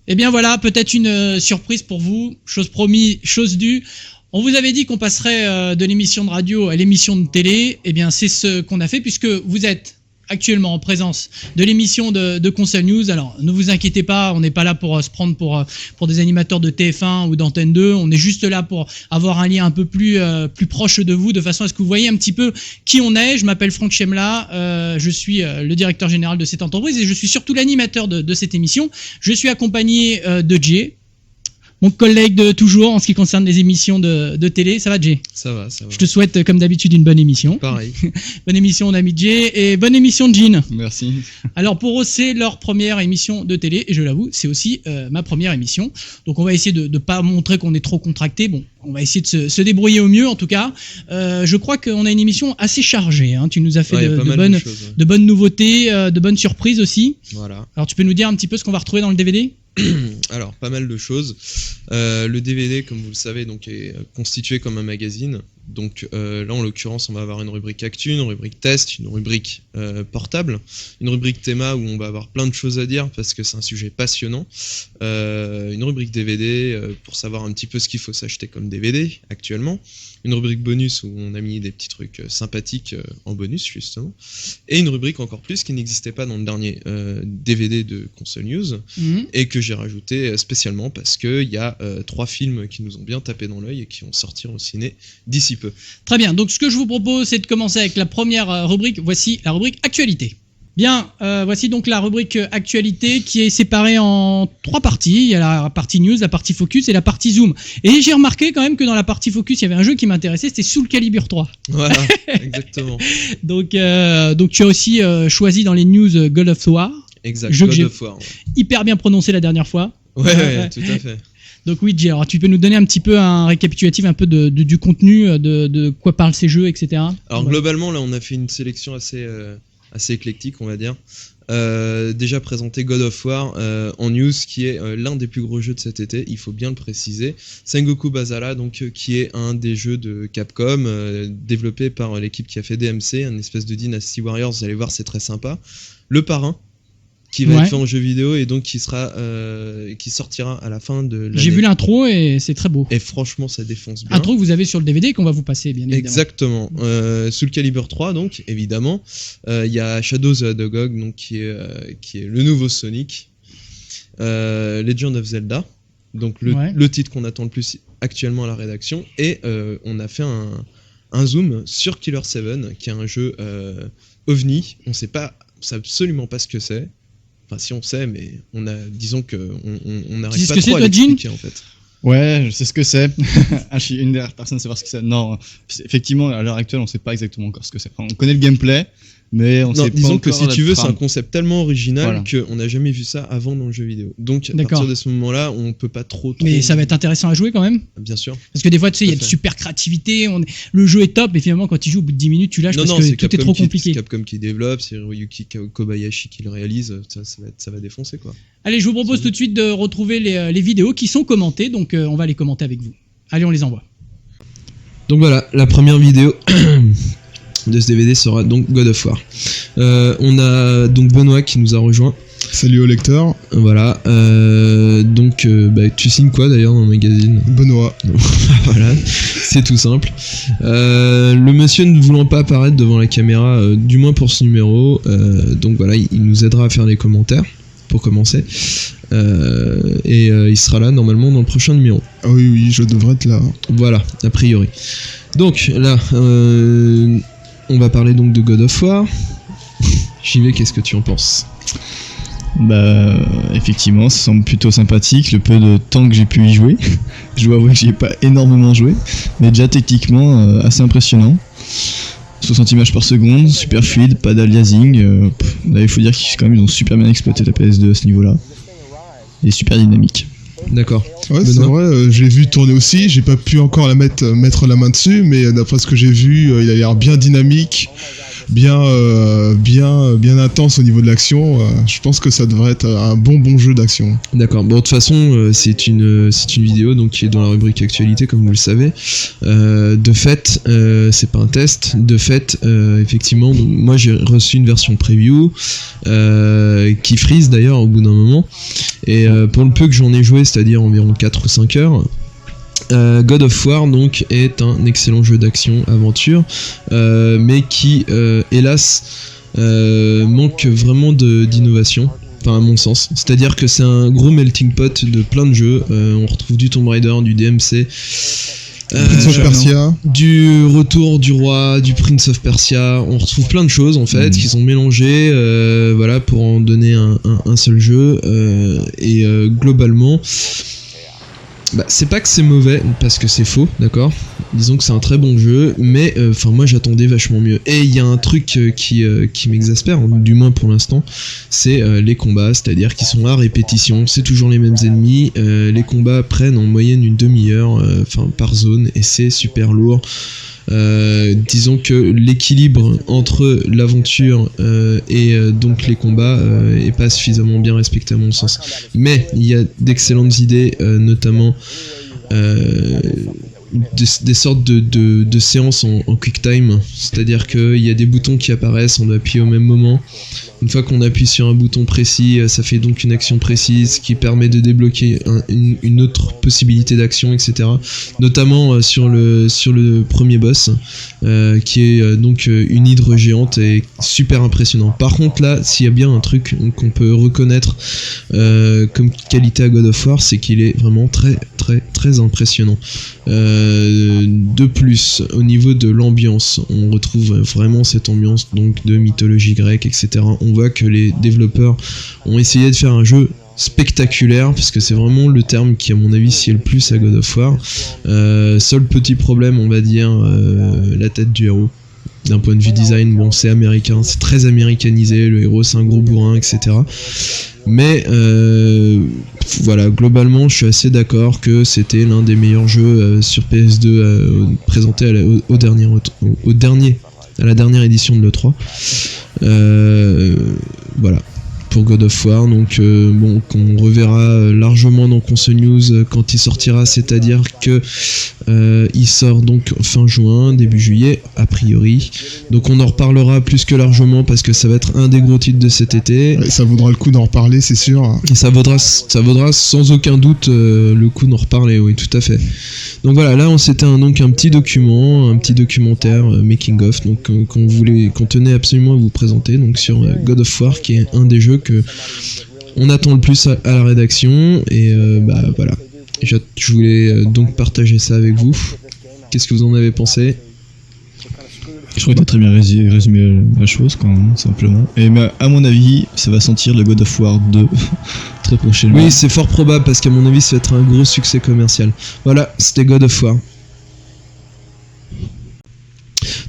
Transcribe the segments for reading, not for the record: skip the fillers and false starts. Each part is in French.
Eh bien voilà, peut-être une surprise pour vous, chose promis, chose due. On vous avait dit qu'on passerait de l'émission de radio à l'émission de télé. Eh bien c'est ce qu'on a fait puisque vous êtes actuellement en présence de l'émission de Console News. Alors ne vous inquiétez pas, on n'est pas là pour se prendre pour des animateurs de TF1 ou d'Antenne 2. On est juste là pour avoir un lien un peu plus proche de vous, de façon à ce que vous voyez un petit peu qui on est. Je m'appelle Franck Chemla, je suis le directeur général de cette entreprise et je suis surtout l'animateur de cette émission. Je suis accompagné de Jay, mon collègue de toujours en ce qui concerne les émissions de télé. Ça va, Jay ? Ça va. Je te souhaite, comme d'habitude, une bonne émission. Pareil. Bonne émission, mon ami Jay, et bonne émission de Jean. Merci. Alors, pour eux, c'est leur première émission de télé, et je l'avoue, c'est aussi ma première émission. Donc, on va essayer de pas montrer qu'on est trop contracté. Bon, on va essayer de se débrouiller au mieux, en tout cas. Je crois qu'on a une émission assez chargée. Hein. Tu nous as fait de bonnes nouveautés, de bonnes surprises aussi. Voilà. Alors, tu peux nous dire un petit peu ce qu'on va retrouver dans le DVD ? Alors, pas mal de choses. Le DVD, comme vous le savez, donc, est constitué comme un magazine. Donc là, en l'occurrence, on va avoir une rubrique actu, une rubrique test, une rubrique portable, une rubrique théma où on va avoir plein de choses à dire parce que c'est un sujet passionnant, une rubrique DVD pour savoir un petit peu ce qu'il faut s'acheter comme DVD actuellement, une rubrique bonus où on a mis des petits trucs sympathiques en bonus justement, et une rubrique encore plus qui n'existait pas dans le dernier DVD de Console News et que j'ai rajouté spécialement parce qu'il y a 3 films qui nous ont bien tapé dans l'œil et qui vont sortir au ciné d'ici peu. Très bien, donc ce que je vous propose, c'est de commencer avec la première rubrique. Voici la rubrique actualité. Bien, voici donc la rubrique actualité qui est séparée en 3 parties. Il y a la partie news, la partie focus et la partie zoom. Et j'ai remarqué quand même que dans la partie focus, il y avait un jeu qui m'intéressait, c'était Soul Calibur 3. Voilà, exactement. Donc tu as aussi choisi dans les news God of War. Exact, jeu God que j'ai of War. hyper bien prononcé la dernière fois. Ouais, tout à fait. Donc oui, Jay, alors tu peux nous donner un petit peu un récapitulatif un peu du contenu, de quoi parlent ces jeux, etc. Alors globalement, là, on a fait une sélection assez éclectique, on va dire. Déjà présenté God of War en news, qui est l'un des plus gros jeux de cet été, il faut bien le préciser. Sengoku Basara, donc qui est un des jeux de Capcom, développé par l'équipe qui a fait DMC, une espèce de Dynasty Warriors, vous allez voir, c'est très sympa. Le Parrain, qui va être fait en jeu vidéo et donc qui sortira à la fin de l'année. J'ai vu l'intro et c'est très beau. Et franchement, ça défonce bien. Intro que vous avez sur le DVD qu'on va vous passer, bien évidemment. Exactement. Soul Calibur 3, donc, évidemment. Il y a Shadows of the Dog, donc, qui est le nouveau Sonic. Legend of Zelda, donc le titre qu'on attend le plus actuellement à la rédaction. Et on a fait un zoom sur Killer 7, qui est un jeu ovni. On sait absolument pas ce que c'est. Enfin, si on sait, mais disons qu'on n'arrive pas trop à l'expliquer en fait. Ouais, je sais ce que c'est. Je suis une des rares personnes à savoir ce que c'est. Non, effectivement, à l'heure actuelle, on sait pas exactement encore ce que c'est. Enfin, on connaît le gameplay, mais on sait pas. Disons que si tu veux, c'est un concept tellement original qu'on n'a jamais vu ça avant dans le jeu vidéo. Donc, à partir de ce moment-là, on peut pas trop. Mais ça va être intéressant à jouer quand même. Bien sûr. Parce que des fois, tu sais, il y a de super créativité. Le jeu est top, et finalement, quand tu joues au bout de 10 minutes, tu lâches parce que tout est trop compliqué. C'est Capcom qui développe, c'est Hiroyuki Kobayashi qui le réalise. Ça va défoncer quoi. Allez, je vous propose tout de suite de retrouver les vidéos qui sont commentées. Donc, on va les commenter avec vous. Allez, on les envoie. Donc voilà, la première vidéo de ce DVD sera donc God of War. On a donc Benoît qui nous a rejoint. Salut au lecteur. Voilà. Donc, tu signes quoi d'ailleurs dans le magazine ? Benoît. Voilà, c'est tout simple. Le monsieur ne voulant pas apparaître devant la caméra, du moins pour ce numéro, donc voilà, il nous aidera à faire les commentaires pour commencer. Et il sera là normalement dans le prochain numéro. Ah oui, je devrais être là. Voilà, a priori. Donc là, on va parler donc de God of War. JV, qu'est-ce que tu en penses ? Effectivement, ça semble plutôt sympathique, le peu de temps que j'ai pu y jouer. Je dois avouer que j'y ai pas énormément joué, mais déjà techniquement assez impressionnant. 60 images par seconde, super fluide, pas d'aliasing. Là, il faut dire qu'ils ont super bien exploité la PS2 à ce niveau-là. Et super dynamique. D'accord. Ouais, c'est Benoît. vrai, j'ai vu tourner aussi, j'ai pas pu encore mettre la main dessus, mais d'après ce que j'ai vu, il a l'air bien dynamique, bien intense au niveau de l'action. Je pense que ça devrait être un bon jeu d'action. D'accord. Bon, de toute façon, c'est une vidéo donc qui est dans la rubrique actualité, comme vous le savez. De fait, c'est pas un test. De fait, effectivement, donc, moi j'ai reçu une version preview qui freeze d'ailleurs au bout d'un moment. Et pour le peu que j'en ai joué, c'est-à-dire environ 4 ou 5 heures. God of War donc est un excellent jeu d'action aventure, mais qui hélas manque vraiment d'innovation. Enfin, à mon sens. C'est-à-dire que c'est un gros melting pot de plein de jeux. On retrouve du Tomb Raider, du DMC, Prince of Persia. du Retour du Roi, du Prince of Persia. On retrouve plein de choses en fait qui sont mélangées, voilà, pour en donner un seul jeu. Et globalement, bah, c'est pas que c'est mauvais, parce que c'est faux, d'accord. Disons que c'est un très bon jeu, mais enfin moi j'attendais vachement mieux. Et il y a un truc qui m'exaspère, du moins pour l'instant, c'est les combats, c'est-à-dire qu'ils sont à répétition, c'est toujours les mêmes ennemis, les combats prennent en moyenne une demi-heure par zone, et c'est super lourd. Disons que l'équilibre entre l'aventure et donc les combats est pas suffisamment bien respecté à mon sens. Mais il y a d'excellentes idées, notamment des sortes de séances en quick time, c'est-à-dire qu'il y a des boutons qui apparaissent, on doit appuyer au même moment. Une fois qu'on appuie sur un bouton précis, ça fait donc une action précise qui permet de débloquer une autre possibilité d'action, etc. Notamment sur le premier boss, qui est donc une hydre géante et super impressionnant. Par contre là, s'il y a bien un truc qu'on peut reconnaître comme qualité à God of War, c'est qu'il est vraiment très très très impressionnant. De plus, au niveau de l'ambiance, on retrouve vraiment cette ambiance donc de mythologie grecque, etc. On voit que les développeurs ont essayé de faire un jeu spectaculaire, parce que c'est vraiment le terme qui à mon avis sied le plus à God of War. Seul petit problème, on va dire, la tête du héros. D'un point de vue design, bon, c'est américain, c'est très américanisé, le héros c'est un gros bourrin, etc. Mais voilà, globalement je suis assez d'accord que c'était l'un des meilleurs jeux sur PS2 présenté à la dernière édition de l'E3. Voilà pour God of War, donc bon, qu'on reverra largement dans Console News quand il sortira, c'est-à-dire que il sort donc fin juin, début juillet a priori, donc on en reparlera plus que largement parce que ça va être un des gros titres de cet été. Ouais, ça vaudra le coup d'en reparler, c'est sûr. Et ça vaudra sans aucun doute le coup d'en reparler, oui, tout à fait. Donc voilà, là c'était donc un petit documentaire making of, donc qu'on tenait absolument à vous présenter, donc sur God of War, qui est un des jeux que on attend le plus à la rédaction, et bah voilà. Je voulais donc partager ça avec vous. Qu'est-ce que vous en avez pensé ? Je crois que t'as très bien résumé la chose, quand même, simplement. Et mais à mon avis, ça va sentir le God of War 2 très prochainement. Oui, c'est fort probable, parce qu'à mon avis, ça va être un gros succès commercial. Voilà, c'était God of War.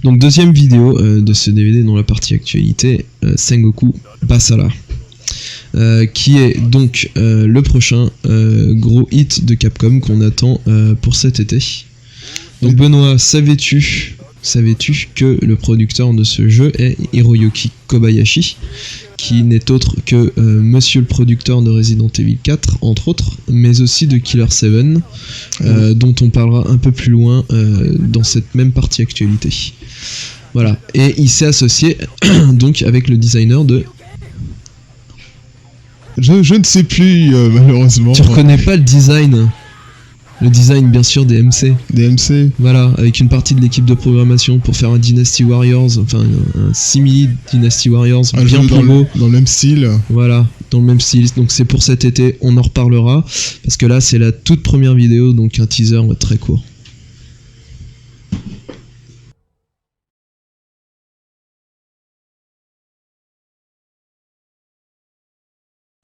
Donc deuxième vidéo de ce DVD dans la partie actualité, Sengoku Basara. Qui est donc le prochain gros hit de Capcom qu'on attend pour cet été. Donc Benoît, savais-tu que le producteur de ce jeu est Hiroyuki Kobayashi, qui n'est autre que monsieur le producteur de Resident Evil 4, entre autres, mais aussi de Killer 7, dont on parlera un peu plus loin dans cette même partie actualité. Voilà, et il s'est associé donc avec le designer de... Je ne sais plus, malheureusement. Tu reconnais pas le design? Le design, bien sûr, des MC. Des MC. Voilà, avec une partie de l'équipe de programmation pour faire un Dynasty Warriors, enfin un simili Dynasty Warriors, Un bien jeu plus beau. dans le même style. Voilà, dans le même style. Donc c'est pour cet été, on en reparlera, parce que là c'est la toute première vidéo, donc un teaser très court.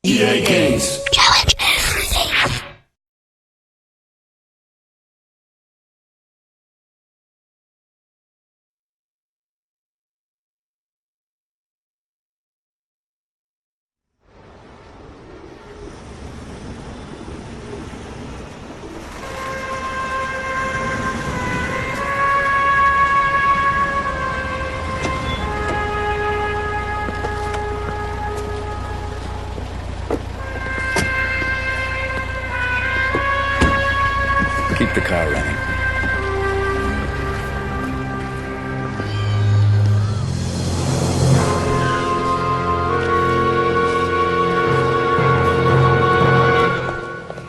EA Games. car running.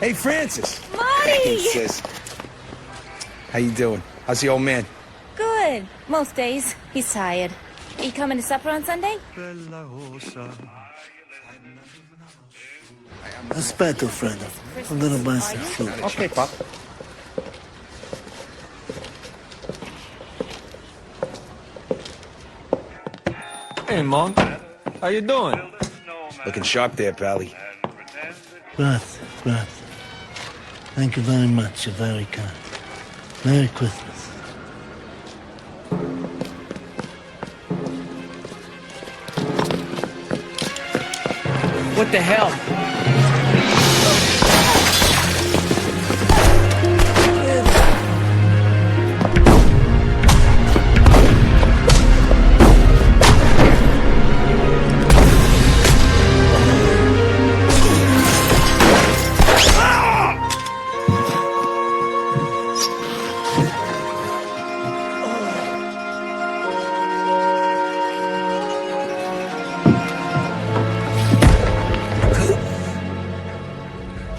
Hey, Francis. Marty! Hey, sis. How you doing? How's the old man? Good. Most days. He's tired. Are you coming to supper on Sunday? Aspetta, Fredo. A little bus of food. Okay, Pop. Hey, Monk. How you doing? Looking sharp there, Pally. Grazie, grazie. Thank you very much. You're very kind. Merry Christmas. What the hell?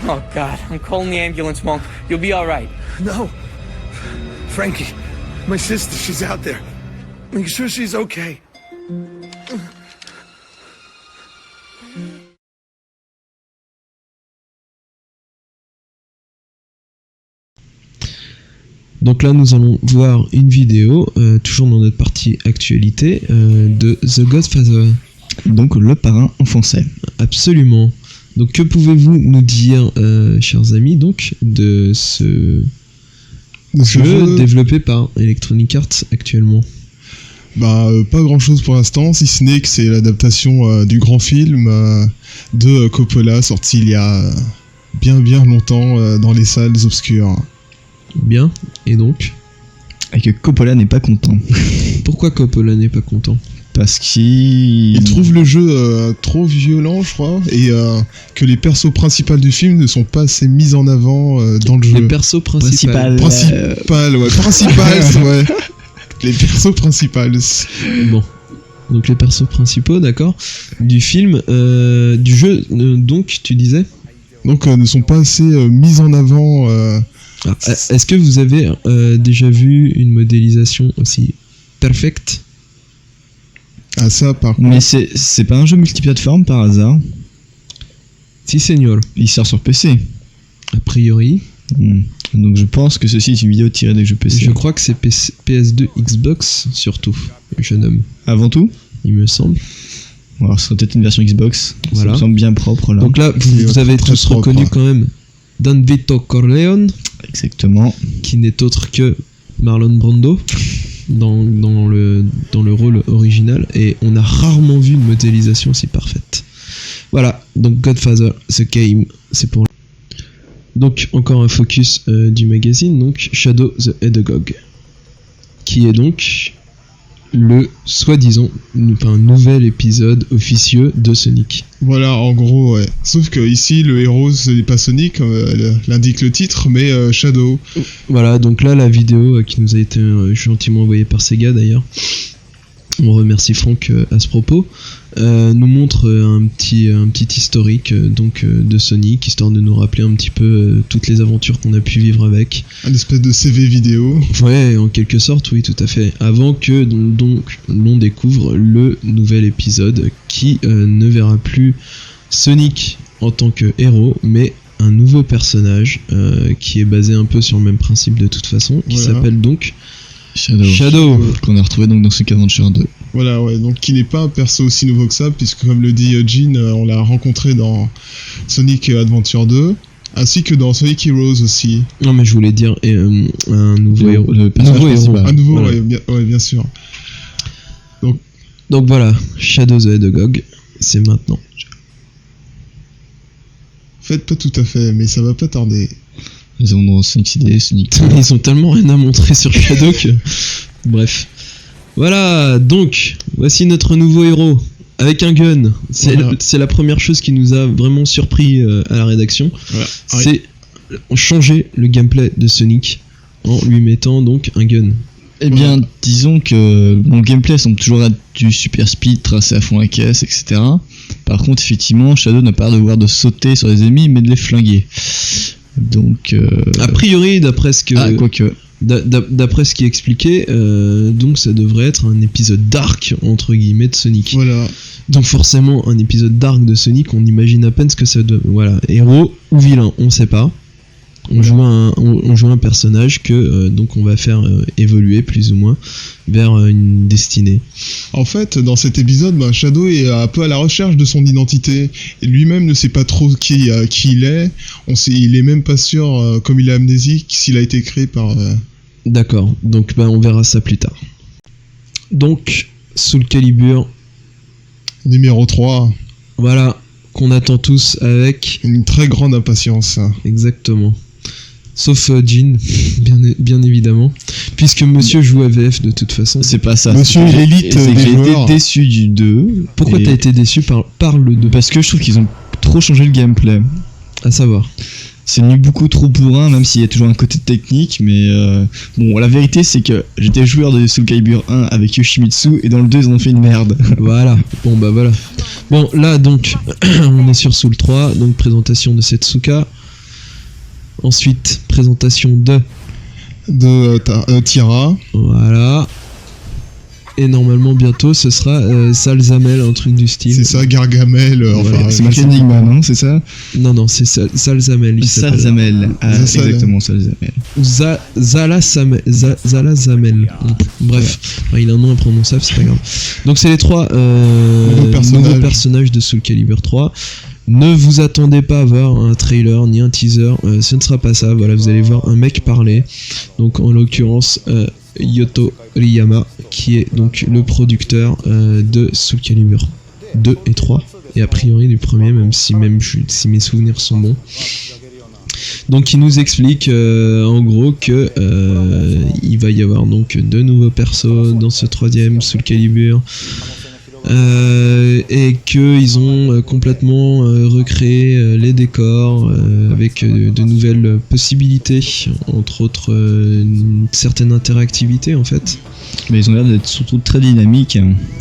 Oh, God. I'm calling the ambulance, Monk. You'll be all right. No. Frankie, my sister, she's out there. Make sure she's okay. Donc là, nous allons voir une vidéo, toujours dans notre partie actualité, de The Godfather. Donc le parrain en français. Absolument. Donc que pouvez-vous nous dire, chers amis, donc, de ce jeu développé par Electronic Arts actuellement? Bah, pas grand chose pour l'instant, si ce n'est que c'est l'adaptation du grand film de Coppola, sorti il y a bien longtemps dans les salles obscures. Bien, et donc? Et que Coppola n'est pas content. Pourquoi Coppola n'est pas content? Parce qu'il trouve le jeu trop violent, je crois, et que les persos principaux du film ne sont pas assez mis en avant dans le jeu. Les persos principaux. Principales, ouais. Les persos principaux. Bon. Donc les persos principaux, d'accord. Du film, du jeu, donc, tu disais? Donc ne sont pas assez mis en avant. Est-ce que vous avez déjà vu une modélisation aussi perfecte? Ah, ça, par contre. Mais c'est pas un jeu multiplateforme par hasard? Si, senior. Il sort sur PC. A priori. Donc je pense que ceci est une vidéo tirée des jeux PC. Je crois que c'est PS2, Xbox surtout, jeune homme. Avant tout? Il me semble. Alors ce serait peut-être une version Xbox. Voilà. Ça me semble bien propre là. Donc là, vous avez tous reconnu quand même Don Vito Corleone. Exactement. Qui n'est autre que Marlon Brando dans le rôle original, et on a rarement vu une modélisation aussi parfaite. Voilà, donc Godfather The Game, c'est pour... Donc encore un focus du magazine, donc Shadow the Hedgehog, qui est donc le soi-disant nouvel épisode officieux de Sonic. Voilà, en gros, ouais. Sauf que ici, le héros, ce n'est pas Sonic, comme l'indique le titre, mais Shadow. Voilà, donc là, la vidéo qui nous a été gentiment envoyée par Sega d'ailleurs, on remercie Franck à ce propos, nous montre un petit historique donc de Sonic, histoire de nous rappeler un petit peu toutes les aventures qu'on a pu vivre avec. Un espèce de CV vidéo. Ouais, en quelque sorte, oui, tout à fait. Avant que donc l'on découvre le nouvel épisode qui ne verra plus Sonic en tant que héros, mais un nouveau personnage qui est basé un peu sur le même principe de toute façon, qui s'appelle donc Shadow. Qu'on a retrouvé donc dans ce Adventure 2. Voilà, ouais, donc qui n'est pas un perso aussi nouveau que ça, puisque comme le dit Jean, on l'a rencontré dans Sonic Adventure 2, ainsi que dans Sonic Heroes aussi. Non, mais je voulais dire un nouveau héros. Un nouveau, voilà. Ouais, bien sûr. Donc voilà, Shadow the Hedgehog, c'est maintenant. En fait, pas tout à fait, mais ça va pas tarder. Ils ont Sonic CD, Sonic. Ils ont tellement rien à montrer sur Shadow que... Bref. Voilà, donc, voici notre nouveau héros. Avec un gun. C'est la première chose qui nous a vraiment surpris à la rédaction. Voilà. C'est changer le gameplay de Sonic en lui mettant donc un gun. Eh bien, disons que mon gameplay semble toujours être du super speed, tracer à fond la caisse, etc. Par contre, effectivement, Shadow n'a pas devoir de sauter sur les ennemis, mais de les flinguer. Donc, a priori, d'après ce que... Ah, quoique. D'après ce qui est expliqué, donc ça devrait être un épisode dark, entre guillemets, de Sonic. Voilà. Donc forcément, un épisode dark de Sonic, on imagine à peine ce que ça doit... Voilà, héros ou vilain, on sait pas. On joue un personnage que donc on va faire évoluer plus ou moins vers une destinée. En fait, dans cet épisode, Shadow est un peu à la recherche de son identité et lui-même ne sait pas trop qui il est. Il est même pas sûr, comme il est amnésique, s'il a été créé par. D'accord. Donc on verra ça plus tard. Donc Soul Calibur numéro 3. Voilà, qu'on attend tous avec une très grande impatience. Exactement. Sauf Jean, bien évidemment, puisque Monsieur joue à VF de toute façon. C'est pas ça. Monsieur est l'élite des j'ai joueurs. été déçu du 2. Pourquoi t'as été déçu par le 2 ? Parce que je trouve qu'ils ont trop changé le gameplay. À savoir. C'est devenu beaucoup trop bourrin, même s'il y a toujours un côté technique, mais bon, la vérité c'est que j'étais joueur de Soul Calibur 1 avec Yoshimitsu, et dans le 2 ils en ont fait une merde. Voilà, bon bah voilà. Bon là donc, on est sur Soul 3, donc présentation de Setsuka. Ensuite, présentation de Tira. Voilà. Et normalement, bientôt, ce sera Salzamel, un truc du style. C'est ça, Gargamel. Voilà, c'est Mark Enigma, non ? C'est ça ? Non, c'est Salzamel. Salzamel. Ah, exactement, Salzamel. Zalazamel. Bref, il a un nom imprononçable, c'est pas grave. Donc, c'est les 3 nouveaux personnages de Soul Calibur 3. Ne vous attendez pas à voir un trailer ni un teaser, ce ne sera pas ça. Voilà, vous allez voir un mec parler. Donc en l'occurrence Yoto Riyama, qui est donc le producteur de Soul Calibur 2 et 3, et a priori du premier, même si mes souvenirs sont bons. Donc il nous explique en gros que il va y avoir donc 2 nouveaux persos dans ce 3e Soul Calibur. Et qu'ils ont complètement recréé les décors avec de nouvelles possibilités, entre autres une certaine interactivité en fait. Mais ils ont l'air d'être surtout très dynamiques.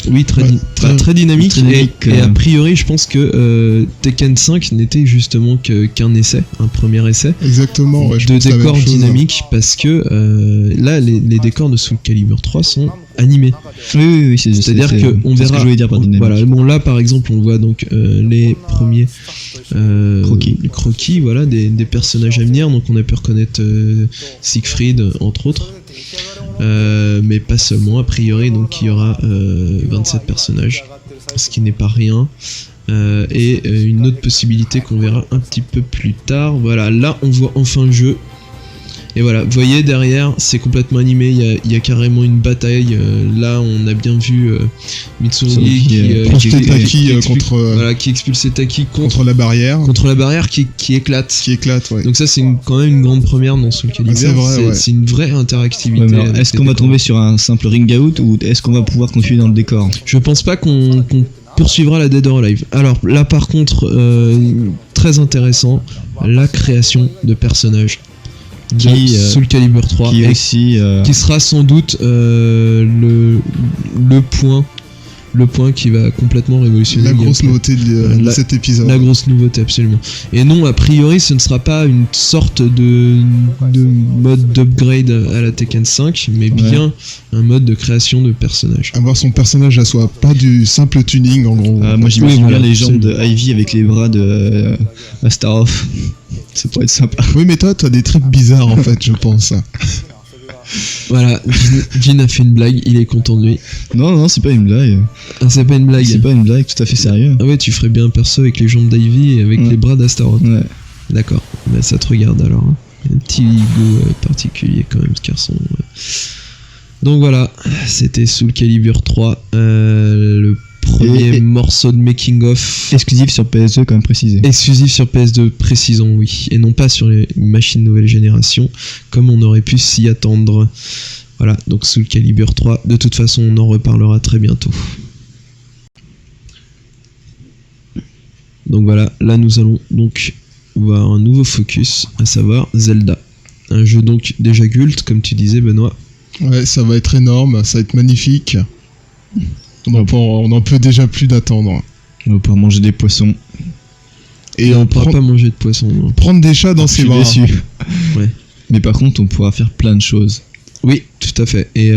Oui, très dynamique. Et a priori, je pense que Tekken 5 n'était justement qu'un essai, un premier essai. Exactement, ouais, de décors dynamiques, parce que là, les décors de Soul Calibur 3 sont animés. Oui, c'est-à-dire qu'on verra. Ce que je voulais dire par dynamique. Voilà, bon, là, par exemple, on voit donc les premiers croquis, voilà, des personnages à venir. Donc, on a pu reconnaître Siegfried, entre autres. Mais pas seulement, a priori, donc il y aura 27 personnages, ce qui n'est pas rien. Et une autre possibilité qu'on verra un petit peu plus tard. Voilà, là on voit enfin le jeu. Et voilà, vous voyez derrière, c'est complètement animé, il y a carrément une bataille. Là, on a bien vu Mitsurugi qui expulsait Taki contre la barrière. Contre la barrière qui éclate. Qui éclate, ouais. Donc ça, c'est quand même une grande première dans Soul Calibur. C'est vrai, ouais. C'est une vraie interactivité. Ouais, est-ce qu'on va tomber sur un simple ring out, ou est-ce qu'on va pouvoir continuer dans le décor ? Je pense pas qu'on poursuivra la Dead or Alive. Alors là, par contre, très intéressant, la création de personnages. Soul Calibur 3 qui sera sans doute le point qui va complètement révolutionner la grosse nouveauté de cet épisode. La grosse nouveauté, absolument. Et non, a priori, ce ne sera pas une sorte de mode d'upgrade à la Tekken 5, mais bien un mode de création de personnages. Avoir son personnage à soi, pas du simple tuning en gros. Moi j'imagine bien les jambes de Ivy avec les bras de Astaroth. Ça pourrait être sympa. Oui, mais toi, t'as des trucs bizarres en fait, je pense. Voilà, Jin a fait une blague, il est content de lui. Non, c'est pas une blague. Ah, c'est pas une blague. C'est pas une blague, tout à fait sérieux. Ah ouais, tu ferais bien un perso avec les jambes d'Ivy et avec les bras d'Astaroth. Ouais. D'accord, bah, ça te regarde alors. Hein. Un petit ego particulier quand même, ce garçon. Ouais. Donc voilà, c'était Soul Calibur 3, le premier morceau de making of. Exclusif sur PS2, quand même précisé. Exclusif sur PS2, précisons, oui. Et non pas sur les machines nouvelle génération, comme on aurait pu s'y attendre. Voilà, donc Soul Calibur 3, de toute façon, on en reparlera très bientôt. Donc voilà, là nous allons donc voir un nouveau focus, à savoir Zelda. Un jeu donc déjà culte, comme tu disais, Benoît. Ouais, ça va être énorme, ça va être magnifique. On n'en peut déjà plus d'attendre. On va pouvoir manger des poissons. Et on pourra pas manger de poisson. Non. Prendre des chats dans ses bras. Je suis déçu. Ouais. Mais par contre, on pourra faire plein de choses. Oui, tout à fait. Et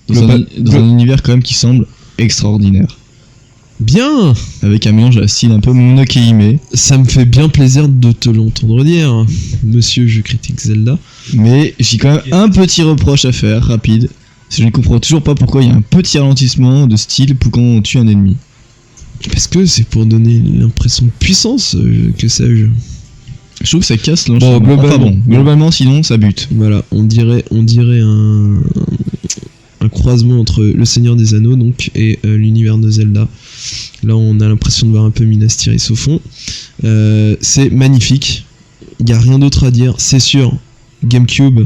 Dans un univers quand même qui semble extraordinaire. bien, Avec un mélange à style un peu Monokeime. ça me fait bien plaisir de te l'entendre dire, monsieur Je critique Zelda. Mais j'ai quand même un petit reproche à faire, rapide. Je ne comprends toujours pas pourquoi il y a un petit ralentissement de style pour quand on tue un ennemi. Parce que c'est pour donner l'impression de puissance, que sais-je. Je trouve que ça casse l'enchaînement. globalement. Globalement, sinon, ça bute. Voilà, on dirait un croisement entre le Seigneur des Anneaux donc et l'univers de Zelda. Là, on a l'impression de voir un peu Minas Tirith au fond. C'est magnifique. Il y a rien d'autre à dire. C'est sûr, GameCube.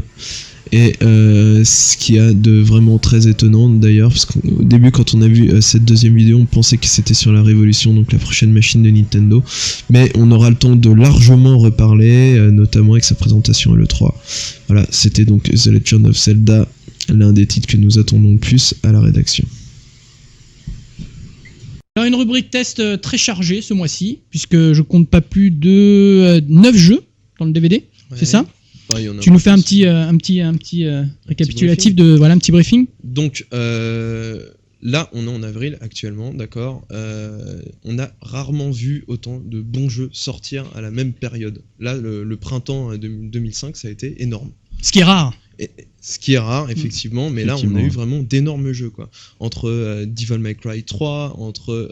Et ce qu'il y a de vraiment très étonnant d'ailleurs, parce qu'au début quand on a vu cette deuxième vidéo, on pensait que c'était sur la Révolution, donc la prochaine machine de Nintendo, mais on aura le temps de largement reparler, notamment avec sa présentation à l'E3. Voilà, c'était donc The Legend of Zelda, l'un des titres que nous attendons le plus à la rédaction. Alors une rubrique test très chargée ce mois-ci, puisque je compte pas plus de 9 jeux dans le DVD, c'est ça ? Tu nous fais un petit récapitulatif de un petit briefing. Donc là, on est en avril actuellement, d'accord. On a rarement vu autant de bons jeux sortir à la même période. Là, le printemps 2005, ça a été énorme. Ce qui est rare. Ce qui est rare, effectivement, mais là, on a eu vraiment d'énormes jeux, quoi. Entre Devil May Cry 3, entre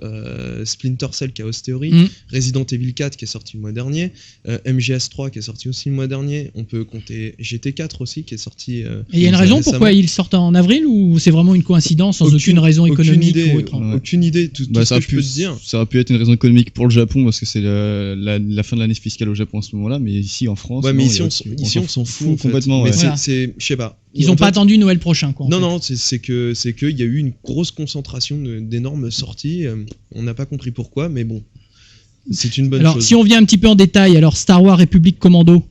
Splinter Cell Chaos Theory, Resident Evil 4 qui est sorti le mois dernier, MGS 3 qui est sorti aussi le mois dernier, on peut compter GT4 aussi qui est sorti. Et il y a une raison pourquoi ils sortent en avril ou c'est vraiment une coïncidence sans aucune raison économique ou autre? Aucune idée, tout ce que je peux te dire. Ça aurait pu être une raison économique pour le Japon parce que c'est la fin de l'année fiscale au Japon en ce moment-là, mais ici en France. Ouais, mais ici on s'en fout complètement. Mais ouais. c'est, je sais pas. Ils n'ont pas attendu Noël prochain, quoi. Non, c'est que il y a eu une grosse concentration d'énormes sorties. On n'a pas compris pourquoi, mais bon, c'est une bonne chose. Alors, si on vient un petit peu en détail, alors Star Wars République Commando.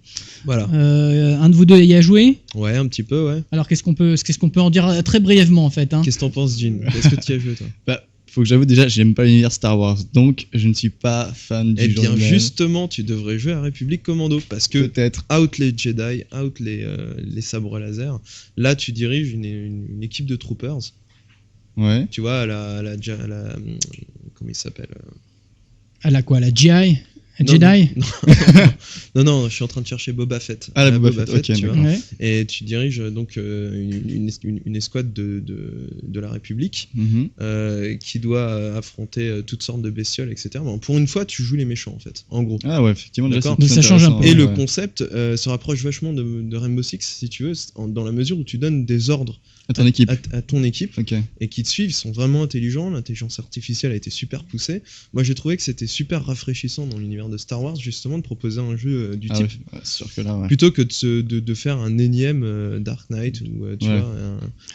Voilà. Un de vous deux y a joué ? Ouais, un petit peu, ouais. Alors, qu'est-ce qu'on peut en dire très brièvement, en fait, hein ? Qu'est-ce que t'en penses, Jin ? Est-ce que tu y as joué, toi ? Faut que j'avoue déjà, j'aime pas l'univers Star Wars, donc je ne suis pas fan du genre. Eh bien, justement, tu devrais jouer à République Commando parce que peut-être out les Jedi, out les sabres laser. Là, tu diriges une équipe de troopers. Ouais. Tu vois, à la comment il s'appelle À la quoi ? La GI ? Non, Jedi ? non, je suis en train de chercher Boba Fett. Ah, la Boba Fett, ok, tu vois. Ouais. Et tu diriges donc une escouade de la République qui doit affronter toutes sortes de bestioles, etc. Bon, pour une fois, tu joues les méchants, en fait, en gros. Ah ouais, effectivement, déjà, donc ça change un peu. Et le concept se rapproche vachement de Rainbow Six, si tu veux, dans la mesure où tu donnes des ordres à ton équipe. À ton équipe, Okay. Et qui te suivent, ils sont vraiment intelligents, l'intelligence artificielle a été super poussée. Moi j'ai trouvé que c'était super rafraîchissant dans l'univers de Star Wars justement de proposer un jeu du type. Ouais, sûr que là, ouais. Plutôt que de faire un énième Dark Knight ou tu vois,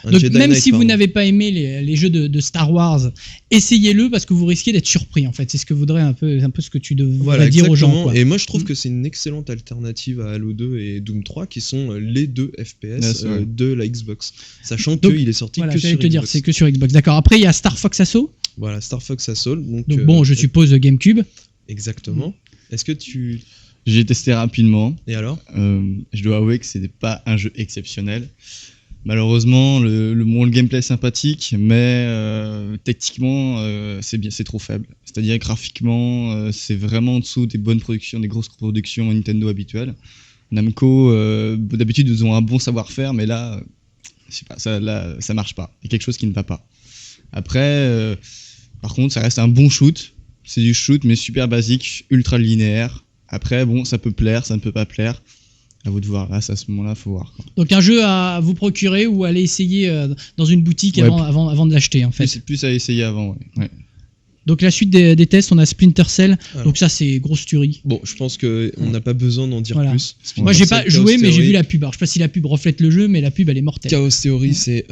un Donc Jedi même Knight, si vous pardon. n'avez pas aimé les jeux de Star Wars, essayez-le parce que vous risquez d'être surpris en fait. C'est ce que voudrait un peu ce que tu devrais dire aux gens. Quoi. Et moi je trouve que c'est une excellente alternative à Halo 2 et Doom 3 qui sont les deux FPS de la Xbox. Sachant qu'il est sorti voilà, que sur j'allais te Xbox. dire, c'est que sur Xbox. D'accord. Après il y a Star Fox Assault. Voilà, Star Fox Assault. Donc bon, je suppose GameCube. Exactement. Est-ce que tu... J'ai testé rapidement. Et alors ? Je dois avouer que c'était pas un jeu exceptionnel. Malheureusement, le gameplay est sympathique, mais techniquement, c'est trop faible. C'est-à-dire graphiquement, c'est vraiment en dessous des bonnes productions, des grosses productions Nintendo habituelles. Namco, d'habitude, ils ont un bon savoir-faire, mais là, je sais pas, ça marche pas. Il y a quelque chose qui ne va pas. Après, par contre, ça reste un bon shoot. C'est du shoot, mais super basique, ultra linéaire. Après, bon, ça peut plaire, ça ne peut pas plaire. À vous de voir. Là, à ce moment-là, faut voir. Quoi. Donc un jeu à vous procurer ou aller essayer dans une boutique avant de l'acheter, en fait. C'est plus à essayer avant, ouais. Donc la suite des tests, on a Splinter Cell. Alors. Donc ça, c'est grosse tuerie. Bon, je pense qu'on n'a pas besoin d'en dire Voilà. plus. Moi, j'ai pas Chaos joué, mais j'ai Theory- vu la pub. Alors, je sais pas si la pub reflète le jeu, mais la pub, elle est mortelle. Chaos Theory, c'est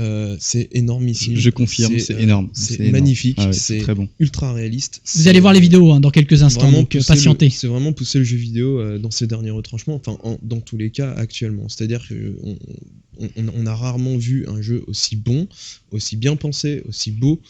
énormissime. Je confirme, c'est énorme. C'est énorme. magnifique, Ah ouais, c'est très bon. ultra réaliste. Vous allez voir les vidéos dans quelques instants, Vraiment donc pousser patientez. C'est vraiment pousser le jeu vidéo dans ses derniers retranchements, enfin dans tous les cas actuellement. C'est-à-dire qu'on a rarement vu un jeu aussi bon, aussi bien pensé, aussi beau,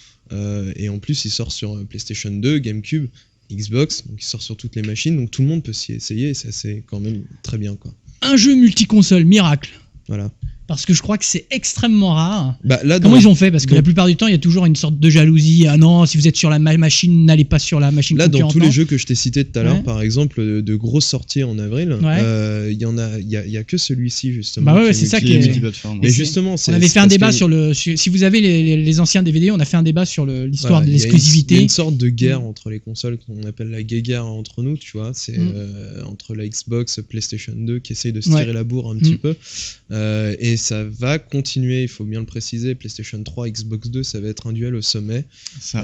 et en plus il sort sur PlayStation 2, GameCube, Xbox, donc il sort sur toutes les machines, donc tout le monde peut s'y essayer, et ça c'est quand même très bien quoi. Un jeu multiconsole, miracle. Voilà. Parce que je crois que c'est extrêmement rare. Bah, là, Comment ils ont fait? Parce que dans- la plupart du temps, il y a toujours une sorte de jalousie. Ah non, si vous êtes sur la machine, n'allez pas sur la machine Là, dans concurrente. tous les jeux que je t'ai cités tout à l'heure, Ouais. par exemple, de grosses sorties en avril, Ouais. il y a que celui-ci justement. Bah ouais, qui c'est ça Qui qui est est. multiplateforme. Mais c'est- justement, On avait fait un débat sur le. Si vous avez les anciens DVD, on a fait un débat sur l'histoire de Il y a l'exclusivité. une sorte de guerre entre les consoles qu'on appelle la guéguerre entre nous, tu vois. C'est entre la Xbox, PlayStation 2 qui essaye de se tirer Ouais. la bourre un petit peu. Et ça va continuer, il faut bien le préciser. PlayStation 3, Xbox 2, ça va être un duel au sommet. Ça.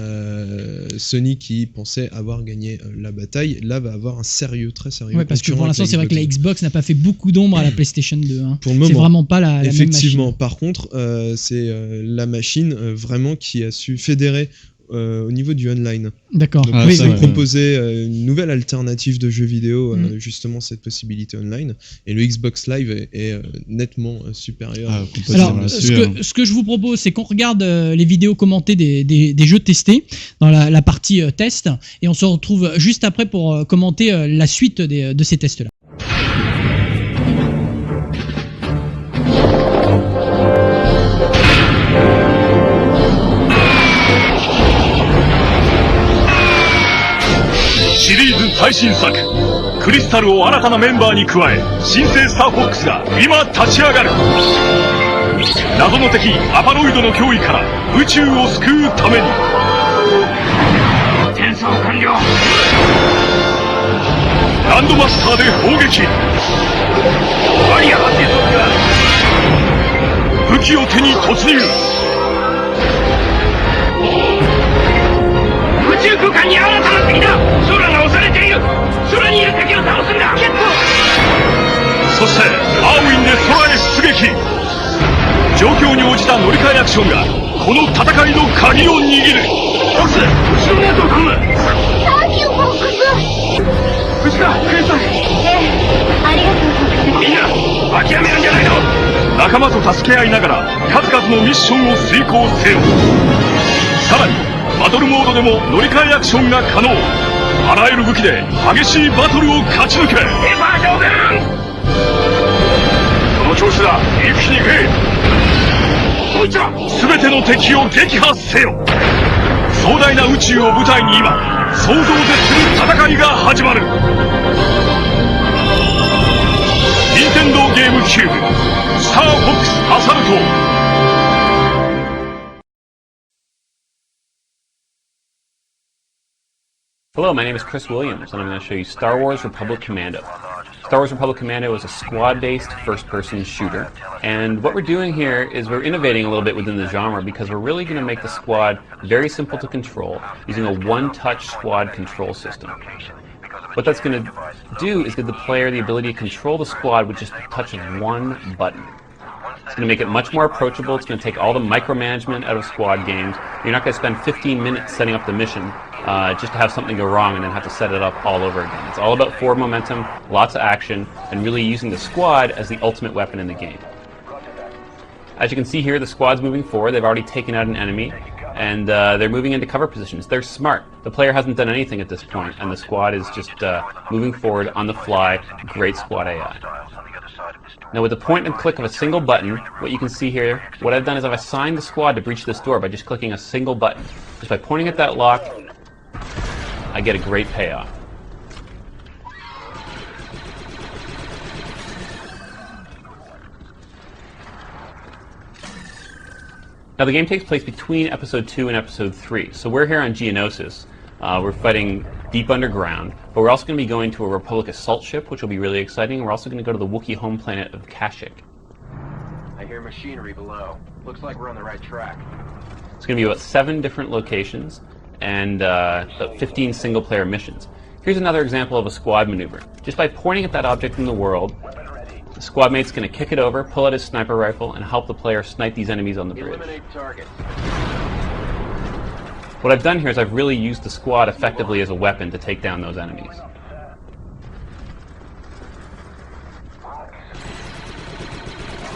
Sony qui pensait avoir gagné la bataille, là va avoir un sérieux, très sérieux. Ouais, parce que pour concurrent l'instant, avec c'est vrai que la Xbox n'a pas fait beaucoup d'ombre à la PlayStation 2. Hein. Pour le C'est moment. vraiment pas la même machine. Effectivement, par contre, c'est la machine vraiment qui a su fédérer au niveau du online. D'accord. Donc, Ah, on Oui, ça, s'est oui. ouais. proposé une nouvelle alternative de jeux vidéo, justement cette possibilité online. Et le Xbox Live est nettement supérieur. Ah, complètement. Alors, là-dessus, ce que je vous propose, c'est qu'on regarde les vidéos commentées des jeux testés dans la partie test, et on se retrouve juste après pour commenter la suite de ces tests-là.シリーズ最新作クリスタルを新たなメンバーに加え新生スターフォックスが今立ち上がる謎の敵アパロイドの脅威から宇宙を救うために転送完了ランドマスターで砲撃バリア発生装置は武器を手に突入宇宙空間に新たな敵だ空が押されている空にいる敵を倒すんだゲットそしてアーウィンで空へ出撃状況に応じた乗り換えアクションがこの戦いの鍵を握るボックス後ろのやつを頼む何よ、ボックス。無事かクリスタルありがとう、ボックス。みんな諦めるんじゃないの仲間と助け合いながら数々のミッションを遂行せよさらにバトルモードでも乗り換えアクションが可能あらゆる武器で激しいバトルを勝ち抜けエヴァ将軍その調子だ一気に行けこいつら全ての敵を撃破せよ壮大な宇宙を舞台に今想像を絶する戦いが始まる任天堂ゲームキューブスターフォックスアサルトHello, my name is Chris Williams, and I'm going to show you Star Wars Republic Commando. Star Wars Republic Commando is a squad-based first-person shooter, and what we're doing here is we're innovating a little bit within the genre because we're really going to make the squad very simple to control using a one-touch squad control system. What that's going to do is give the player the ability to control the squad with just the touch of one button. It's going to make it much more approachable. It's going to take all the micromanagement out of squad games. You're not going to spend 15 minutes setting up the mission just to have something go wrong and then have to set it up all over again. It's all about forward momentum, lots of action, and really using the squad as the ultimate weapon in the game. As you can see here, the squad's moving forward. They've already taken out an enemy, and they're moving into cover positions. They're smart. The player hasn't done anything at this point, and the squad is just moving forward on the fly. Great squad AI. Now with the point and click of a single button, what you can see here, what I've done is I've assigned the squad to breach this door by just clicking a single button. Just by pointing at that lock, I get a great payoff. Now the game takes place between Episode 2 and Episode 3, so we're here on Geonosis. We're fighting deep underground, but we're also going to be going to a Republic assault ship, which will be really exciting. We're also going to go to the Wookiee home planet of Kashyyyk. I hear machinery below. Looks like we're on the right track. It's going to be about 7 different locations, and 15 single-player missions. Here's another example of a squad maneuver. Just by pointing at that object in the world, the squad mate's going to kick it over, pull out his sniper rifle, and help the player snipe these enemies on the bridge. Eliminate target. What I've done here is I've really used the squad effectively as a weapon to take down those enemies.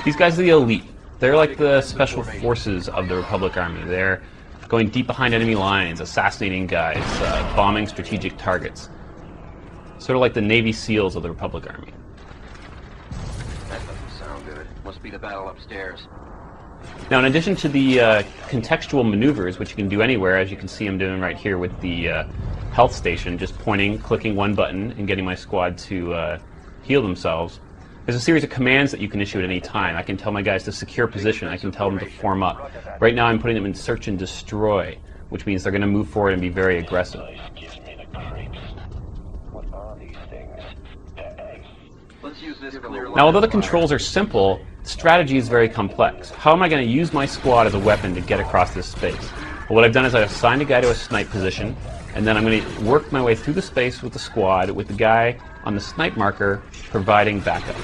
These guys are the elite. They're like the special forces of the Republic Army. They're going deep behind enemy lines, assassinating guys, bombing strategic targets. Sort of like the Navy SEALs of the Republic Army. That doesn't sound good. Must be the battle upstairs. Now, in addition to the contextual maneuvers, which you can do anywhere, as you can see I'm doing right here with the health station, just pointing, clicking one button, and getting my squad to heal themselves, there's a series of commands that you can issue at any time. I can tell my guys to secure position. I can tell them to form up. Right now I'm putting them in search and destroy, which means they're going to move forward and be very aggressive. Now, although the controls are simple, the strategy is very complex. How am I going to use my squad as a weapon to get across this space? Well, what I've done is I've assigned a guy to a snipe position, and then I'm going to work my way through the space with the squad, with the guy on the snipe marker providing backup.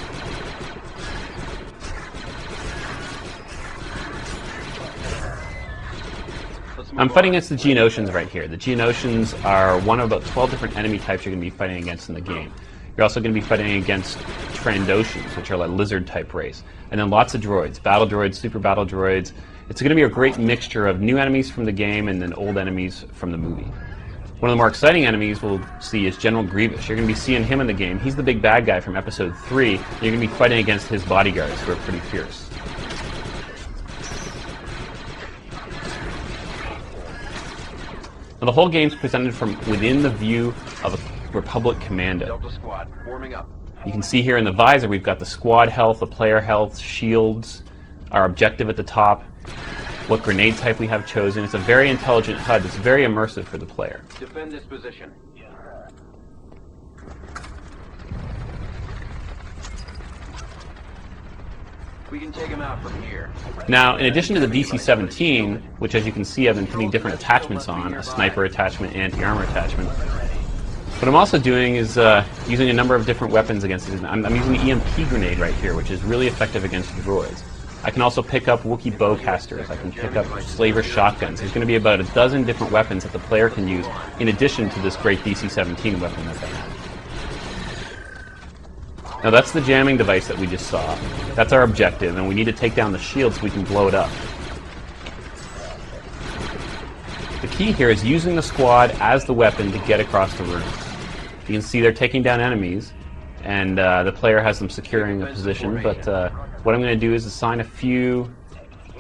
I'm fighting against the Geonosians right here. The Geonosians are one of about 12 different enemy types you're going to be fighting against in the game. You're also going to be fighting against Trandoshans, which are like lizard-type race. And then lots of droids, battle droids, super battle droids. It's going to be a great mixture of new enemies from the game and then old enemies from the movie. One of the more exciting enemies we'll see is General Grievous. You're going to be seeing him in the game. He's the big bad guy from Episode 3. You're going to be fighting against his bodyguards, who are pretty fierce. Now, the whole game's presented from within the view of a Republic commando. Delta squad forming up. You can see here in the visor we've got the squad health, the player health, shields, our objective at the top, what grenade type we have chosen. It's a very intelligent HUD that's very immersive for the player. Defend this position. We can take him out from here. Now, in addition to the DC-17, which as you can see I've been putting different attachments on, a sniper attachment, anti-armor attachment, what I'm also doing is using a number of different weapons against it. I'm using the EMP grenade right here, which is really effective against droids. I can also pick up Wookiee bowcasters. I can pick up Slaver shotguns. There's going to be about a dozen different weapons that the player can use in addition to this great DC-17 weapon that they have. Now that's the jamming device that we just saw. That's our objective, and we need to take down the shield so we can blow it up. The key here is using the squad as the weapon to get across the room. You can see they're taking down enemies, and the player has them securing a position, but what I'm going to do is assign a few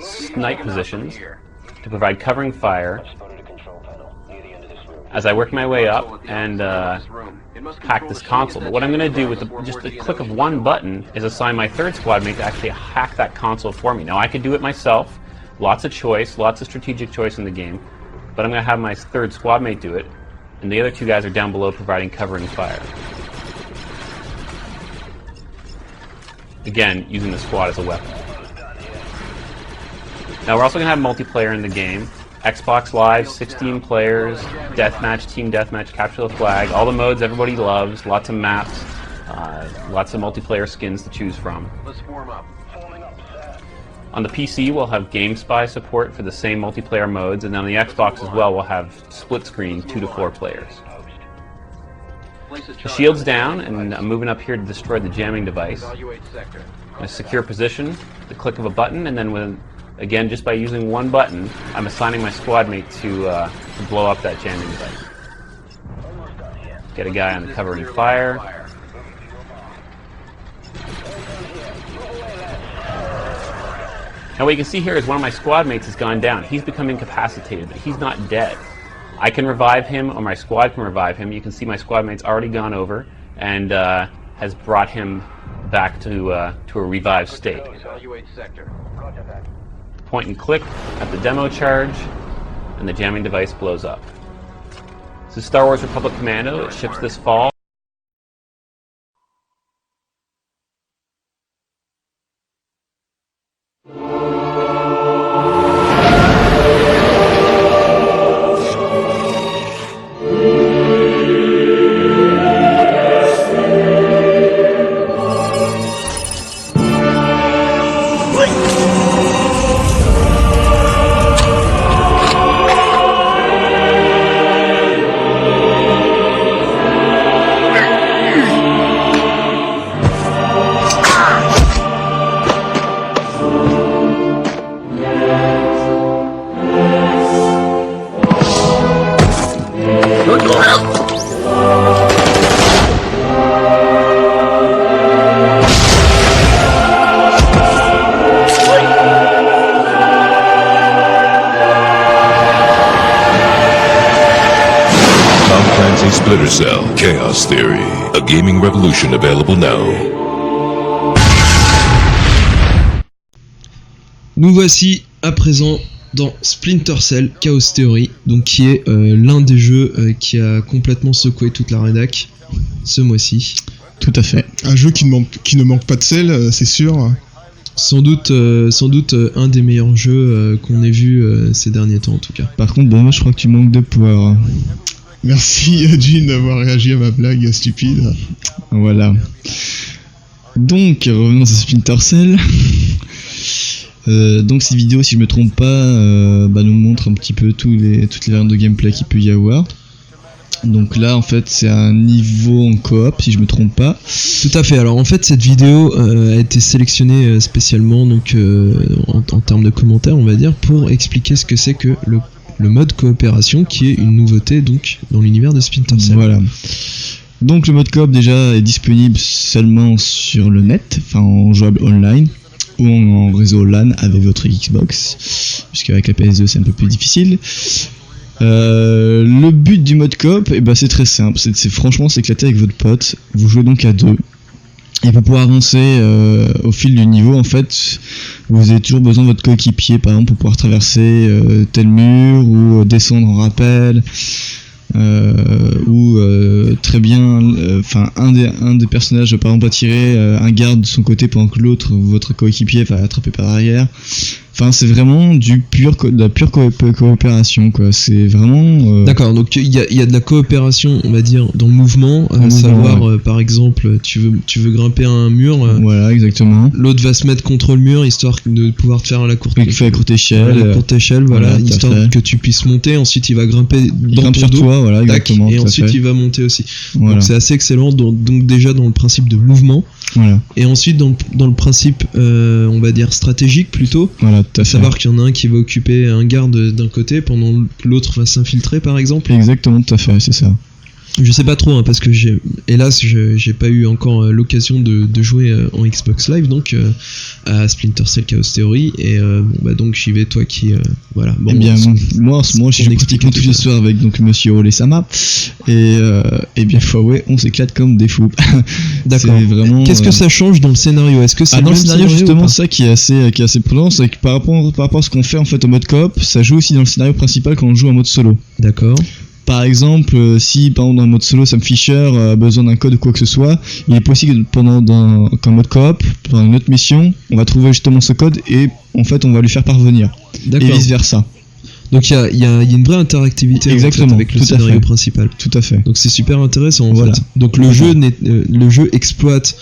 snipe positions to provide covering fire as I work my way up and hack this console. But what I'm going to do with just the click of one button is assign my third squad mate to actually hack that console for me. Now I can do it myself, lots of choice, lots of strategic choice in the game, but I'm going to have my third squad mate do it, and the other two guys are down below providing covering fire. Again, using the squad as a weapon. Now we're also going to have multiplayer in the game. Xbox Live, 16 players, deathmatch, team deathmatch, capture the flag, all the modes everybody loves, lots of maps, lots of multiplayer skins to choose from. Let's form up. On the PC, we'll have GameSpy support for the same multiplayer modes, and on the Xbox as well, we'll have split screen 2 to 4 players. The shield's down, and I'm moving up here to destroy the jamming device. A secure position, the click of a button, and then again, just by using one button, I'm assigning my squad mate to blow up that jamming device. Get a guy on the covering fire. Now what you can see here is one of my squad mates has gone down. He's become incapacitated, but he's not dead. I can revive him, or my squad can revive him. You can see my squad mate's already gone over and has brought him back to a revived state. Point and click at the demo charge, and the jamming device blows up. This is Star Wars Republic Commando. It ships this fall. Tom Clancy's Splinter Cell, Chaos Theory, a gaming revolution available now. Nous voici à présent dans Splinter Cell Chaos Theory, donc qui est l'un des jeux qui a complètement secoué toute la rédac ce mois-ci. Tout à fait. Un jeu qui ne manque pas de sel, c'est sûr. Sans doute un des meilleurs jeux qu'on ait vu ces derniers temps en tout cas. Par contre, moi je crois que tu manques de poire. Merci Jean d'avoir réagi à ma blague stupide. Voilà. Donc, revenons à Splinter Cell. Donc cette vidéo, si je me trompe pas, nous montre un petit peu toutes les variantes de gameplay qu'il peut y avoir. Donc là en fait c'est un niveau en coop si je me trompe pas. Tout à fait, alors en fait cette vidéo a été sélectionnée spécialement donc en termes de commentaires on va dire pour expliquer ce que c'est que le mode coopération qui est une nouveauté donc dans l'univers de Splinter Cell. Voilà. Donc le mode coop déjà est disponible seulement sur le net, enfin en jouable online ou en réseau LAN avec votre Xbox, puisque avec la PS2 c'est un peu plus difficile. Le but du mode coop, c'est très simple, c'est franchement s'éclater avec votre pote. Vous jouez donc à deux. Et pour pouvoir avancer au fil du niveau, en fait, vous avez toujours besoin de votre coéquipier, par exemple, pour pouvoir traverser tel mur ou descendre en rappel. Ou très bien, un des personnages par exemple va tirer un garde de son côté pendant que l'autre, votre coéquipier, va attraper par derrière. Enfin, c'est vraiment de la pure coopération, quoi. C'est vraiment. D'accord. Donc il y a de la coopération, on va dire, dans le mouvement, à savoir, par exemple, tu veux grimper un mur. Voilà, exactement. L'autre va se mettre contre le mur histoire de pouvoir te faire la courte échelle. Voilà, histoire que tu puisses monter. Ensuite, il va grimper dans ton dos. Toi, voilà, exactement. Et ensuite, il va monter aussi. Voilà. Donc c'est assez excellent. Donc déjà dans le principe de mouvement. Voilà. Et ensuite dans le principe, on va dire stratégique plutôt. Voilà. À savoir qu'il y en a un qui va occuper un garde d'un côté pendant que l'autre va s'infiltrer par exemple. Exactement, tout à fait, c'est ça. Je sais pas trop parce que hélas j'ai pas eu encore l'occasion de jouer en Xbox Live donc à Splinter Cell Chaos Theory et donc j'y vais toi qui voilà. Bon, moi en ce moment je suis pratiquement tous les soirs avec donc Monsieur Olesama et bien ouais, on s'éclate comme des fous. D'accord. Vraiment. Qu'est-ce que ça change dans le scénario? Est-ce que c'est dans le scénario justement ça qui est assez prudent, c'est que par rapport à ce qu'on fait en fait au mode coop, ça joue aussi dans le scénario principal quand on joue en mode solo. D'accord. Par exemple, si par exemple dans le mode solo Sam Fisher a besoin d'un code ou quoi que ce soit, il est possible que qu'en mode coop, pendant une autre mission, on va trouver justement ce code et en fait on va lui faire parvenir. D'accord. Et vice versa. Donc il y a une vraie interactivité exactement, en fait, avec le scénario principal. Tout à fait. Donc c'est super intéressant en fait. Donc le jeu exploite,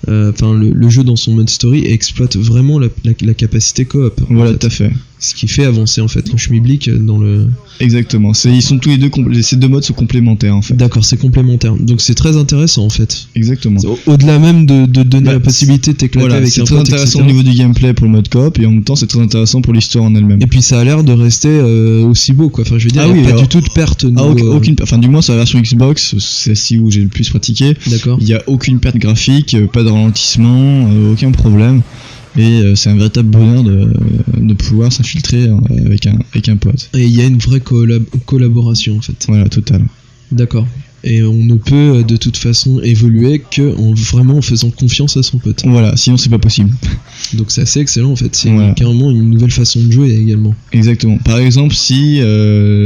le jeu dans son mode story exploite vraiment la capacité coop. Voilà, tout à fait. Ce qui fait avancer en fait le schmilblick dans le. Exactement. Ils sont tous les deux ces deux modes sont complémentaires en fait. D'accord, c'est complémentaire. Donc c'est très intéressant en fait. Exactement. Au-delà même de donner la possibilité de t'éclater avec un pote. C'est très intéressant au niveau du gameplay pour le mode coop et en même temps c'est très intéressant pour l'histoire en elle-même. Et puis ça a l'air de rester aussi beau quoi. Enfin je veux dire, il n'y a pas du tout de perte. Du moins sur la version Xbox, c'est celle où j'ai le plus pratiqué. D'accord. Il n'y a aucune perte graphique, pas de ralentissement, aucun problème. Et c'est un véritable bonheur de pouvoir s'infiltrer avec un pote. Et il y a une vraie collaboration en fait. Voilà, total. D'accord. Et on ne peut de toute façon évoluer vraiment en faisant confiance à son pote. Voilà, sinon c'est pas possible. Donc c'est assez excellent en fait, c'est carrément une nouvelle façon de jouer également. Exactement. Par exemple, si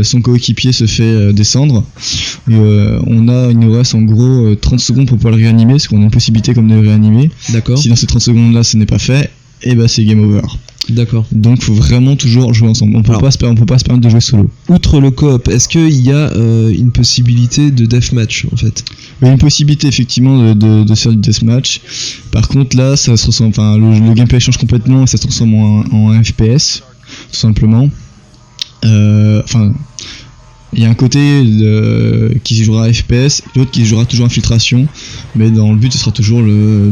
son coéquipier se fait descendre, il nous reste en gros 30 secondes pour pouvoir le réanimer, parce qu'on a une possibilité comme de le réanimer. D'accord. Si dans ces 30 secondes là ce n'est pas fait, c'est game over. D'accord. Donc faut vraiment toujours jouer ensemble. On peut pas se permettre de jouer solo. Outre le coop, est-ce qu'il y a une possibilité de deathmatch en fait? Il y a une possibilité effectivement de faire du deathmatch. Par contre là, ça se transforme, le gameplay change complètement et ça se transforme en FPS, tout simplement. Il y a un côté qui se jouera FPS, l'autre qui se jouera toujours infiltration, mais dans le but ce sera toujours de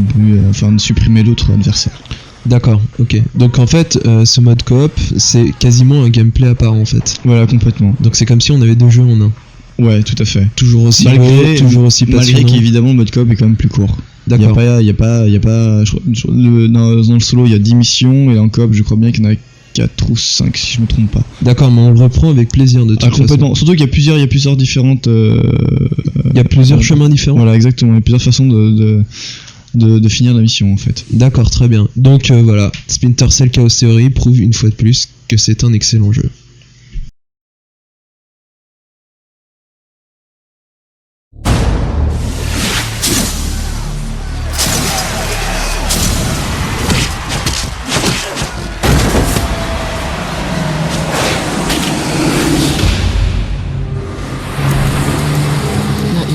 supprimer l'autre adversaire. D'accord, ok. Donc en fait, ce mode coop, c'est quasiment un gameplay à part en fait. Voilà, complètement. Donc c'est comme si on avait deux jeux en un. Ouais, tout à fait. Toujours aussi beau, toujours aussi passionnant. Malgré qu'évidemment le mode coop est quand même plus court. D'accord. Il y a pas, dans le solo il y a 10 missions et en coop je crois bien qu'il y en a 4 ou 5 si je me trompe pas. D'accord, mais on le reprend avec plaisir de toute façon. Complètement. Surtout qu'il y a plusieurs différentes. Il y a plusieurs chemins différents. Voilà, exactement. Il y a plusieurs façons de finir la mission en fait. D'accord, très bien. Donc voilà, Splinter Cell Chaos Theory prouve une fois de plus que c'est un excellent jeu.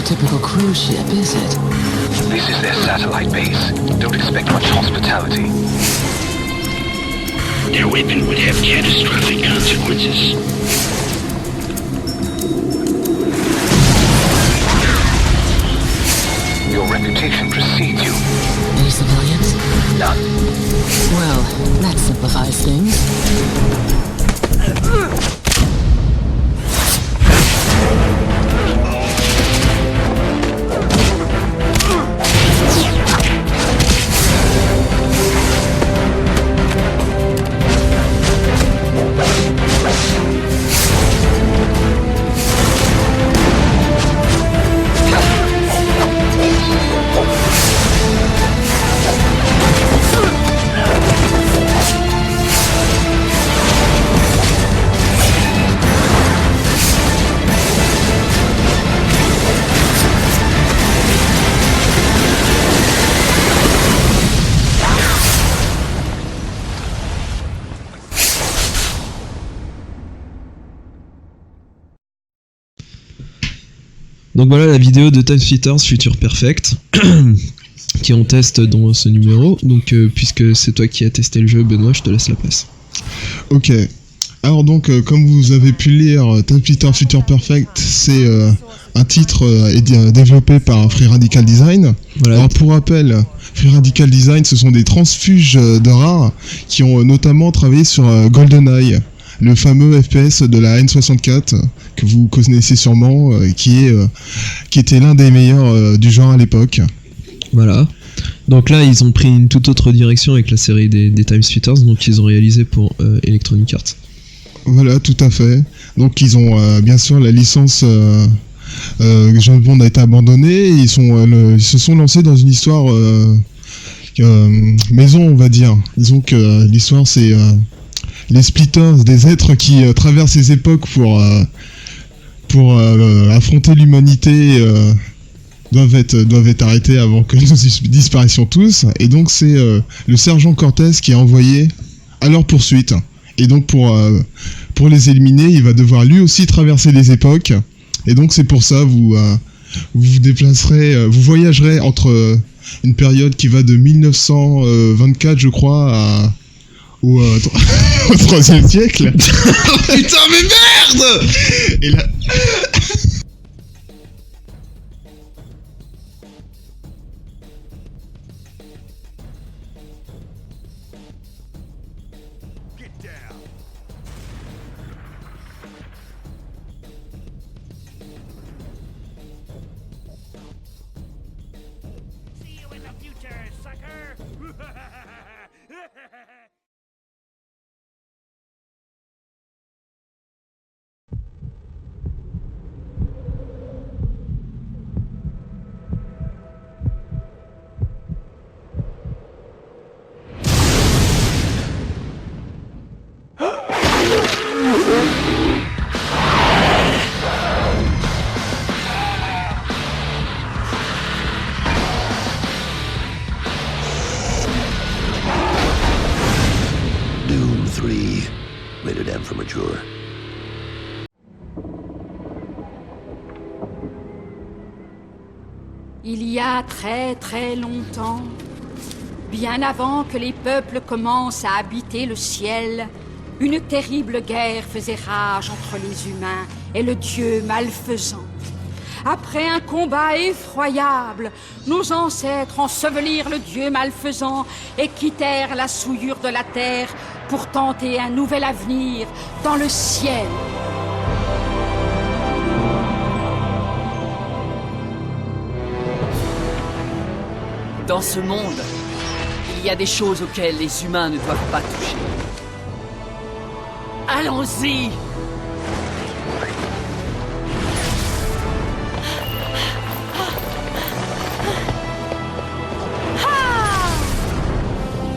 Typical cruise ship, is it? This is their satellite base. Don't expect much hospitality. Their weapon would have catastrophic consequences. Your reputation precedes you. Any civilians? None. Well, that simplifies things. Donc voilà la vidéo de Time Splitters Future Perfect qui on teste dans ce numéro. Donc puisque c'est toi qui as testé le jeu, Benoît, je te laisse la place. Ok. Alors donc comme vous avez pu lire, Time Splitters Future Perfect, c'est un titre développé par Free Radical Design. Voilà. Alors pour rappel, Free Radical Design, ce sont des transfuges de rares qui ont notamment travaillé sur GoldenEye, le fameux FPS de la N64 que vous connaissez sûrement, qui était l'un des meilleurs du genre à l'époque. Voilà. Donc là, ils ont pris une toute autre direction avec la série des Time Splitters, donc ils ont réalisé pour Electronic Arts. Voilà, tout à fait. Donc ils ont bien sûr la licence James Bond a été abandonnée, et ils se sont lancés dans une histoire maison, on va dire. Disons que l'histoire c'est les Splitters, des êtres qui traversent les époques pour affronter l'humanité, doivent être arrêtés avant que nous disparaissions tous. Et donc c'est le sergent Cortez qui est envoyé à leur poursuite. Et donc pour les éliminer, il va devoir lui aussi traverser les époques. Et donc c'est pour ça vous déplacerez, vous voyagerez entre une période qui va de 1924 je crois au 3e siècle. Putain mais merde. Et là... Doom 3, rated M for mature. Il y a très très longtemps, bien avant que les peuples commencent à habiter le ciel, une terrible guerre faisait rage entre les humains et le dieu malfaisant. Après un combat effroyable, nos ancêtres ensevelirent le dieu malfaisant et quittèrent la souillure de la terre pour tenter un nouvel avenir dans le ciel. Dans ce monde, il y a des choses auxquelles les humains ne doivent pas toucher. Allons-y!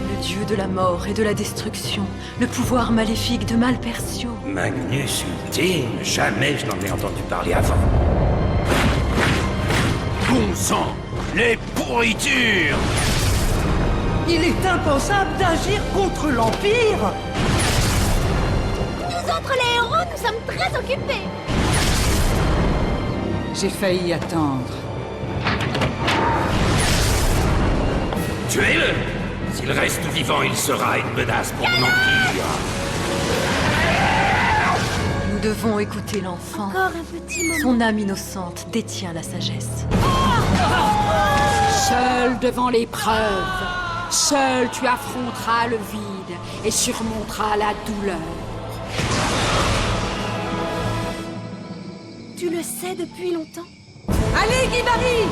Le dieu de la mort et de la destruction, le pouvoir maléfique de Malpercio. Magnus Ultime, jamais je n'en ai entendu parler avant. Bon sang, les pourritures! Il est impensable d'agir contre l'Empire! Nous autres les héros, nous sommes très occupés! J'ai failli attendre. Tuez-le! S'il reste vivant, il sera une menace pour mon empire. Nous devons écouter l'enfant. Encore un petit moment. Son âme innocente détient la sagesse. Seul devant l'épreuve, seul tu affronteras le vide et surmonteras la douleur. Tu le sais depuis longtemps? Allez, Guibari!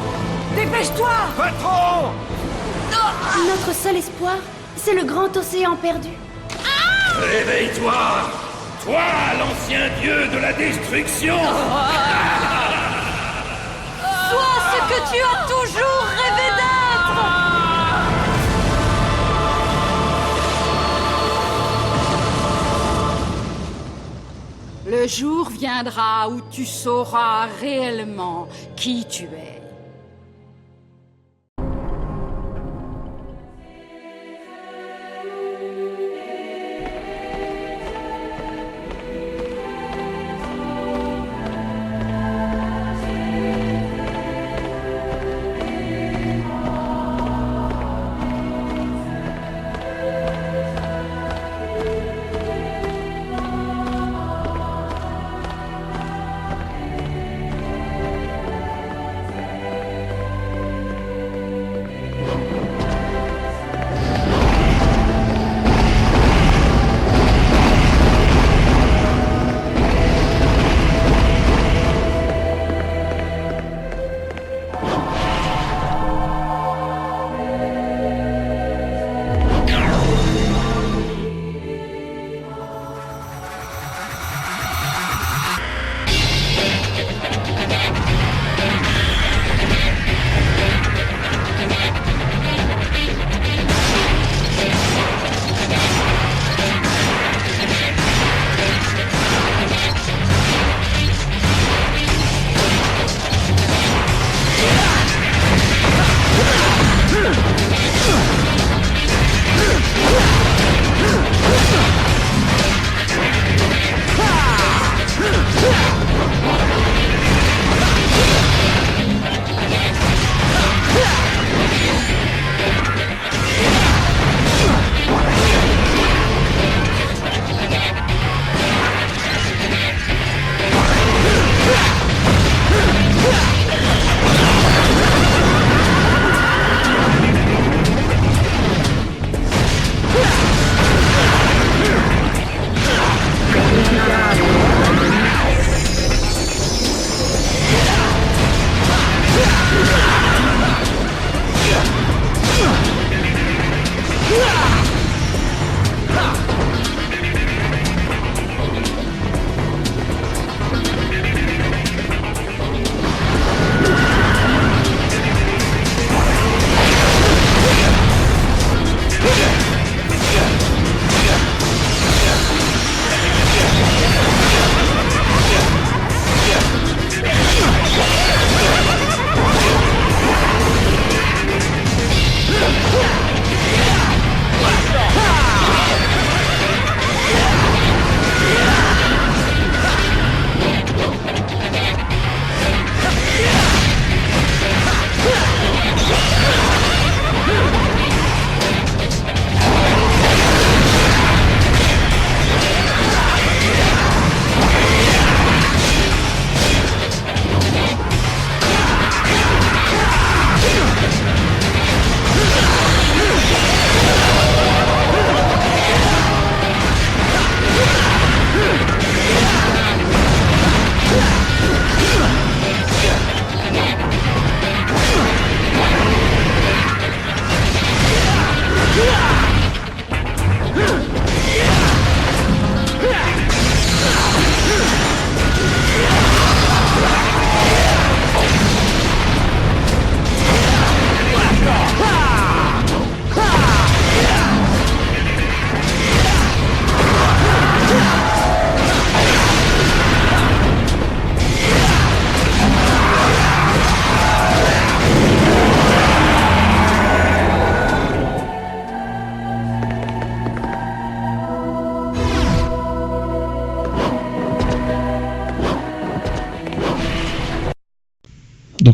Dépêche-toi! Patron! Notre seul espoir, c'est le grand océan perdu. Réveille-toi! Toi, l'ancien dieu de la destruction! Sois ce que tu as toujours rêvé d'être! Le jour viendra où tu sauras réellement qui tu es.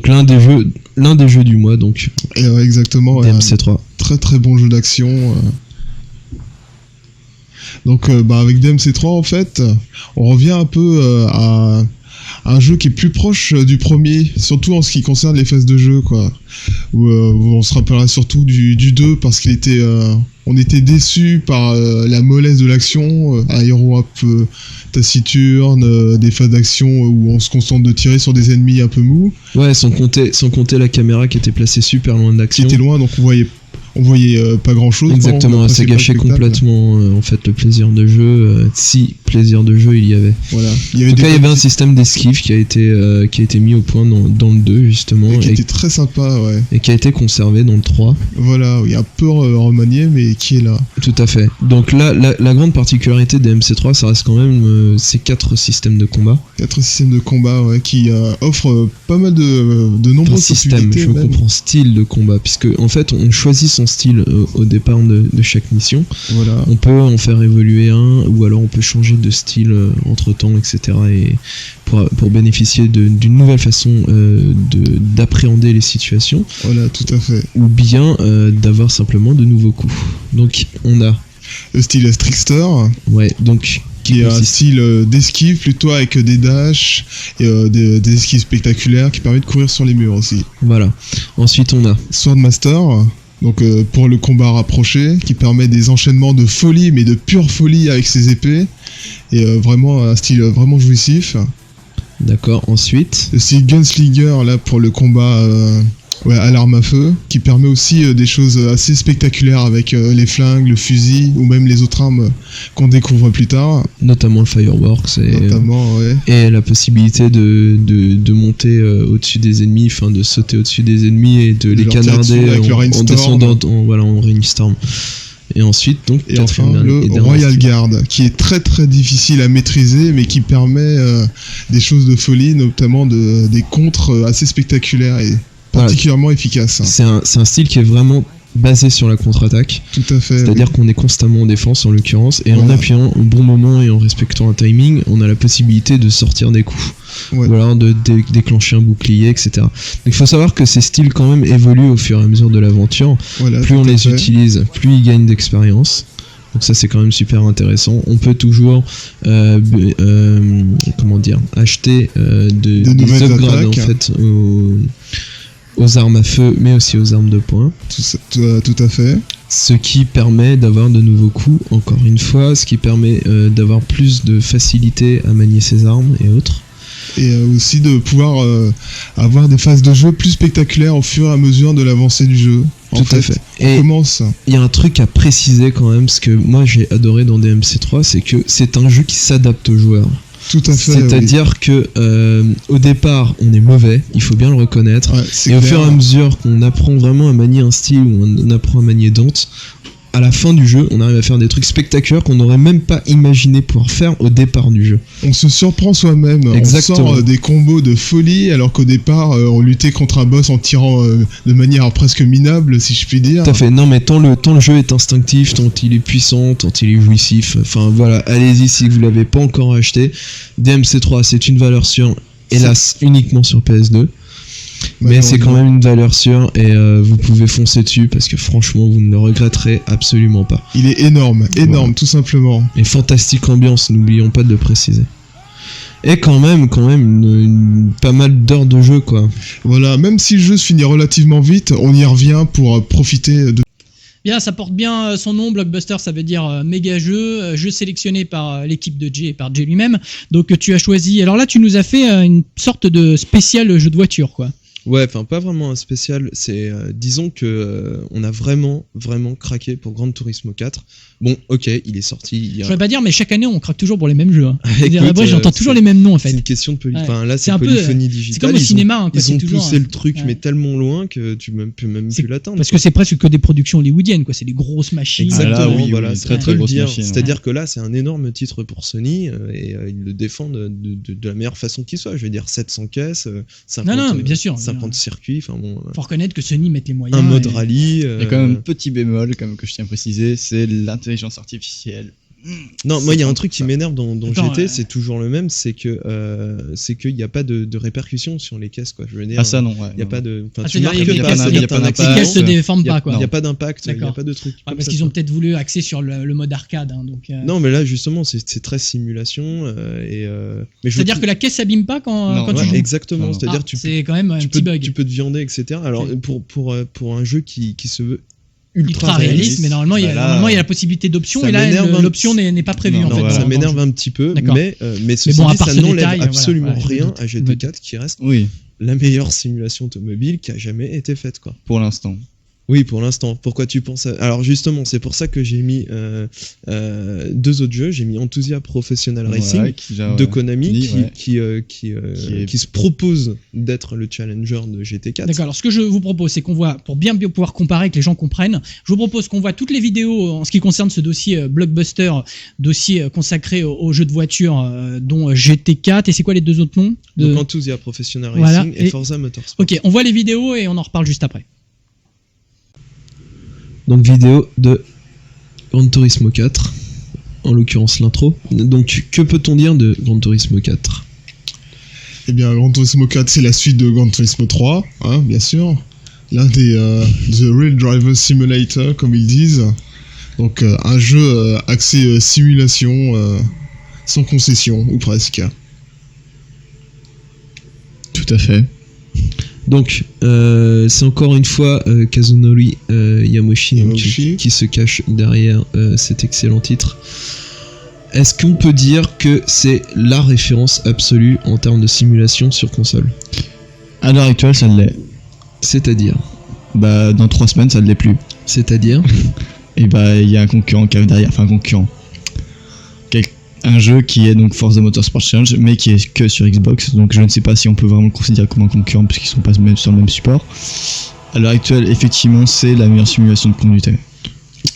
l'un des jeux du mois, donc. Et exactement. DMC3. Très très bon jeu d'action. Donc avec DMC3 en fait, on revient un peu à un jeu qui est plus proche du premier, surtout en ce qui concerne les phases de jeu, quoi. Où on se rappellera surtout du 2 parce qu'il était, on était déçus par la mollesse de l'action, un héros un peu taciturne, des phases d'action où on se contente de tirer sur des ennemis un peu mous. Ouais, sans compter la caméra qui était placée super loin de l'action. Qui était loin, donc on voyait pas grand chose. Exactement, ça gâchait complètement en fait le plaisir de jeu, si plaisir de jeu il y avait. Voilà. Il y avait un système d'esquive qui a été mis au point dans le 2 justement. Et qui était très sympa, ouais. Et qui a été conservé dans le 3. Voilà, il est un peu remanié mais qui est là. Tout à fait. Donc là, la grande particularité des MC3, ça reste quand même ces 4 systèmes de combat. 4 systèmes de combat, ouais, qui offrent pas mal de nombreuses possibilités. Je comprends style de combat, puisque en fait on choisit son style au départ de chaque mission. Voilà. On peut en faire évoluer un, ou alors on peut changer de style entre temps, etc. Et pour bénéficier d'une nouvelle façon d'appréhender les situations. Voilà, tout à fait. Ou bien d'avoir simplement de nouveaux coups. Donc on a le style Trickster. Ouais, donc qui est un style d'esquive plutôt avec des dashs et des esquives spectaculaires qui permettent de courir sur les murs aussi. Voilà. Ensuite on a Swordmaster. Donc pour le combat rapproché, qui permet des enchaînements de folie, mais de pure folie avec ses épées, et vraiment un style vraiment jouissif. D'accord, ensuite le style Gunslinger, là, pour le combat à l'arme à feu, qui permet aussi des choses assez spectaculaires avec les flingues, le fusil, ou même les autres armes qu'on découvre plus tard. Notamment le Fireworks, et la possibilité de monter au-dessus des ennemis, enfin de sauter au-dessus des ennemis et de les canarder en descendant en Rainstorm. Et ensuite, donc, et enfin, le Royal Guard, qui est très très difficile à maîtriser, mais qui permet des choses de folie, notamment des contres assez spectaculaires et particulièrement efficaces. C'est un style qui est vraiment basé sur la contre-attaque. Tout à fait. C'est-à-dire qu'on est constamment en défense en l'occurrence, et en appuyant au bon moment et en respectant un timing, on a la possibilité de sortir des coups. Ou alors de déclencher un bouclier, etc. Donc il faut savoir que ces styles quand même évoluent au fur et à mesure de l'aventure. Voilà, plus on les utilise, plus ils gagnent d'expérience. Donc ça c'est quand même super intéressant. On peut toujours acheter des upgrades en fait aux armes à feu, mais aussi aux armes de poing. Tout à fait. Ce qui permet d'avoir de nouveaux coups, encore une fois, ce qui permet d'avoir plus de facilité à manier ses armes et autres. Et aussi de pouvoir avoir des phases de jeu plus spectaculaires au fur et à mesure de l'avancée du jeu. Tout à fait. Et commence. Il y a un truc à préciser quand même, ce que moi j'ai adoré dans DMC3, c'est que c'est un jeu qui s'adapte aux joueurs. Tout à fait. C'est-à-dire que au départ, on est mauvais, il faut bien le reconnaître. Et au fur et à mesure qu'on apprend vraiment à manier un style ou on apprend à manier Dante, à la fin du jeu, on arrive à faire des trucs spectaculaires qu'on n'aurait même pas imaginé pouvoir faire au départ du jeu. On se surprend soi-même. Exactement. On sort des combos de folie alors qu'au départ, on luttait contre un boss en tirant de manière presque minable, si je puis dire. Tout à fait. Non, mais tant le jeu est instinctif, tant il est puissant, tant il est jouissif. Enfin voilà, allez-y si vous l'avez pas encore acheté. DMC3, c'est une valeur sûre, hélas uniquement sur PS2. Mais c'est quand même une valeur sûre et vous pouvez foncer dessus parce que franchement vous ne le regretterez absolument pas. Il est énorme, tout simplement. Et fantastique ambiance, n'oublions pas de le préciser. Et quand même pas mal d'heures de jeu quoi. Voilà, même si le jeu se finit relativement vite, on y revient pour profiter de... Bien, ça porte bien son nom, Blockbuster, ça veut dire méga jeu, jeu sélectionné par l'équipe de Jay et par Jay lui-même. Donc tu as choisi, alors là tu nous as fait une sorte de spécial jeu de voiture quoi. Ouais, enfin pas vraiment un spécial, c'est disons que on a vraiment craqué pour Gran Turismo 4. Bon, ok, il est sorti. Je vais pas dire, mais chaque année on craque toujours pour les mêmes jeux. Hein. Après, j'entends toujours les mêmes noms en fait. C'est une question de enfin là c'est polyphonie digitale. C'est comme au cinéma. Hein, ils ont poussé le truc, mais tellement loin que tu peux même plus l'atteindre. Parce que c'est presque que des productions hollywoodiennes, quoi. C'est des grosses machines. Exactement, voilà, c'est très grosse machine. C'est-à-dire que là, c'est un énorme titre pour Sony et ils le défendent de la meilleure façon qu'il soit. Je veux dire, 700 caisses, 50, bien sûr, 50 circuits. Enfin bon. Faut reconnaître que Sony met les moyens. Un mode rallye. Il y a quand même un petit bémol, comme que je tiens à préciser, c'est l'intelligence artificielle. Non, moi il y a un truc qui m'énerve dans Attends, GT, c'est toujours le même, c'est qu'il n'y a pas de répercussions sur les caisses, quoi. Je veux dire, Ah, ça, non, ouais, il y a non. pas de. Enfin, Ah, tu marques c'est-à-dire, que les caisses- par- les t'as un caisses accident, se déforment pas, quoi. Il n'y a Non. pas d'impact, il n'y a D'accord. pas de truc. Ah, comme parce ça, qu'ils ont quoi. peut-être voulu axer sur le mode arcade. Hein, donc, Non, mais là justement, c'est très simulation. Mais c'est-à-dire que la caisse s'abîme pas quand tu ouais, joues. exactement. C'est-à-dire c'est quand même un petit bug. Tu peux te viander, etc. Alors pour un jeu qui se veut Ultra réaliste, mais normalement il y a la possibilité d'option, et là l'option n'est pas prévue. Non, en fait, ça dans m'énerve le un petit peu, D'accord. mais ceci bon, à dit, part ça ce n'enlève détail, absolument voilà, rien je à GT4 qui reste la meilleure simulation automobile qui a jamais été faite, quoi. Pour l'instant. Oui, pour l'instant. Pourquoi tu penses à... Alors justement, c'est pour ça que j'ai mis deux autres jeux. J'ai mis Enthusia Professional Racing de Konami qui se propose d'être le challenger de GT4. D'accord, alors ce que je vous propose, c'est qu'on voit, pour bien pouvoir comparer, que les gens comprennent, je vous propose qu'on voit toutes les vidéos en ce qui concerne ce dossier blockbuster, dossier consacré aux jeux de voiture, dont GT4, et c'est quoi les deux autres noms Donc Enthusia Professional Racing Voilà, et Forza Motorsport. Ok, on voit les vidéos et on en reparle juste après. Donc vidéo de Gran Turismo 4, en l'occurrence l'intro. Donc que peut-on dire de Gran Turismo 4 ? Eh bien, Gran Turismo 4, c'est la suite de Gran Turismo 3, hein, bien sûr. L'un des The Real Driver Simulator, comme ils disent. Donc un jeu axé simulation, sans concession, ou presque. Tout à fait. Donc, c'est encore une fois Kazunori Yamoshi qui se cache derrière cet excellent titre. Est-ce qu'on peut dire que c'est la référence absolue en termes de simulation sur console ? À l'heure actuelle, ça l'est. C'est-à-dire ? Bah, dans 3 semaines, ça ne l'est plus. C'est-à-dire ? Et bah, il y a un concurrent qui arrive derrière, enfin un concurrent. Un jeu qui est donc Forza Motorsport Challenge, mais qui est que sur Xbox, donc je ne sais pas si on peut vraiment le considérer comme un concurrent puisqu'ils sont pas même sur le même support. À l'heure actuelle, effectivement, c'est la meilleure simulation de conduite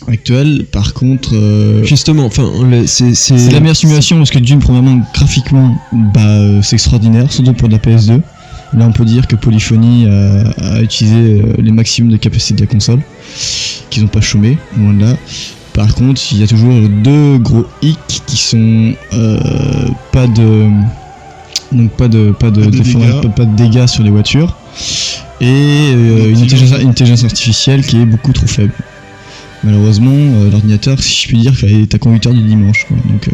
actuelle. Par contre, justement, enfin, c'est la meilleure simulation parce que d'une, premièrement, graphiquement, bah, c'est extraordinaire, surtout pour de la PS2. Là, on peut dire que Polyphony a utilisé les maximums de capacité de la console, qu'ils n'ont pas chômé, loin de là. Par contre, il y a toujours 2 gros hicks qui sont pas de dégâts sur les voitures et une intelligence artificielle qui est beaucoup trop faible. Malheureusement, l'ordinateur, si je puis dire, est un conducteur du dimanche, quoi. Donc,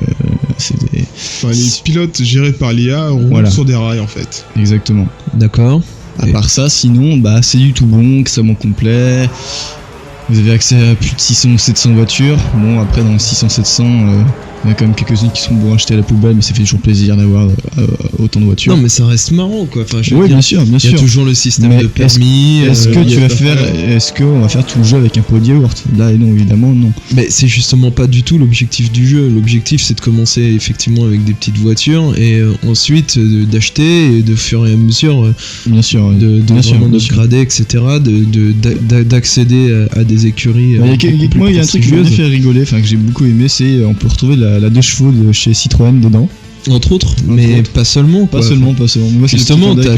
les pilotes gérés par l'IA roulent sur des rails, en fait. Exactement. D'accord. À part ça, sinon, bah, c'est du tout bon, extrêmement complet. Vous avez accès à plus de 600 ou 700 voitures. Bon, après, dans 600-700, il y a quand même quelques-unes qui sont bon acheter à la poubelle, mais ça fait toujours plaisir d'avoir autant de voitures. Non, mais ça reste marrant, quoi. Enfin, oui, bien sûr. Il y a toujours le système de permis. Est-ce qu'on va faire tout le jeu avec un pot de yaourt ? Là, non, évidemment, non. Mais c'est justement pas du tout l'objectif du jeu. L'objectif, c'est de commencer effectivement avec des petites voitures et ensuite d'acheter et de fur et à mesure, bien sûr, d'upgrader, etc., d'accéder à des écuries. Moi, il y a un truc qui m'a fait rigoler, enfin que j'ai beaucoup aimé, c'est on peut retrouver la 2 chevaux de chez Citroën dedans. Entre autres, mais pas seulement. Pas seulement. Moi, justement, t'as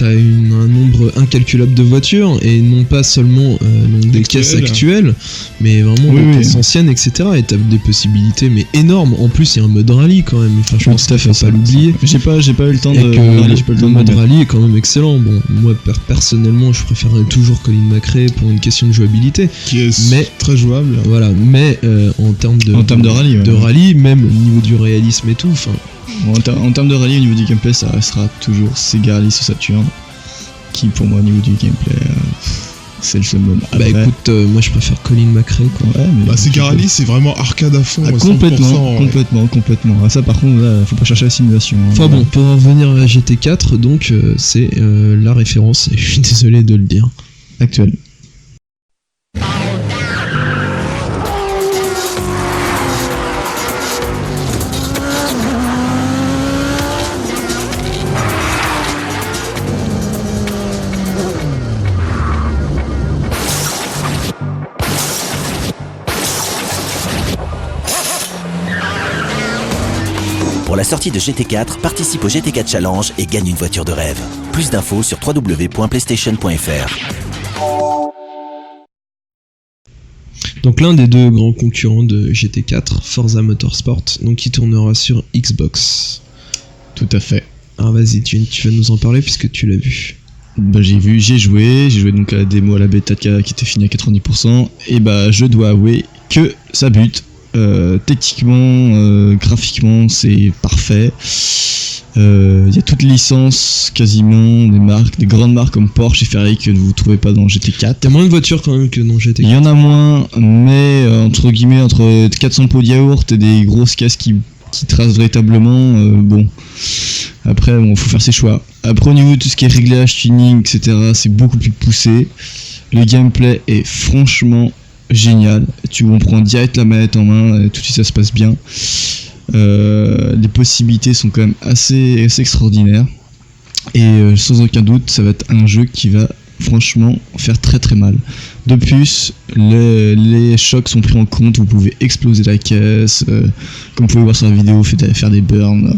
un nombre incalculable de voitures et non pas seulement des caisses actuelles, mais vraiment des caisses anciennes, etc. Et t'as des possibilités mais énormes. En plus, il y a un mode rallye quand même. Enfin, je pense qu'il faut pas l'oublier. J'ai pas eu le temps de. Le mode rallye est quand même excellent. Bon, moi personnellement, je préférerais toujours Colin McRae pour une question de jouabilité, qui est très jouable. Voilà, mais en termes de rallye, même au niveau du réalisme et tout, enfin. En termes de rallye, au niveau du gameplay, ça restera toujours Sega Rally sur Saturn, qui pour moi, au niveau du gameplay, c'est le summum. Bah écoute, moi je préfère Colin McRae, quoi. Ouais, mais Sega Rally, c'est vraiment arcade à fond. Complètement. Ah, ça, par contre, là, faut pas chercher la simulation. Enfin bon, pour en revenir à GT4, donc c'est la référence, et je suis désolé de le dire. Actuelle. Pour la sortie de GT4, participe au GT4 Challenge et gagne une voiture de rêve. Plus d'infos sur www.playstation.fr. Donc l'un des deux grands concurrents de GT4, Forza Motorsport, donc qui tournera sur Xbox. Tout à fait. Alors vas-y, tu vas nous en parler puisque tu l'as vu. Bah, j'ai joué donc à la démo, à la bêta qui était finie à 90%, et bah je dois avouer que ça bute. Techniquement, graphiquement, c'est parfait. Il y a toutes les licences quasiment, des grandes marques comme Porsche et Ferrari que vous ne trouvez pas dans GT4. Il y a moins de voitures quand même que dans GT4. Il y en a moins, mais entre 400 pots de yaourt et des grosses caisses qui tracent véritablement, bon. Après, faut faire ses choix. Après, au niveau de tout ce qui est réglage, tuning, etc., c'est beaucoup plus poussé. Le gameplay est franchement génial. On prend direct la manette en main, et tout de suite ça se passe bien. Les possibilités sont quand même assez extraordinaires. Et sans aucun doute, ça va être un jeu qui va franchement faire très très mal. De plus, les chocs sont pris en compte, vous pouvez exploser la caisse, comme vous pouvez voir sur la vidéo, faire des burns,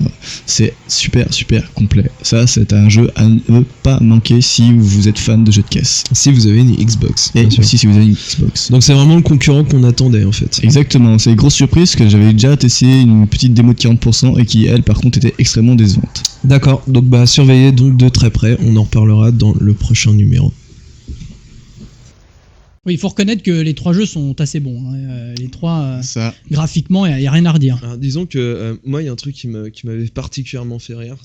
c'est super complet. Ça, c'est un jeu à ne pas manquer si vous êtes fan de jeux de caisse. Si vous avez une Xbox. Et aussi si vous avez une Xbox. Donc c'est vraiment le concurrent qu'on attendait en fait. Exactement, c'est une grosse surprise que j'avais déjà testé une petite démo de 40% et qui, elle, par contre, était extrêmement décevante. D'accord, donc surveillez donc de très près, on en reparlera dans le prochain numéro. Oui, il faut reconnaître que les 3 jeux sont assez bons. Hein. Les 3, graphiquement, il n'y a rien à redire. Alors, disons que moi, il y a un truc qui m'avait particulièrement fait rire.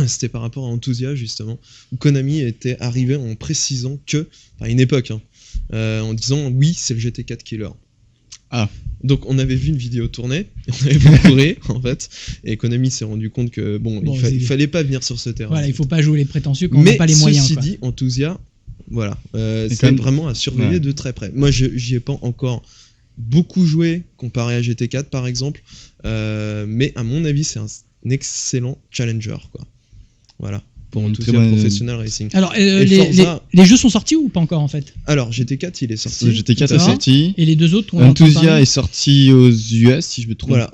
C'était par rapport à Enthusia, justement, où Konami était arrivé en précisant que, à une époque, en disant oui, c'est le GT4 Killer. Ah. Donc on avait vu une vidéo tournée, on avait beaucoup ri en fait, et Konami s'est rendu compte que il fallait pas venir sur ce terrain. Voilà, il faut pas jouer les prétentieux quand on n'a pas les moyens. Mais ceci dit, Enthusia, voilà, c'est vraiment à surveiller de très près. Moi, j'y ai pas encore beaucoup joué comparé à GT4 par exemple, mais à mon avis, c'est un excellent challenger, quoi. Voilà. Pour Enthusia Professional Racing. Alors, les jeux sont sortis ou pas encore en fait? Alors, GT4 il est sorti. GT4 est sorti. Et les deux autres, Enthusia est sorti aux US, si je me trompe pas.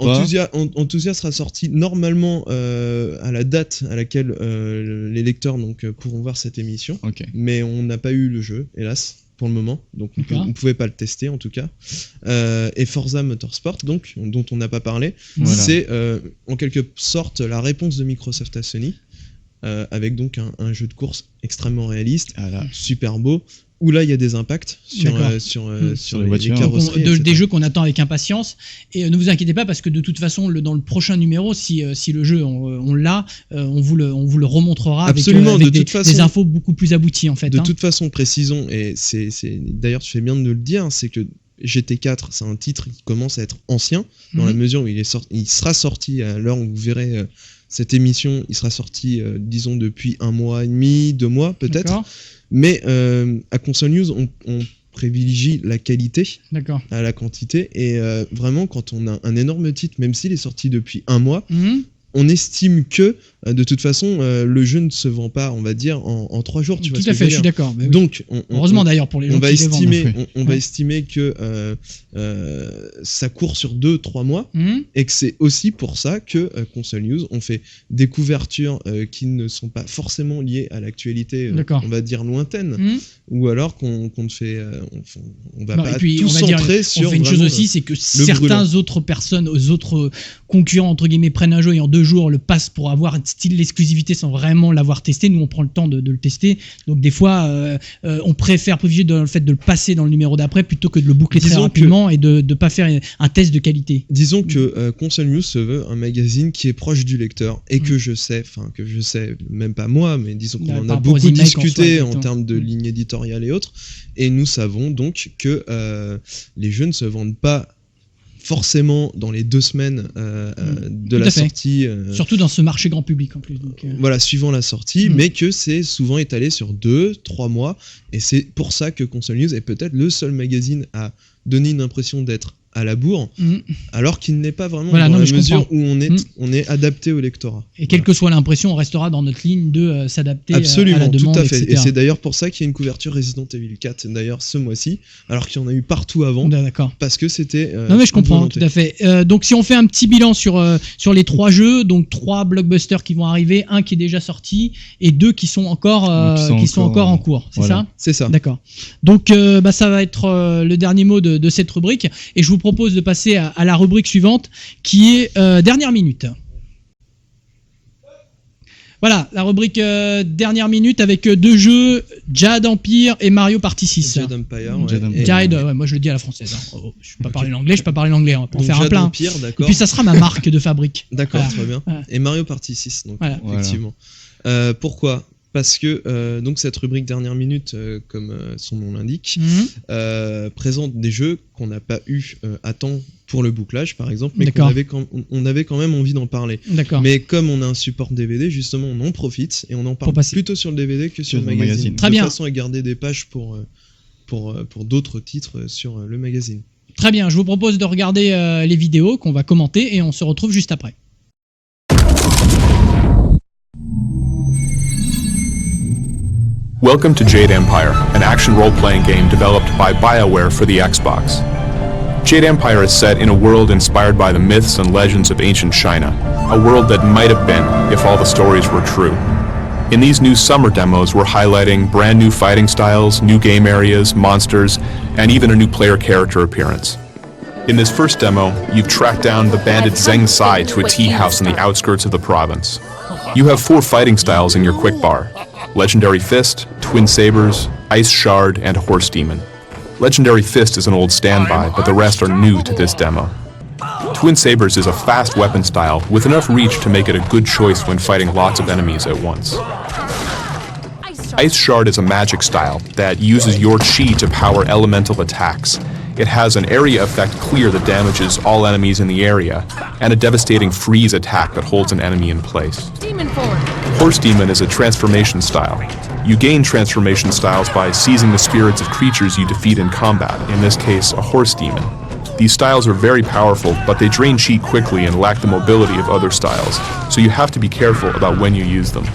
Enthusia sera sorti normalement à la date à laquelle les lecteurs pourront voir cette émission. Okay. Mais on n'a pas eu le jeu, hélas, pour le moment. Donc, on pouvait pas le tester en tout cas. Et Forza Motorsport, donc, dont on n'a pas parlé, c'est en quelque sorte la réponse de Microsoft à Sony. Avec donc un jeu de course extrêmement réaliste, super beau, où là il y a des impacts sur les carrosseries, des jeux qu'on attend avec impatience. Et ne vous inquiétez pas parce que de toute façon dans le prochain numéro, si le jeu on l'a, on vous le remontrera. Absolument, avec des infos beaucoup plus abouties en fait. De toute façon, précisons, et c'est d'ailleurs tu fais bien de le dire, c'est que GT4 c'est un titre qui commence à être ancien dans la mesure où il sera sorti à l'heure où vous verrez cette émission, il sera sorti, disons, depuis 1 mois et demi, 2 mois peut-être. D'accord. Mais à Console News, on privilégie la qualité à la quantité. Et vraiment, quand on a un énorme titre, même s'il est sorti depuis 1 mois, on estime que, de toute façon, le jeu ne se vend pas, on va dire, en 3 jours. Tu vois tout à fait, je suis d'accord. Oui. Donc, heureusement d'ailleurs pour les gens qui les vendent. On va estimer que ça court sur 2-3 mois et que c'est aussi pour ça que Console News on fait des couvertures qui ne sont pas forcément liées à l'actualité, on va dire lointaine, ou alors qu'on ne fait, on va pas tout centrer sur. On fait une chose aussi, c'est que certaines autres personnes, autres concurrents entre guillemets prennent un jeu et en 2 jours le passent pour avoir style l'exclusivité sans vraiment l'avoir testé. Nous on prend le temps de le tester, donc des fois on préfère privilégier le fait de le passer dans le numéro d'après plutôt que de le boucler très rapidement et de ne pas faire un test de qualité. Disons que Console News se veut un magazine qui est proche du lecteur et que je sais, même pas moi, mais disons qu'on en a beaucoup discuté en termes de ligne éditoriale et autres, et nous savons donc que les jeux ne se vendent pas forcément dans les 2 semaines de la sortie. Surtout dans ce marché grand public en plus. Donc, voilà, suivant la sortie, mais que c'est souvent étalé sur 2-3 mois, et c'est pour ça que Console News est peut-être le seul magazine à donner une impression d'être à la bourre, alors qu'il n'est pas vraiment Voilà, dans non, la mais je mesure comprends. où on est adapté au lectorat. Et quelle que soit l'impression, on restera dans notre ligne de s'adapter Absolument, à la demande, tout à fait. etc. Et c'est d'ailleurs pour ça qu'il y a une couverture Resident Evil 4, d'ailleurs ce mois-ci, alors qu'il y en a eu partout avant, parce que c'était... Non mais je comprends, volonté. tout à fait. Donc si on fait un petit bilan sur les 3 jeux, donc 3 blockbusters qui vont arriver, un qui est déjà sorti et 2 qui sont encore en cours, c'est voilà. ça ? C'est ça. D'accord. Donc ça va être le dernier mot de cette rubrique et je vous propose de passer à la rubrique suivante qui est dernière minute. Voilà, la rubrique dernière minute avec 2 jeux, Jade Empire et Mario Party 6. Jade Empire, Jade, ouais, moi je le dis à la française. Hein. Je ne peux pas parler l'anglais, hein, pour Donc faire un Jade plein. Empire, d'accord. Et puis ça sera ma marque de fabrique. D'accord, Voilà. très bien. Voilà. Et Mario Party 6, donc Voilà. effectivement. Pourquoi ? Parce que donc cette rubrique dernière minute, comme son nom l'indique, présente des jeux qu'on n'a pas eu à temps pour le bouclage, par exemple, mais on avait quand même envie d'en parler. D'accord. Mais comme on a un support DVD, justement, on en profite et on en parle plutôt sur le DVD que sur le magazine. Très de bien. façon à garder des pages pour d'autres titres sur le magazine. Très bien, je vous propose de regarder les vidéos qu'on va commenter et on se retrouve juste après. Welcome to Jade Empire, an action role-playing game developed by BioWare for the Xbox. Jade Empire is set in a world inspired by the myths and legends of ancient China, a world that might have been if all the stories were true. In these new summer demos, we're highlighting brand new fighting styles, new game areas, monsters, and even a new player character appearance. In this first demo, you've tracked down the bandit Zheng Sai to a tea house in the outskirts of the province. You have 4 fighting styles in your quick bar: Legendary Fist, Twin Sabers, Ice Shard, and Horse Demon. Legendary Fist is an old standby, but the rest are new to this demo. Twin Sabers is a fast weapon style with enough reach to make it a good choice when fighting lots of enemies at once. Ice Shard is a magic style that uses your chi to power elemental attacks. It has an area effect clear that damages all enemies in the area, and a devastating freeze attack that holds an enemy in place. Demon forward. Horse Demon is a transformation style. You gain transformation styles by seizing the spirits of creatures you defeat in combat, in this case, a horse demon. These styles are very powerful, but they drain chi quickly and lack the mobility of other styles, so you have to be careful about when you use them.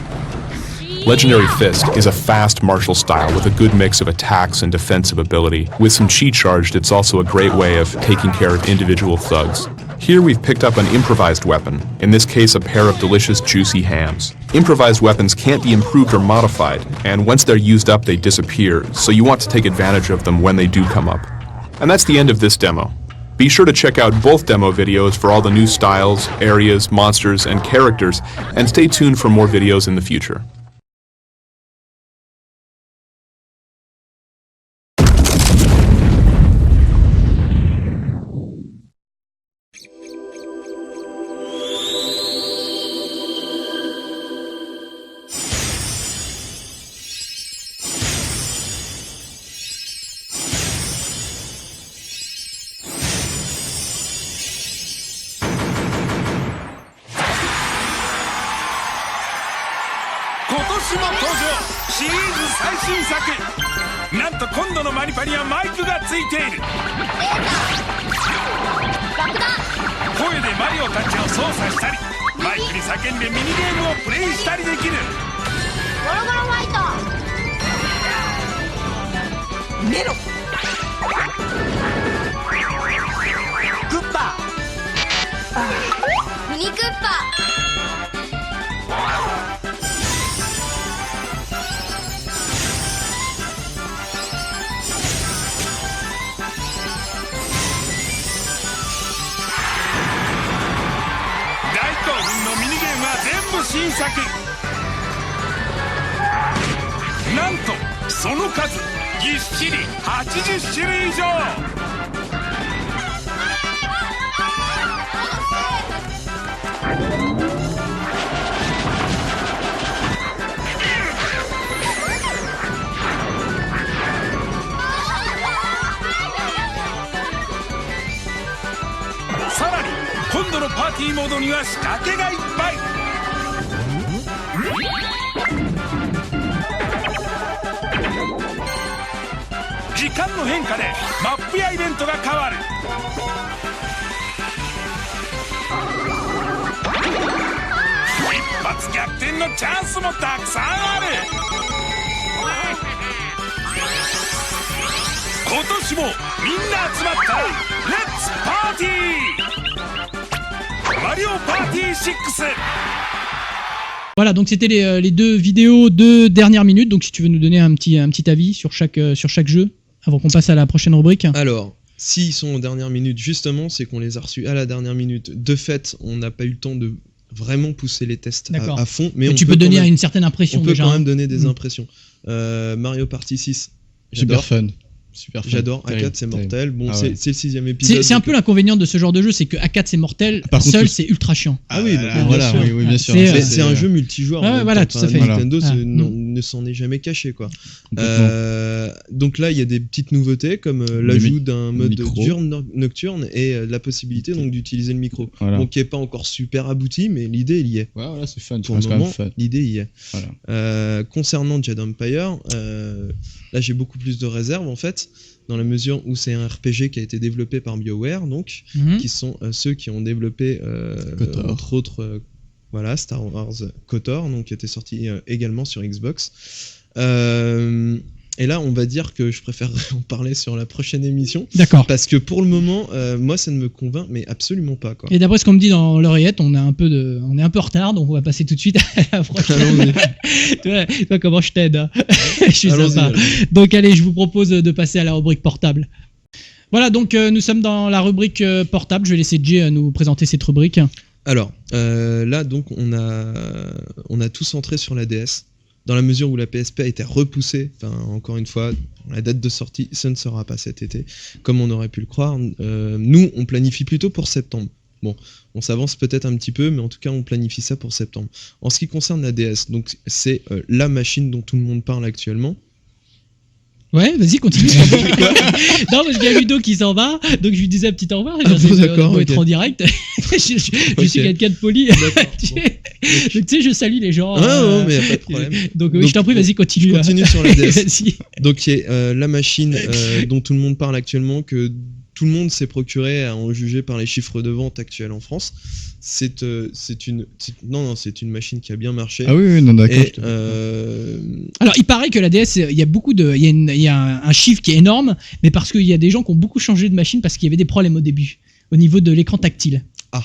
Legendary Fist is a fast martial style with a good mix of attacks and defensive ability. With some chi charged, it's also a great way of taking care of individual thugs. Here we've picked up an improvised weapon, in this case a pair of delicious juicy hams. Improvised weapons can't be improved or modified, and once they're used up they disappear, so you want to take advantage of them when they do come up. And that's the end of this demo. Be sure to check out both demo videos for all the new styles, areas, monsters, and characters, and stay tuned for more videos in the future. Voilà, donc c'était les deux vidéos de dernière minute. Donc si tu veux nous donner un petit avis sur chaque jeu avant qu'on passe à la prochaine rubrique. Alors, s'ils sont en dernière minute, justement, c'est qu'on les a reçus à la dernière minute. De fait, on n'a pas eu le temps de vraiment pousser les tests à fond. Mais tu peux donner une certaine impression. On peut quand même donner des impressions. Mario Party 6, super fun. J'adore, A4 c'est mortel. Bon, c'est le 6ème épisode. C'est un peu l'inconvénient de ce genre de jeu, c'est que A4 c'est mortel, seul c'est ultra chiant. Ah oui, bien sûr. C'est un jeu multijoueur. Voilà, tout à fait. Nintendo ne s'en est jamais caché, quoi. Donc là, il y a des petites nouveautés comme l'ajout d'un mode diurne nocturne et la possibilité donc d'utiliser le micro. Voilà. Donc qui est pas encore super abouti, mais l'idée il y est. Ouais, voilà, c'est fun. Pour le moment, l'idée il y est. Voilà. Concernant Jade Empire, là j'ai beaucoup plus de réserves en fait, dans la mesure où c'est un RPG qui a été développé par BioWare, donc qui sont ceux qui ont développé entre autres Star Wars KOTOR, donc qui était sorti également sur Xbox. Et là, on va dire que je préfère en parler sur la prochaine émission. D'accord. Parce que pour le moment, moi, ça ne me convainc, mais absolument pas, quoi. Et d'après ce qu'on me dit dans l'oreillette, on est un peu en retard, donc on va passer tout de suite à la prochaine. Toi, comment je t'aide, hein. Je suis sympa. Donc allez, je vous propose de passer à la rubrique portable. Voilà, donc nous sommes dans la rubrique portable. Je vais laisser Jay nous présenter cette rubrique. Alors, là, donc, on a tout centré sur la DS. Dans la mesure où la PSP a été repoussée, encore une fois, la date de sortie, ce ne sera pas cet été, comme on aurait pu le croire. Nous, on planifie plutôt pour septembre. Bon, on s'avance peut-être un petit peu, mais en tout cas, on planifie ça pour septembre. En ce qui concerne la DS, donc c'est la machine dont tout le monde parle actuellement. Ouais, vas-y, continue. Non, parce qu'il y a Ludo qui s'en va, donc je lui disais un petit au revoir. D'accord, on être en direct. Je suis quelqu'un de poli. Tu sais, je salue les gens. Non, mais y a pas de problème. Donc je t'en prie, vas-y, continue. Je continue sur la DS. Donc, il y a la machine dont tout le monde parle actuellement, que tout le monde s'est procuré à en juger par les chiffres de vente actuels en France. C'est une machine qui a bien marché. Ah oui, non, d'accord. Alors, il paraît que la DS, il y a un chiffre qui est énorme, mais parce qu'il y a des gens qui ont beaucoup changé de machine parce qu'il y avait des problèmes au début, au niveau de l'écran tactile. Ah.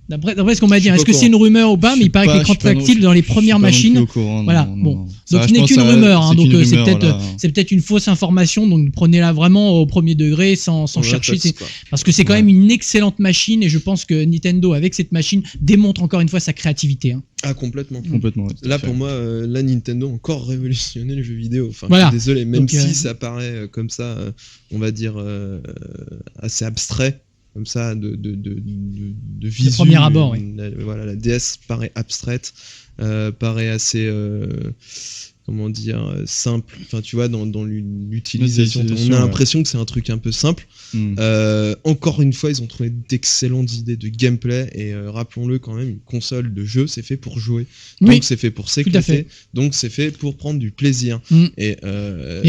D'après ce qu'on m'a dit, est-ce que c'est une rumeur ou pas, mais il paraît que l'écran tactile dans les premières machines. Voilà, bon. Donc ce n'est qu'une rumeur, donc c'est peut-être une fausse information, donc prenez-la vraiment au premier degré sans chercher. Parce que c'est quand même une excellente machine et je pense que Nintendo, avec cette machine, démontre encore une fois sa créativité. Ah, complètement. Ouais, là, pour moi, là, Nintendo a encore révolutionné le jeu vidéo. Enfin, je suis désolé, même donc, si ça paraît comme ça, on va dire, assez abstrait. Comme ça, de visu. De premier abord, oui. La DS paraît abstraite, paraît assez, comment dire, simple. Enfin, tu vois, dans l'utilisation, on a l'impression que c'est un truc un peu simple. Encore une fois, ils ont trouvé d'excellentes idées de gameplay et rappelons-le quand même, une console de jeu, c'est fait pour jouer. Donc c'est fait pour s'éclater. Donc c'est fait pour prendre du plaisir. Et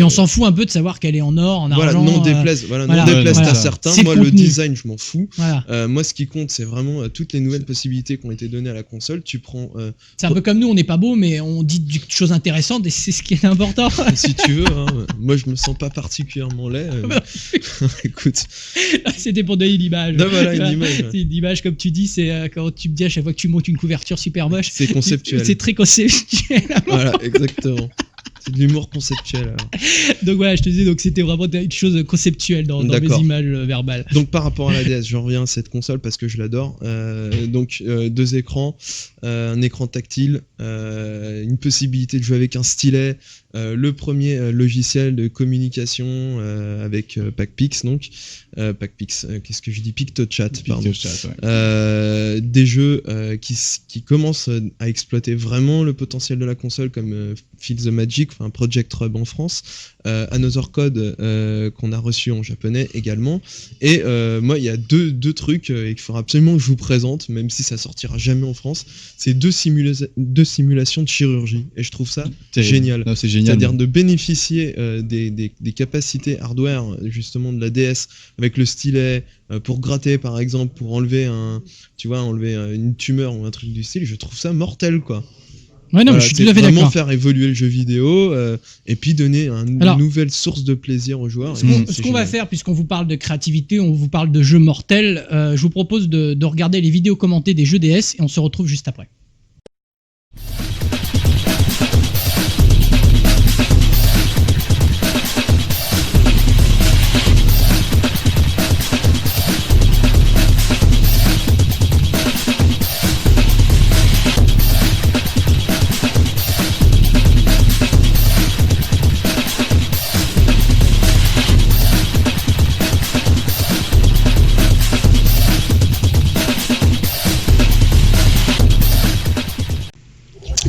on s'en fout un peu de savoir qu'elle est en or, en argent. Non déplaise à certains. Moi, le design, je m'en fous. Moi, ce qui compte, c'est vraiment toutes les nouvelles possibilités qui ont été données à la console. Tu prends. C'est un peu comme nous, on n'est pas beau, mais on dit des choses intéressantes et c'est ce qui est important. Si tu veux, hein. Moi, je me sens pas particulièrement laid. Écoute. C'était pour donner l'image. Non, voilà, une image. C'est une image, comme tu dis, c'est quand tu me dis à chaque fois que tu montes une couverture super moche. C'est conceptuel. C'est très conceptuel. Voilà, exactement. C'est de l'humour conceptuel. Alors. Donc voilà, je te disais, donc c'était vraiment une chose conceptuelle dans mes images verbales. Donc par rapport à la DS, je reviens à cette console parce que je l'adore. Donc 2 écrans, un écran tactile, une possibilité de jouer avec un stylet. Le premier logiciel de communication avec PackPix, donc PackPix, qu'est-ce que je dis, PictoChat, pardon. Ouais. Des jeux qui commencent à exploiter vraiment le potentiel de la console, comme Feel the Magic, enfin Project Rub en France, Another Code qu'on a reçu en japonais également. Et moi, il y a deux trucs qu'il faudra absolument que je vous présente, même si ça sortira jamais en France. C'est deux simulations de chirurgie, et je trouve ça génial. Non, c'est génial. c'est-à-dire de bénéficier des capacités hardware justement de la DS avec le stylet pour gratter par exemple, pour enlever une tumeur ou un truc du style, je trouve ça mortel quoi. Ouais, non, mais je suis tout à fait d'accord. Vraiment faire évoluer le jeu vidéo et puis donner une nouvelle source de plaisir aux joueurs. Ce qu'on va faire, puisqu'on vous parle de créativité, on vous parle de jeux mortels, je vous propose de regarder les vidéos commentées des jeux DS et on se retrouve juste après.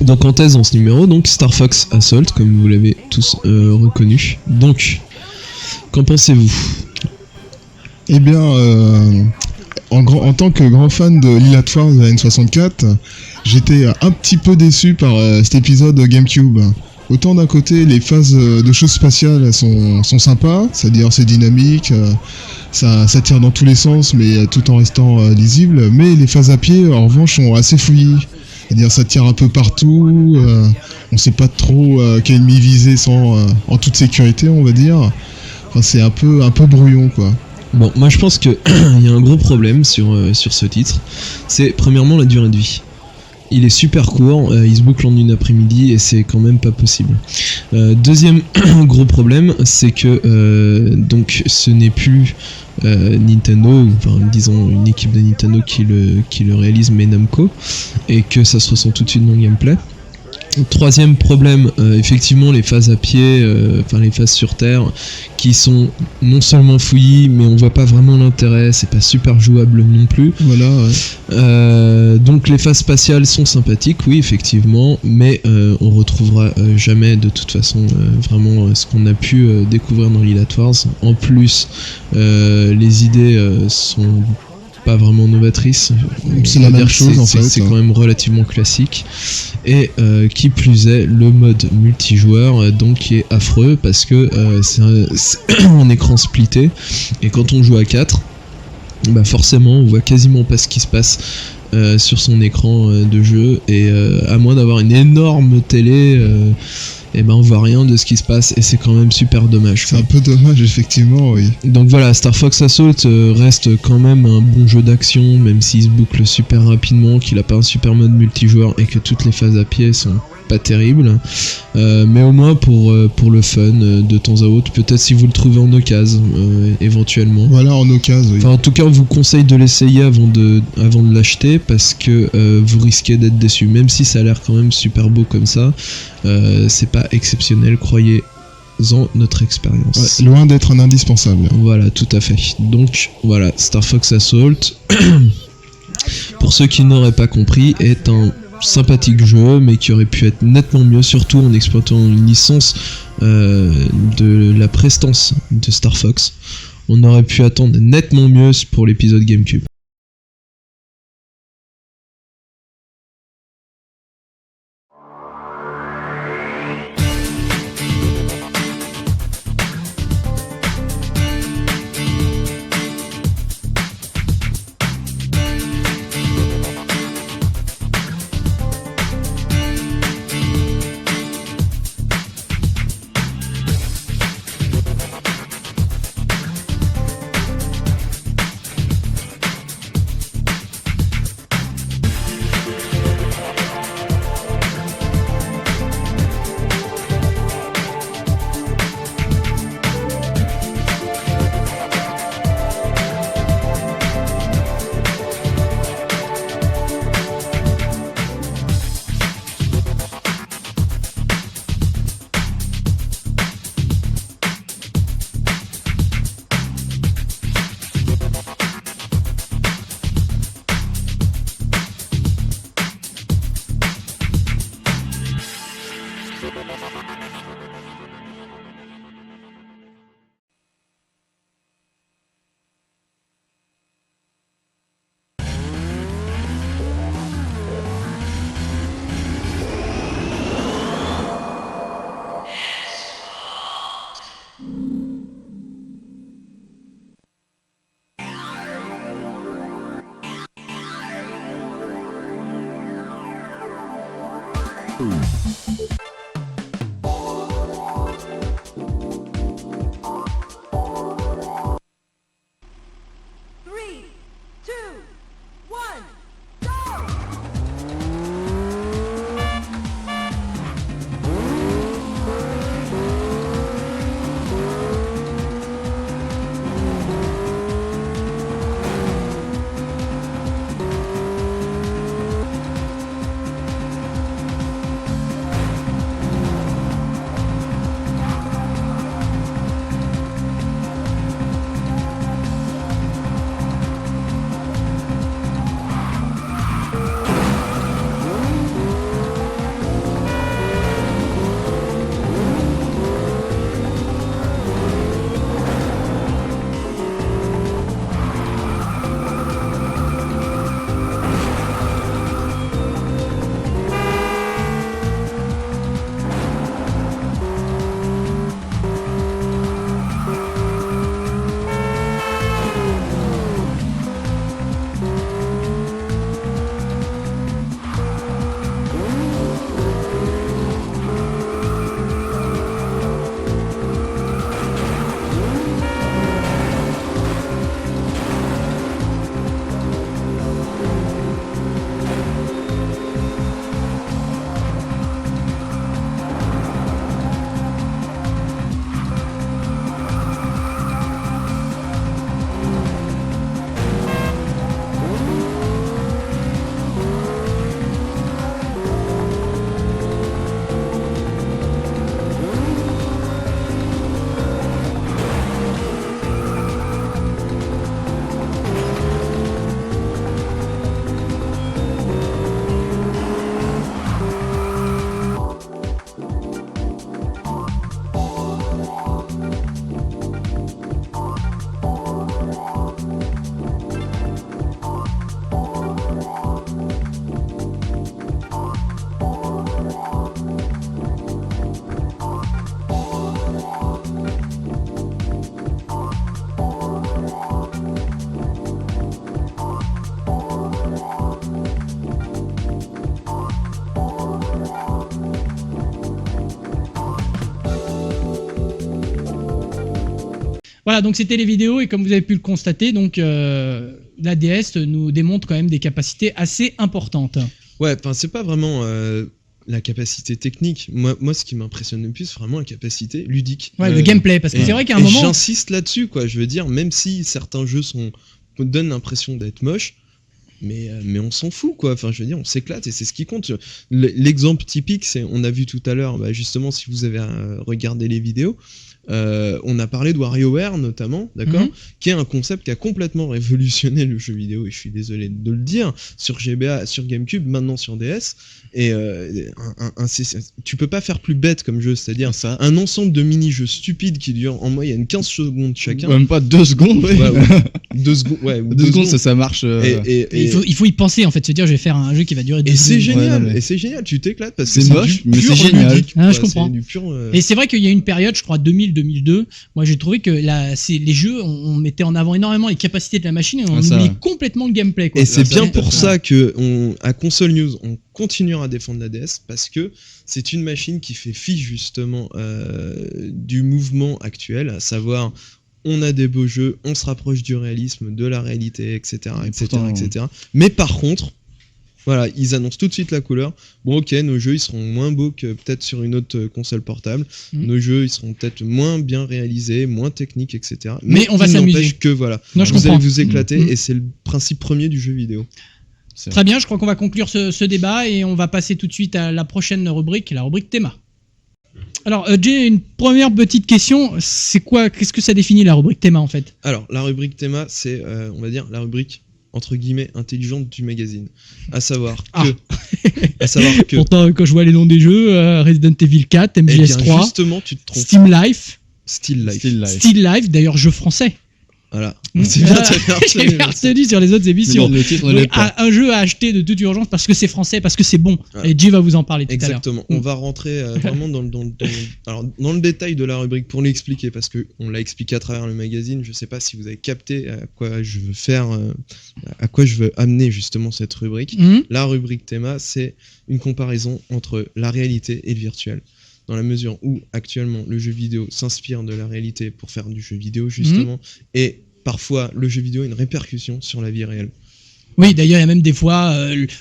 Donc en thèse dans ce numéro, donc Star Fox Assault, comme vous l'avez tous reconnu. Donc, qu'en pensez-vous ? Eh bien, en tant que grand fan de l'Elite Force de la N64, j'étais un petit peu déçu par cet épisode GameCube. Autant d'un côté, les phases de choses spatiales sont sympas, c'est-à-dire c'est dynamique, ça tire dans tous les sens, mais tout en restant lisible. Mais les phases à pied, en revanche, sont assez fouillis. C'est-à-dire ça tire un peu partout, on sait pas trop quel ennemi viser en toute sécurité, on va dire. Enfin, c'est un peu brouillon, quoi. Bon, moi je pense que il y a un gros problème sur ce titre. C'est premièrement la durée de vie. Il est super court, il se boucle en une après-midi et c'est quand même pas possible. Deuxième gros problème, c'est que donc ce n'est plus Nintendo, enfin disons une équipe de Nintendo qui le réalise, mais Namco, et que ça se ressent tout de suite dans le gameplay. Troisième problème, effectivement les phases à pied, les phases sur terre, qui sont non seulement fouillis, mais on voit pas vraiment l'intérêt, c'est pas super jouable non plus. Voilà, ouais. Donc les phases spatiales sont sympathiques, oui effectivement, mais on retrouvera jamais de toute façon vraiment ce qu'on a pu découvrir dans l'Elite Wars. En plus, les idées sont pas vraiment novatrice, c'est la même chose en fait. C'est quand même relativement classique. Et qui plus est, le mode multijoueur donc qui est affreux parce que c'est un écran splitté et quand on joue à 4, bah forcément on voit quasiment pas ce qui se passe sur son écran de jeu et à moins d'avoir une énorme télé. Et ben on voit rien de ce qui se passe et c'est quand même super dommage. C'est un peu dommage effectivement, oui. Donc voilà, Star Fox Assault reste quand même un bon jeu d'action, même s'il se boucle super rapidement, qu'il a pas un super mode multijoueur et que toutes les phases à pied sont pas terribles. Mais au moins pour le fun, de temps à autre, peut-être si vous le trouvez en occasion, éventuellement. Voilà, en occasion, oui. Enfin, en tout cas, on vous conseille de l'essayer avant de l'acheter parce que vous risquez d'être déçu. Même si ça a l'air quand même super beau comme ça, c'est pas exceptionnel, croyez-en notre expérience. Ouais, loin d'être un indispensable. Voilà, tout à fait. Donc voilà, Star Fox Assault, pour ceux qui n'auraient pas compris, est un sympathique jeu, mais qui aurait pu être nettement mieux, surtout en exploitant une licence de la prestance de Star Fox. On aurait pu attendre nettement mieux pour l'épisode GameCube. Voilà, donc c'était les vidéos et comme vous avez pu le constater, donc la DS nous démontre quand même des capacités assez importantes. Ouais, enfin c'est pas vraiment la capacité technique. Moi, ce qui m'impressionne le plus, c'est vraiment la capacité ludique. Ouais, le gameplay, parce que c'est vrai qu'à un moment... J'insiste là-dessus, quoi. Je veux dire, même si certains jeux donnent l'impression d'être moches, mais on s'en fout, quoi. Enfin, je veux dire, on s'éclate et c'est ce qui compte. L'exemple typique, c'est, on a vu tout à l'heure, justement, si vous avez regardé les vidéos, on a parlé de WarioWare notamment, d'accord, qui est un concept qui a complètement révolutionné le jeu vidéo, et je suis désolé de le dire, sur GBA, sur GameCube, maintenant sur DS, et tu peux pas faire plus bête comme jeu, c'est-à-dire un ensemble de mini-jeux stupides qui durent en moyenne 15 secondes chacun. Même pas 2 secondes. Ouais, 2 secondes, ouais. 2 secondes, ça marche. Il faut y penser, en fait, se dire, je vais faire un jeu qui va durer 2 secondes. C'est génial, et c'est génial, tu t'éclates parce que c'est moche, mais c'est génial. Ludique, je comprends. Et c'est vrai qu'il y a une période, je crois 2000-2002, moi j'ai trouvé que les jeux, on mettait en avant énormément les capacités de la machine et on oubliait complètement le gameplay, quoi. Et c'est bien pour ça que à Console News, on continuera à défendre la DS, parce que c'est une machine qui fait fi justement du mouvement actuel, à savoir on a des beaux jeux, on se rapproche du réalisme, de la réalité, etc. etc. Mais par contre, voilà, ils annoncent tout de suite la couleur. Bon, ok, nos jeux ils seront moins beaux que peut-être sur une autre console portable. Nos jeux ils seront peut-être moins bien réalisés, moins techniques, etc. Mais on va s'amuser. Que voilà, non, vous allez vous éclater et c'est le principe premier du jeu vidéo. Très bien, je crois qu'on va conclure ce débat et on va passer tout de suite à la prochaine rubrique, la rubrique Théma. Alors, j'ai une première petite question. C'est quoi, qu'est-ce que ça définit la rubrique Théma en fait ? Alors, la rubrique Théma, c'est, on va dire, la rubrique entre guillemets intelligente du magazine. À savoir que. Pourtant, quand je vois les noms des jeux, Resident Evil 4, MGS3, justement, tu te trompes. Steam Life. Still Life. Still Life, d'ailleurs, jeu français. Voilà. C'est bien, t'as J'ai retenu sur les autres émissions. Le titre ne l'est pas. Un jeu à acheter de toute urgence parce que c'est français, parce que c'est bon. Voilà. Et Jay va vous en parler tout à l'heure. Exactement. On va rentrer vraiment dans le détail de la rubrique pour l'expliquer, parce qu'on l'a expliqué à travers le magazine. Je sais pas si vous avez capté à quoi je veux faire, à quoi je veux amener justement cette rubrique. La rubrique Théma, c'est une comparaison entre la réalité et le virtuel. Dans la mesure où actuellement le jeu vidéo s'inspire de la réalité pour faire du jeu vidéo justement, et parfois le jeu vidéo a une répercussion sur la vie réelle. Oui, d'ailleurs, il y a même des fois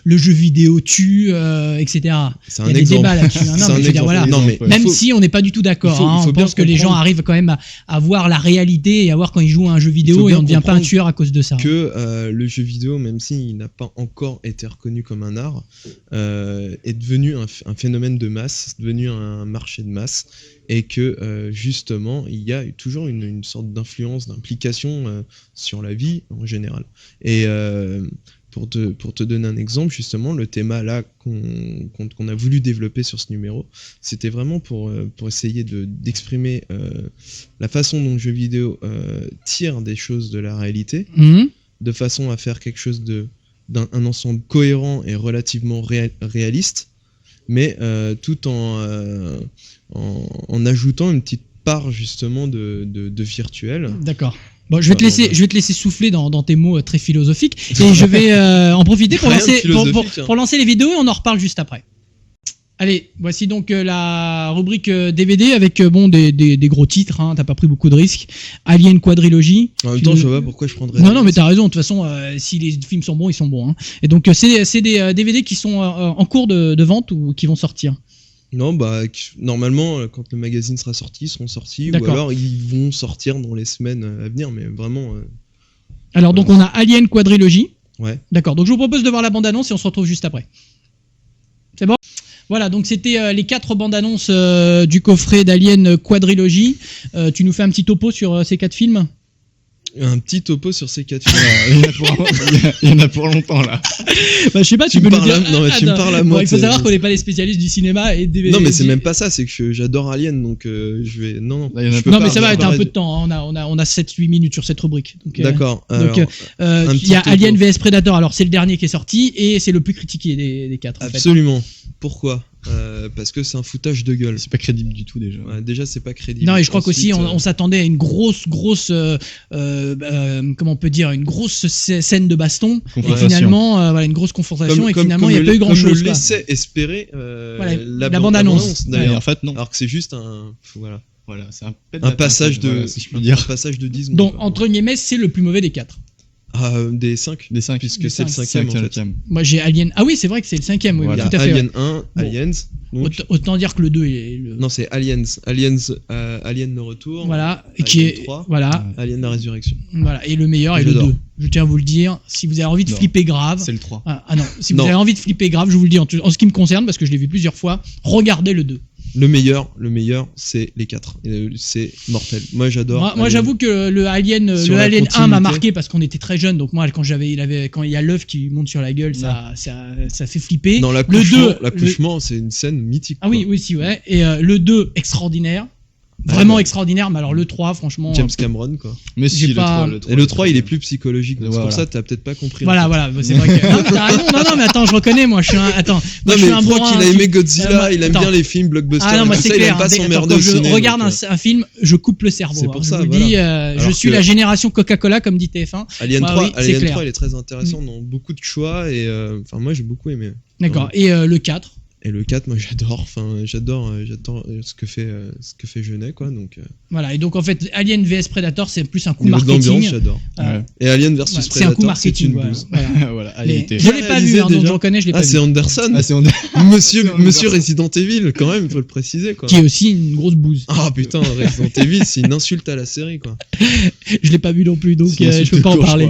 le jeu vidéo tue, etc. C'est Il y a des débats là-dessus. Hein. Non, mais je veux dire, voilà. Même si on n'est pas du tout d'accord, on pense que les gens arrivent quand même à voir la réalité et à voir quand ils jouent à un jeu vidéo et on ne devient pas un tueur à cause de ça. Que le jeu vidéo, même s'il n'a pas encore été reconnu comme un art, est devenu un phénomène de masse, devenu un marché de masse, et que justement, il y a toujours une sorte d'influence, d'implication sur la vie en général. Et pour te donner un exemple, justement, le thème là qu'on a voulu développer sur ce numéro, c'était vraiment pour essayer d'exprimer la façon dont le jeu vidéo tire des choses de la réalité, de façon à faire quelque chose d'un ensemble cohérent et relativement réaliste, mais tout en ajoutant une petite part justement de virtuel. D'accord. Bon, je vais te laisser souffler dans tes mots très philosophiques et je vais en profiter pour lancer les vidéos et on en reparle juste après. Allez, voici donc la rubrique DVD avec des gros titres, hein, t'as pas pris beaucoup de risques. Alien Quadrilogy. En même temps, je vois pas pourquoi je prendrais. Non, mais t'as raison, de toute façon, si les films sont bons, ils sont bons. Hein. Et donc, c'est des DVD qui sont en cours de vente ou qui vont sortir. Non, normalement, quand le magazine sera sorti, ils seront sortis, ou alors ils vont sortir dans les semaines à venir, mais vraiment. Alors, donc, on a Alien Quadrilogy. Ouais. D'accord, donc je vous propose de voir la bande-annonce et on se retrouve juste après. C'est bon ? Voilà, donc c'était les 4 bandes-annonces du coffret d'Alien Quadrilogy. Tu nous fais un petit topo sur ces 4 films ? Un petit topo sur ces 4 films. Il y en a pour longtemps là. Je sais pas, tu peux nous dire. Tu me parles à moi. Il faut savoir qu'on n'est pas les spécialistes du cinéma et des. Non, mais c'est même pas ça, c'est que j'adore Alien, donc je vais. Non, mais ça va, t'as un peu de temps. Hein. On a 7-8 minutes sur cette rubrique. D'accord. Donc il y a Alien vs Predator. Alors c'est le dernier qui est sorti et c'est le plus critiqué des 4. Absolument. Pourquoi ? Parce que c'est un foutage de gueule. C'est pas crédible du tout déjà. Ouais, déjà c'est pas crédible. Non, et je crois qu'aussi on s'attendait à une grosse comment on peut dire, une grosse scène de baston et finalement une grosse confrontation et finalement il n'y a pas eu grand chose. Je laissais espérer la bande annonce. D'ailleurs. En fait non. Alors que c'est juste c'est un passage de si je puis dire. Un passage de 10 secondes. Donc entre guillemets c'est le plus mauvais des 4. Des 5 puisque c'est le 5e en fait. Moi j'ai Alien. Ah oui, c'est vrai que c'est le 5e, oui, voilà. tout à fait. Alien 1, Aliens. Autant dire que le 2 est Non, c'est Aliens, Alien le retour. Voilà, et qui est 3, voilà, Alien la résurrection. Voilà, et le meilleur est le 2. Je tiens à vous le dire, si vous avez envie de flipper grave, c'est le 3. Si vous avez envie de flipper grave, je vous le dis en ce qui me concerne parce que je l'ai vu plusieurs fois, regardez le 2. Le meilleur, c'est les 4. C'est mortel. Moi, j'adore. Moi, j'avoue que le Alien 1 m'a marqué parce qu'on était très jeunes. Donc moi, quand il y a l'œuf qui monte sur la gueule, ça fait flipper. Dans l'accouchement, c'est une scène mythique. Ah oui, si, ouais. Et le 2, extraordinaire. Vraiment extraordinaire, mais alors le 3, franchement. James Cameron, quoi. Mais si, le 3. Et le 3, il est plus psychologique. Donc c'est pour ça que t'as peut-être pas compris. Voilà, c'est vrai que. Non, mais attends, je reconnais, moi, je suis un. Attends. Non, mais je crois qu'il a aimé Godzilla, il aime bien les films blockbusters. Ah non, moi, c'est clair. Il aime pas s'emmerder au cinéma. Je regarde un film, je coupe le cerveau. C'est pour ça, je vous dis, je suis la génération Coca-Cola, comme dit TF1. Alien 3, il est très intéressant dans beaucoup de choix et enfin, moi, j'ai beaucoup aimé. D'accord. Et le 4? Et le 4, moi j'adore ce que fait Jeunet, quoi. Donc, voilà, et donc en fait, Alien vs Predator, c'est plus un coup marketing. L'ambiance, j'adore. Et Alien vs Predator, c'est un coup marketing. Voilà. Je l'ai pas vu, donc je reconnais, je l'ai pas vu. C'est Anderson. Monsieur Resident Evil, quand même, il faut le préciser, quoi. Qui est aussi une grosse bouse. Ah putain, Resident Evil, c'est une insulte à la série, quoi. Je l'ai pas vu non plus, donc je peux pas en parler.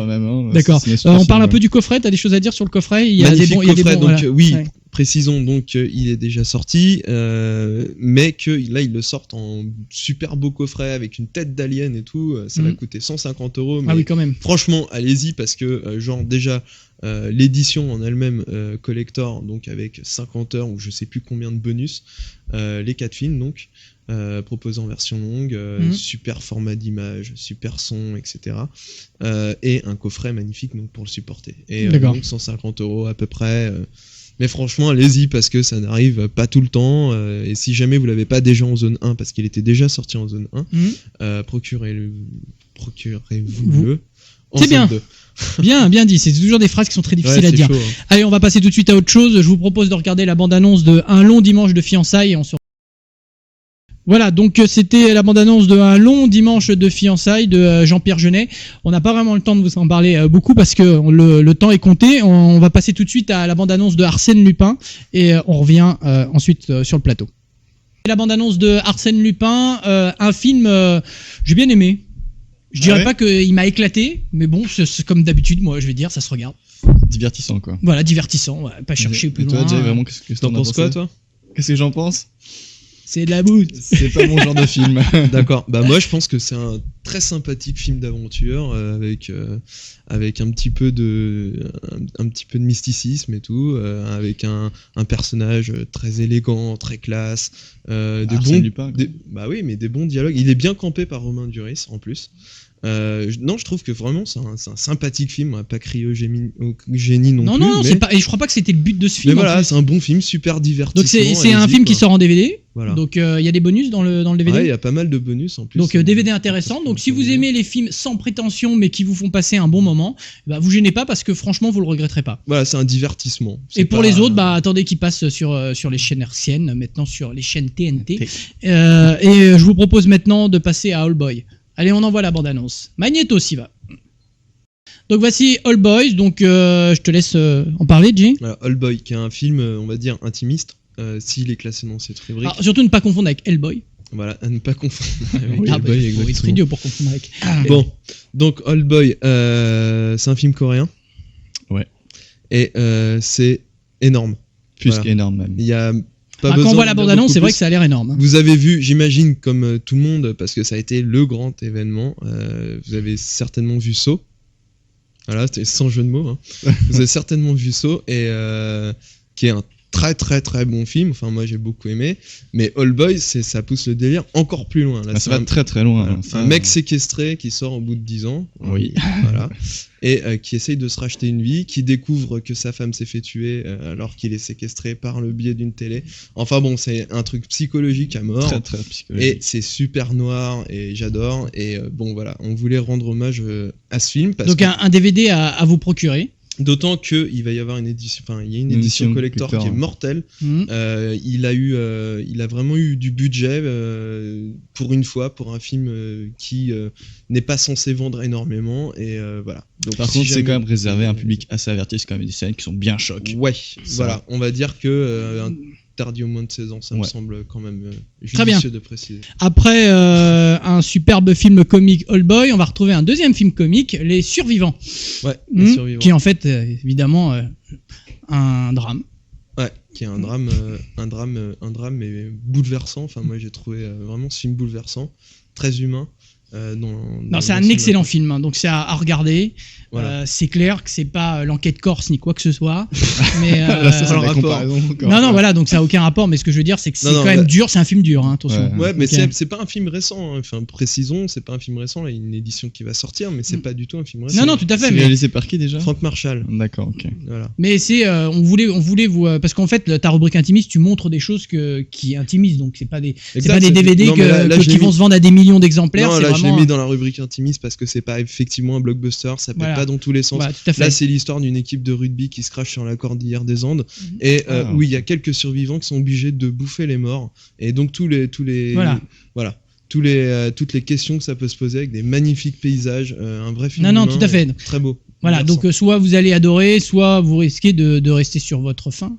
D'accord. On parle un peu du coffret, t'as des choses à dire sur le coffret? Il y a des bons, donc oui. Précisons donc qu'il est déjà sorti, mais que là ils le sortent en super beau coffret avec une tête d'alien et tout. Ça va coûter 150 €. Mais ah oui, quand même. Franchement, allez-y parce que genre déjà l'édition en elle-même collector, donc avec 50 heures ou je sais plus combien de bonus, les 4 films donc proposés en version longue, super format d'image, super son, etc. Et un coffret magnifique donc pour le supporter. Et donc 150 € à peu près. Mais franchement, allez-y parce que ça n'arrive pas tout le temps. Et si jamais vous l'avez pas déjà en zone 1, parce qu'il était déjà sorti en zone 1, procurez-vous-le. C'est bien. Bien dit. C'est toujours des phrases qui sont très difficiles à dire. Chaud, hein. Allez, on va passer tout de suite à autre chose. Je vous propose de regarder la bande-annonce de Un long dimanche de fiançailles. Voilà, donc c'était la bande-annonce de Un long dimanche de fiançailles de Jean-Pierre Jeunet. On n'a pas vraiment le temps de vous en parler beaucoup parce que le temps est compté. On va passer tout de suite à la bande-annonce de Arsène Lupin et on revient ensuite sur le plateau. La bande-annonce de Arsène Lupin, un film j'ai bien aimé. Je dirais pas qu'il m'a éclaté, mais bon, c'est comme d'habitude, moi je vais dire, ça se regarde. Divertissant quoi. Voilà, divertissant, ouais, pas chercher plus loin. Toi, Jay, vraiment, qu'est-ce que t'en penses quoi, toi ? Qu'est-ce que j'en pense ? C'est de la bouse. C'est pas mon genre de film. D'accord. Bah moi je pense que c'est un très sympathique film d'aventure avec un petit peu de mysticisme et tout, avec un personnage très élégant, très classe, des bons dialogues. Il est bien campé par Romain Duris en plus. Non, je trouve que vraiment c'est un sympathique film. On va pas crier au génie non plus. Non, c'est pas. Et je crois pas que c'était le but de ce film. Mais voilà, c'est un bon film, super divertissant. Donc c'est un film qui sort en DVD. Voilà. Donc il y a des bonus dans le DVD. Ouais, il y a pas mal de bonus en plus. Donc DVD intéressant. Donc si vous aimez les films sans prétention mais qui vous font passer un bon moment, bah vous gênez pas parce que franchement vous le regretterez pas. Voilà, c'est un divertissement. Et pour les autres, bah attendez qu'ils passent sur les chaînes hertziennes, maintenant sur les chaînes TNT. Et je vous propose maintenant de passer à All Boy. Allez, on envoie la bande-annonce. Magneto s'y va. Donc voici All Boys, donc je te laisse en parler, Jay. Voilà, All Boy, qui est un film, on va dire, intimiste, s'il est classé dans cette rubrique. Alors, surtout ne pas confondre avec Hellboy. Voilà, à ne pas confondre avec Hellboy, exactement. faut être idiot pour confondre avec. Bon, donc All Boy, c'est un film coréen. Ouais. Et c'est énorme. Plus qu'énorme même. Il y a... Quand on voit la bande-annonce, c'est vrai que ça a l'air énorme. Vous avez vu, j'imagine, comme tout le monde, parce que ça a été le grand événement, vous avez certainement vu Saw. Voilà, c'était sans jeu de mots. Hein. Vous avez certainement vu Saw, et qui est un très très très bon film. Enfin, moi j'ai beaucoup aimé. Mais All Boy, ça pousse le délire encore plus loin. Là, ça va très très loin. Un mec séquestré qui sort au bout de 10 ans. Oui. Voilà. Et qui essaye de se racheter une vie, qui découvre que sa femme s'est fait tuer alors qu'il est séquestré par le biais d'une télé. Enfin bon, c'est un truc psychologique à mort. Très très psychologique. Et c'est super noir et j'adore. Et bon voilà, on voulait rendre hommage à ce film. Donc un DVD à vous procurer. D'autant qu'il va y avoir une édition, enfin il y a une édition collector qui est mortelle. Il a vraiment eu du budget pour une fois pour un film qui n'est pas censé vendre énormément et voilà. Donc, par contre, c'est quand même réservé à un public assez averti. C'est quand même des scènes qui sont bien chocs. Ouais, voilà. On va dire que interdit au moins de 16 ans, ça me semble quand même très bien de préciser. Après un superbe film comique All Boy, on va retrouver un deuxième film comique, Les Survivants. Ouais, Les Survivants. Qui est en fait évidemment un drame. Ouais, qui est un drame mais bouleversant. Enfin, moi j'ai trouvé vraiment ce film bouleversant, très humain. Non, c'est un excellent film, hein, donc c'est à regarder. Voilà. C'est clair que c'est pas l'enquête corse ni quoi que ce soit. Mais non, voilà, donc ça a aucun rapport. Mais ce que je veux dire, c'est que c'est quand même dur. C'est un film dur, hein, attention. Ouais, mais c'est pas un film récent. Hein. Enfin, précisons, c'est pas un film récent. Là, il y a une édition qui va sortir, mais c'est pas du tout un film récent. Non, tout à fait. C'est réalisé par qui déjà ? Frank Marshall. D'accord, ok. Voilà. Mais c'est, on voulait vous, parce qu'en fait, ta rubrique intimiste, tu montres des choses qui intimisent. Donc c'est pas des DVD qui vont se vendre à des millions d'exemplaires. Non, là, je l'ai mis dans la rubrique intimiste parce que c'est pas effectivement un blockbuster, ça pète pas dans tous les sens. Là, c'est l'histoire d'une équipe de rugby qui se crache sur la cordillère des Andes et où il y a quelques survivants qui sont obligés de bouffer les morts. Et donc toutes les questions que ça peut se poser avec des magnifiques paysages, un vrai film. Non, tout à fait. Très beau. Voilà, donc soit vous allez adorer, soit vous risquez de rester sur votre faim.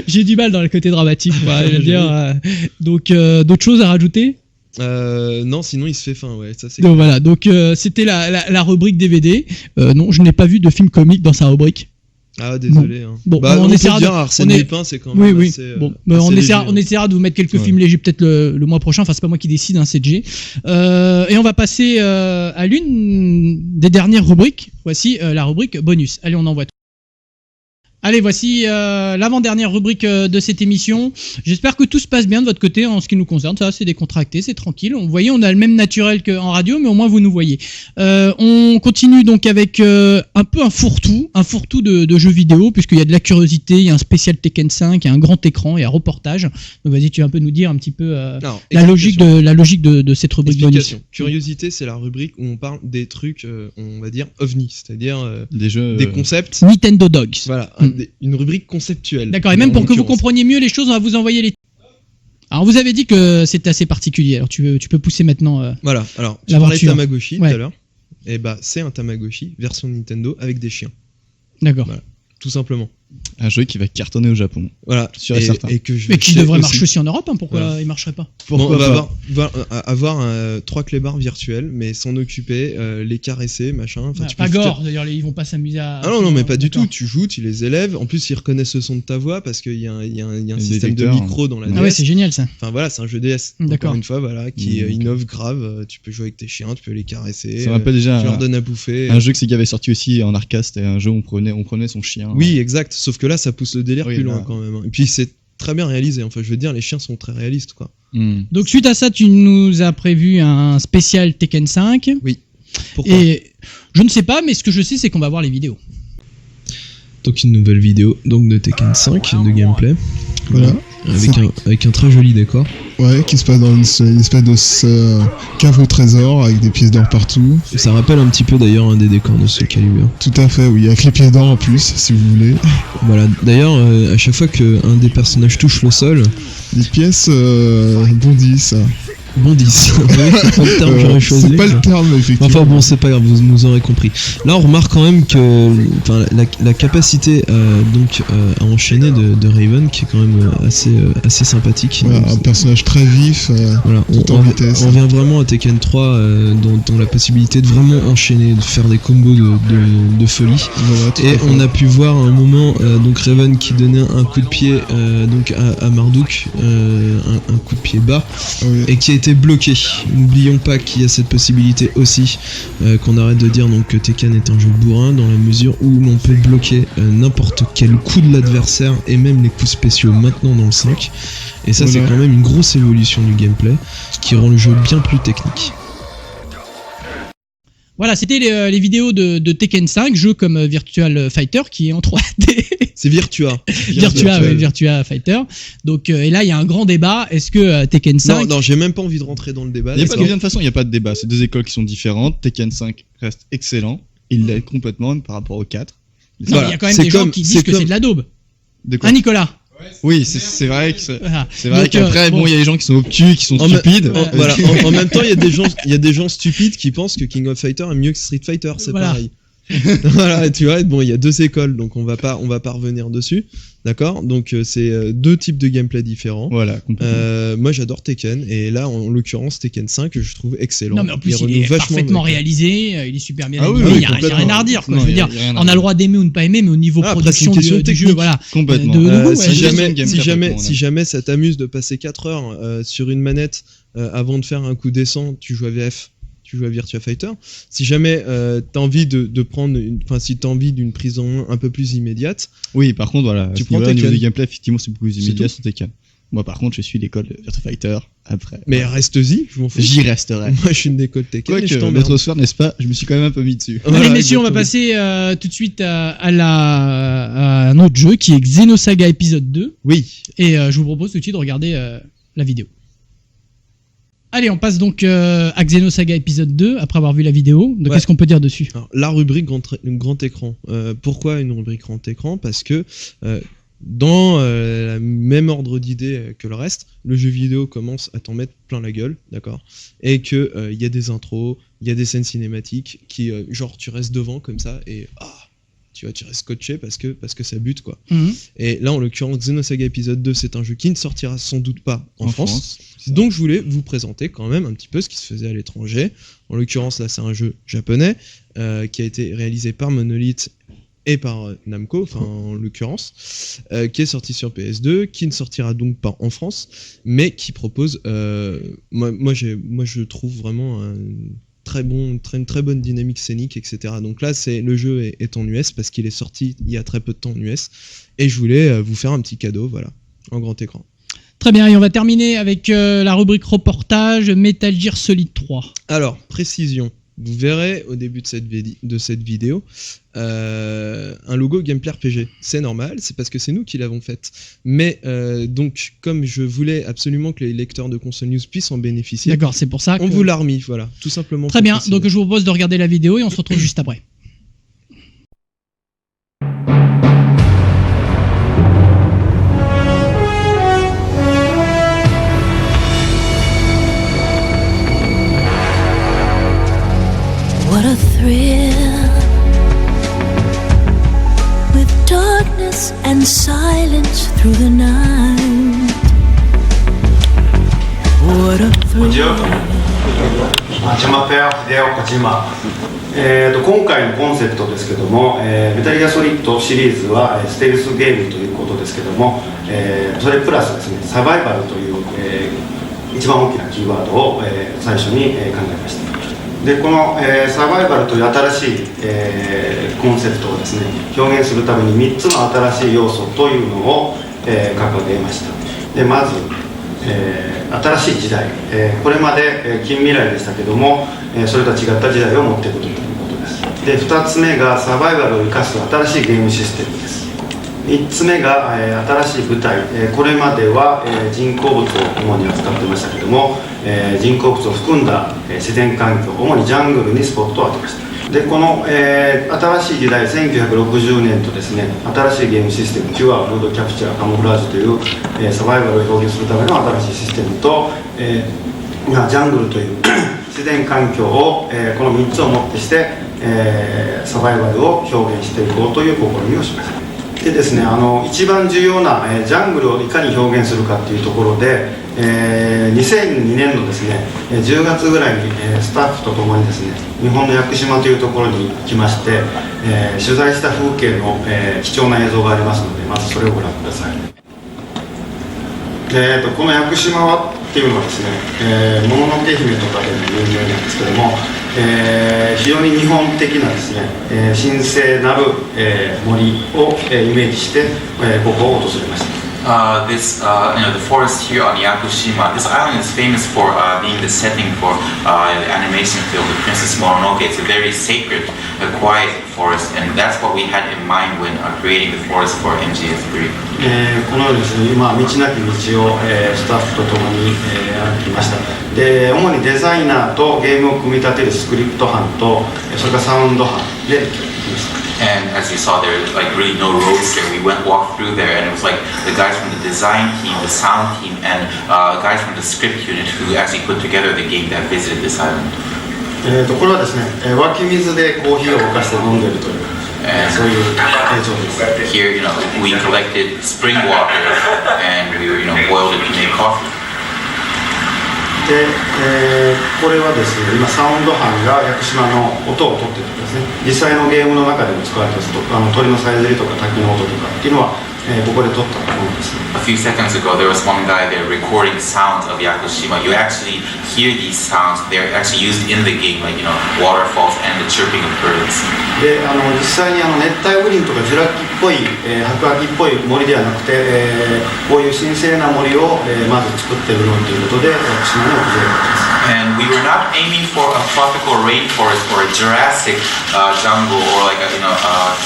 J'ai du mal dans le côté dramatique, je veux dire. Donc, d'autres choses à rajouter ? Non, sinon il se fait faim, ouais. Ça, c'est donc voilà, donc c'était la rubrique DVD. Non, je n'ai pas vu de film comique dans sa rubrique. Ah désolé. Hein. Bon, bah, on essaiera peut dire Arsène Lupin, c'est quand même assez, bon, assez on léger, essaiera de vous mettre quelques films légers peut-être le mois prochain. Enfin, c'est pas moi qui décide, hein, c'est Jay. Et on va passer à l'une des dernières rubriques. Voici la rubrique bonus. Allez, on envoie tout. Allez, voici l'avant-dernière rubrique de cette émission. J'espère que tout se passe bien de votre côté en ce qui nous concerne. Ça, c'est décontracté, c'est tranquille. Vous voyez, on a le même naturel qu'en radio, mais au moins vous nous voyez. On continue donc avec un peu un fourre-tout de jeux vidéo, puisqu'il y a de la curiosité, il y a un spécial Tekken 5, il y a un grand écran, il y a un reportage. Donc vas-y, tu vas un peu nous dire un petit peu la logique de cette rubrique bonus. Curiosité, c'est la rubrique où on parle des trucs, on va dire ovni, c'est-à-dire des jeux, des concepts. Nintendo Dogs. Voilà. Une rubrique conceptuelle. D'accord, et même pour que vous compreniez mieux les choses, on va vous envoyer les... Alors vous avez dit que c'était assez particulier, alors tu peux pousser maintenant voilà, alors tu parlais de Tamagotchi tout à l'heure, et bah c'est un Tamagotchi version Nintendo avec des chiens. D'accord. Voilà, tout simplement. Un jeu qui va cartonner au Japon. Voilà, sûr et certain. Et qui devrait marcher aussi en Europe, hein, pourquoi il marcherait pas? Pourquoi pas on va avoir 3 clébards virtuels, mais s'en occuper, les caresser, machin. Enfin, pas gore, d'ailleurs, ils vont pas s'amuser à... Ah non, mais pas du tout, tu joues, tu les élèves, en plus ils reconnaissent le son de ta voix, parce qu'il y a un système de micro dans la DS. Ah ouais, c'est génial ça. Enfin voilà, c'est un jeu DS, encore une fois, voilà, qui innove grave, tu peux jouer avec tes chiens, tu peux les caresser, ça rappelle déjà tu leur donnes à bouffer. Un jeu qui avait sorti aussi en arcade, c'était un jeu où on prenait son chien. Oui, exact, sauf que là ça pousse le délire plus loin quand même. Et puis c'est très bien réalisé, enfin je veux dire, les chiens sont très réalistes quoi. Donc suite à ça, tu nous as prévu un spécial Tekken 5. Oui. Pourquoi ? Et je ne sais pas, mais ce que je sais, c'est qu'on va voir les vidéos. Donc une nouvelle vidéo donc de Tekken 5 de gameplay. Voilà. Avec un très joli décor. Ouais, qui se passe dans une espèce de cave au trésor avec des pièces d'or partout. Ça rappelle un petit peu d'ailleurs un des décors de Soul Calibur. Tout à fait, oui, avec les pièces d'or en plus, si vous voulez. Voilà, d'ailleurs, à chaque fois qu'un des personnages touche le sol, les pièces bondissent. Bondissent. C'est pas le terme que j'aurais choisi. C'est pas le terme, effectivement. Enfin bon, c'est pas grave, vous nous aurez compris. Là, on remarque quand même que la capacité à enchaîner de Raven, qui est quand même assez sympathique. Voilà, un personnage très vif, voilà, tout en vitesse. On vient vraiment à Tekken 3 dans la possibilité de vraiment enchaîner, de faire des combos de folie. Voilà, et on a pu voir à un moment donc Raven qui donnait un coup de pied donc à Marduk, un coup de pied bas, et qui a été bloqué. N'oublions pas qu'il y a cette possibilité aussi qu'on arrête de dire donc que Tekken est un jeu bourrin dans la mesure où l'on peut bloquer n'importe quel coup de l'adversaire et même les coups spéciaux maintenant dans le 5. Et ça c'est quand même une grosse évolution du gameplay qui rend le jeu bien plus technique. Voilà, c'était les vidéos de Tekken 5, jeu comme Virtual Fighter qui est en 3D. C'est Virtua. Virtua Fighter. Donc, et là, il y a un grand débat. Est-ce que Tekken 5... Non, j'ai même pas envie de rentrer dans le débat. De toute façon, il n'y a pas de débat. C'est deux écoles qui sont différentes. Tekken 5 reste excellent. Il l'est complètement par rapport au 4. Non, il y a quand même des gens qui disent que c'est de la daube. Hein, Nicolas? Oui, c'est vrai que c'est vrai qu'après il y a des gens qui sont obtus, qui sont stupides. En même temps, il y a des gens stupides qui pensent que King of Fighter est mieux que Street Fighter, c'est pareil. Voilà, tu vois, bon, il y a deux écoles, donc on va pas revenir dessus, d'accord. Donc c'est deux types de gameplay différents. Voilà. Moi, j'adore Tekken, et là, en l'occurrence, Tekken 5, je trouve excellent. Non, mais en plus, il est parfaitement réalisé, il est super bien animé. Il y a rien à redire. Je veux dire, on a le droit d'aimer ou ne pas aimer, mais au niveau production du jeu, voilà. Complètement. Si jamais ça t'amuse de passer 4 heures sur une manette avant de faire un coup décent, tu joues à VF. Tu joues à Virtua Fighter. Si jamais t'as envie de prendre, si t'as envie d'une prise en main un peu plus immédiate. Oui, par contre, voilà. Tu prends au niveau du gameplay, effectivement, c'est beaucoup plus immédiat sur Tekken. Moi, par contre, je suis l'école de Virtua Fighter. Après. Mais reste-y, je m'en fous. J'y resterai. Moi, je suis une école Tekken. Quoique, l'autre soir, n'est-ce pas, je me suis quand même un peu mis dessus. Allez, voilà, messieurs, on va passer tout de suite à un autre jeu qui est Xenosaga épisode 2. Oui. Et je vous propose tout de suite de regarder la vidéo. Allez, on passe donc à Xenosaga épisode 2, après avoir vu la vidéo. Donc, qu'est-ce qu'on peut dire dessus ? Alors, la rubrique grand écran. Pourquoi une rubrique grand écran ? Parce que dans le même ordre d'idée que le reste, le jeu vidéo commence à t'en mettre plein la gueule, d'accord ? Et que y a des intros, il y a des scènes cinématiques qui, genre, tu restes devant comme ça et tu restes scotché parce que ça bute, quoi. Et là, en l'occurrence, Xenosaga épisode 2, c'est un jeu qui ne sortira sans doute pas en France. Donc je voulais vous présenter quand même un petit peu ce qui se faisait à l'étranger. En l'occurrence, là, c'est un jeu japonais qui a été réalisé par Monolith et par Namco, enfin en l'occurrence, qui est sorti sur PS2, qui ne sortira donc pas en France, mais qui propose, moi je trouve vraiment une très bonne dynamique scénique, etc. Donc là, le jeu est en US parce qu'il est sorti il y a très peu de temps en US, et je voulais vous faire un petit cadeau, voilà, en grand écran. Très bien, et on va terminer avec la rubrique reportage Metal Gear Solid 3. Alors, précision. Vous verrez au début de cette vidéo un logo Gameplay RPG. C'est normal, c'est parce que c'est nous qui l'avons fait. Mais donc, comme je voulais absolument que les lecteurs de Console News puissent en bénéficier, d'accord, c'est pour ça on vous l'a remis, voilà, tout simplement. Très bien, donc je vous propose de regarder la vidéo et on se retrouve juste après. What a thrill, with darkness and silence through the night. What a thrill. ジャマペアヒデオコジマ。今回のコンセプトですけども、メタルギアソリッドシリーズはステルスゲームということですけども、それプラスですね、サバイバルという、一番大きなキーワードを、最初に、考えました。でこの、サバイバルという新しい、コンセプトをですね表現するために3つの新しい要素というのを、掲げました。でまず、新しい時代、これまで、近未来でしたけども、それとは違った時代を持ってくるということです。で2つ目がサバイバルを生かす新しいゲームシステムです。3つ目が、新しい舞台、これまでは、人工物を主に扱ってましたけども、人工物を含んだ、自然環境、主にジャングルにスポットを当てました。でこの、新しい時代1960年とですね新しいゲームシステムピュアフードキャプチャーカモフラージュという、サバイバルを表現するための新しいシステムと、ジャングルという自然環境を、この3つをもってして、サバイバルを表現していこうという試みをしました。でですね、一番重要な、ジャングルをいかに表現するかというところで、2002年のですね10月ぐらいに、スタッフとともにですね日本の屋久島というところに来まして、取材した風景の、貴重な映像がありますのでまずそれをご覧ください。この屋久島はっていうのはですね、もののけ姫とかでも有名なんですけども、非常に日本的なですね、神聖なる、森を、イメージして、ここを訪れました。The forest here on Yakushima. This island is famous for being the setting for the animation film, The Princess Mononoke. It's a very sacred, quiet forest, and that's what we had in mind when creating the forest for MGS3. このようにですね、今道なき道を、スタッフとともに、歩きました。で、主にデザイナーとゲームを組み立てるスクリプト班と、それからサウンド班で行きました。And as you saw, there was like really no roads there. We walked through there, and it was like the guys from the design team, the sound team, and guys from the script unit who actually put together the game that visited this island. これはですね、湧き水でコーヒーを沸かして飲んでいるという、そういう映像です。Here, we collected spring water and we boiled it to make coffee. で、これはですね、今サウンド班が屋久島の音を取っているんですね。実際のゲームの中でも使われている鳥のさえずりとか滝の音とかっていうのは、ここで撮ったものです。A few seconds ago, there was one guy there recording sounds of Yakushima. You actually hear these sounds. They're actually used in the game, like waterfalls and the chirping of birds. で、実際に熱帯雨林とかジュラ紀っぽい、白亜紀っぽい森ではなくて、こういう神聖な森を、まず作ってみようということで屋久島に訪れたんです。And we were not aiming for a tropical rainforest or a Jurassic jungle or like a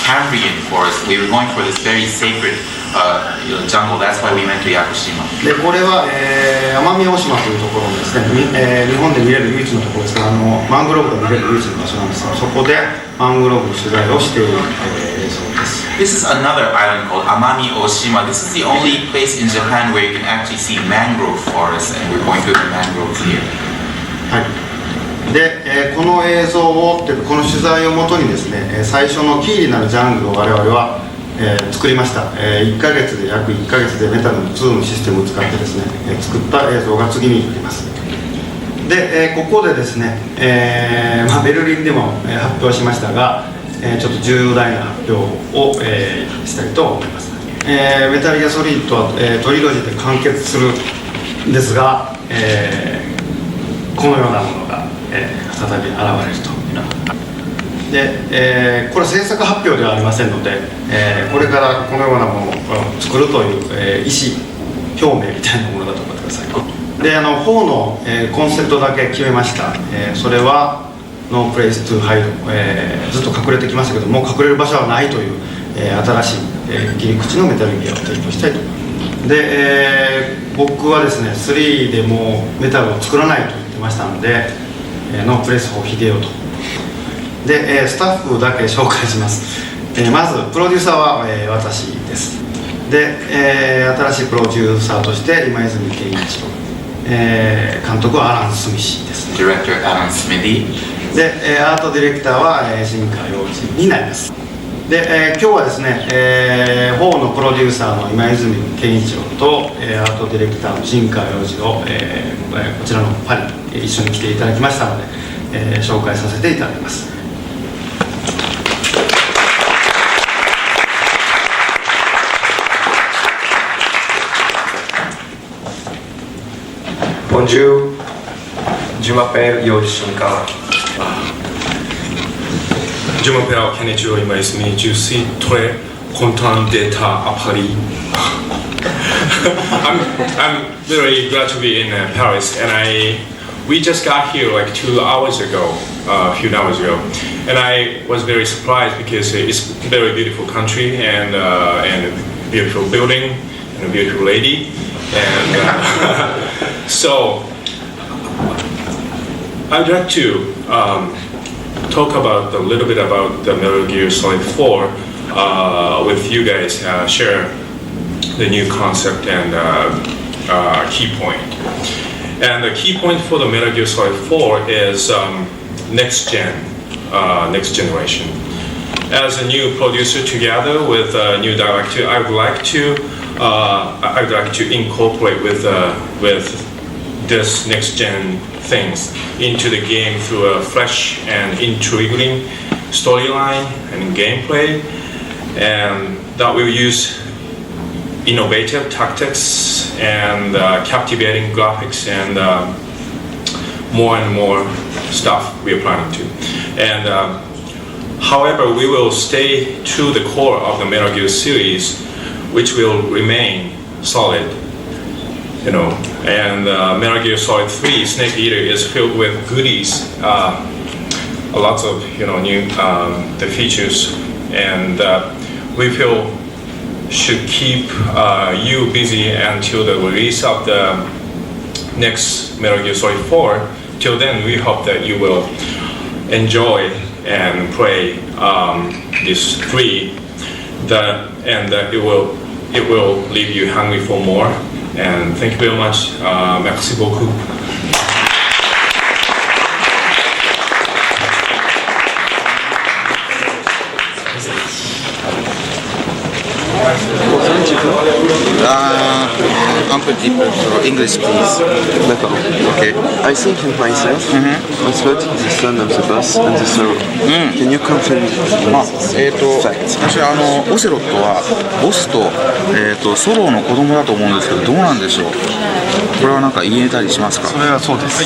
Cambrian forest. We were going for this very sacred jungle. That's why we went to Yakushima. でこれは、奄美大島というところですね、日本で見れる唯一のところですからマングローブが見れる唯一の場所なんですがそこでマングローブの取材をしている、映像です。This is another island called Amami Oshima. This is the only place in Japan where you can actually see mangrove forests, and we're going through the mangroves here. はい。で、この映像をこの取材をもとにですね、最初のキーになるジャングルを我々は、作りました。1ヶ月で約1ヶ月でメタルの2のシステムを使ってですね、作った映像が次にあります。で、ここでですね、ベルリンでも、発表しましたが、ちょっと重大な発表を、したいと思います。メタルギアソリッドは、トリロジーで完結するんですが、このようなものが、再び現れると。で、これは制作発表ではありませんので、これからこのようなものを作るという、意思表明みたいなものだと思ってください。で、4の、コンセプトだけ決めました。それはNo place to hide、ずっと隠れてきましたけども、隠れる場所はないという、新しい、切り口のメタルギアを提供したいと思います。で、僕はですね3でもメタルを作らないと言ってましたので、No place for Hideo と。で、スタッフだけ紹介します。まずプロデューサーは、私です。で、新しいプロデューサーとして今泉健一郎、監督はアラン・スミシですね。 Director Alan Smithy。 で、アートディレクターは、新川洋一になります。で、今日はですね、4のプロデューサーの今泉健一郎と、アートディレクターの新川洋一を、こちらのパリ一緒に来ていただきましたので、紹介させていただきます。Bonjour, je m'appelle Yoji Shinkawa. Je m'appelle Kenichiro Imaizumi. Je suis très content d'être à Paris. I'm very glad to be in Paris, and we just got here like 2 hours ago, a few hours ago, and I was very surprised because it's a very beautiful country and a beautiful building and a beautiful lady, and so I'd like to talk about a little bit about the Metal Gear Solid 4 with you guys, share the new concept and key point. And the key point for the Metal Gear Solid 4 is next generation. As a new producer together with a new director, I'd like to incorporate with this next gen things into the game through a fresh and intriguing storyline and gameplay, and that will use innovative tactics and captivating graphics and more and more stuff we are planning to. And however, we will stay true to the core of the Metal Gear series, which will remain solid. You know, and Metal Gear Solid 3 Snake Eater is filled with goodies, lots of new the features, and we feel should keep you busy until the release of the next Metal Gear Solid 4. Till then, we hope that you will enjoy and play this 3, and it will leave you hungry for more. And thank you very much. Merci beaucoup. Un peu deeper, so English please. D'accord. Okay. I think of myself, Ocelot is the son of the boss and the sorrow. Can you confirm this fact? 私オセロットはボスと、ソローの子供だと思うんですけど、どうなんでしょう。これはなんか言えたりしますか。それはそうです。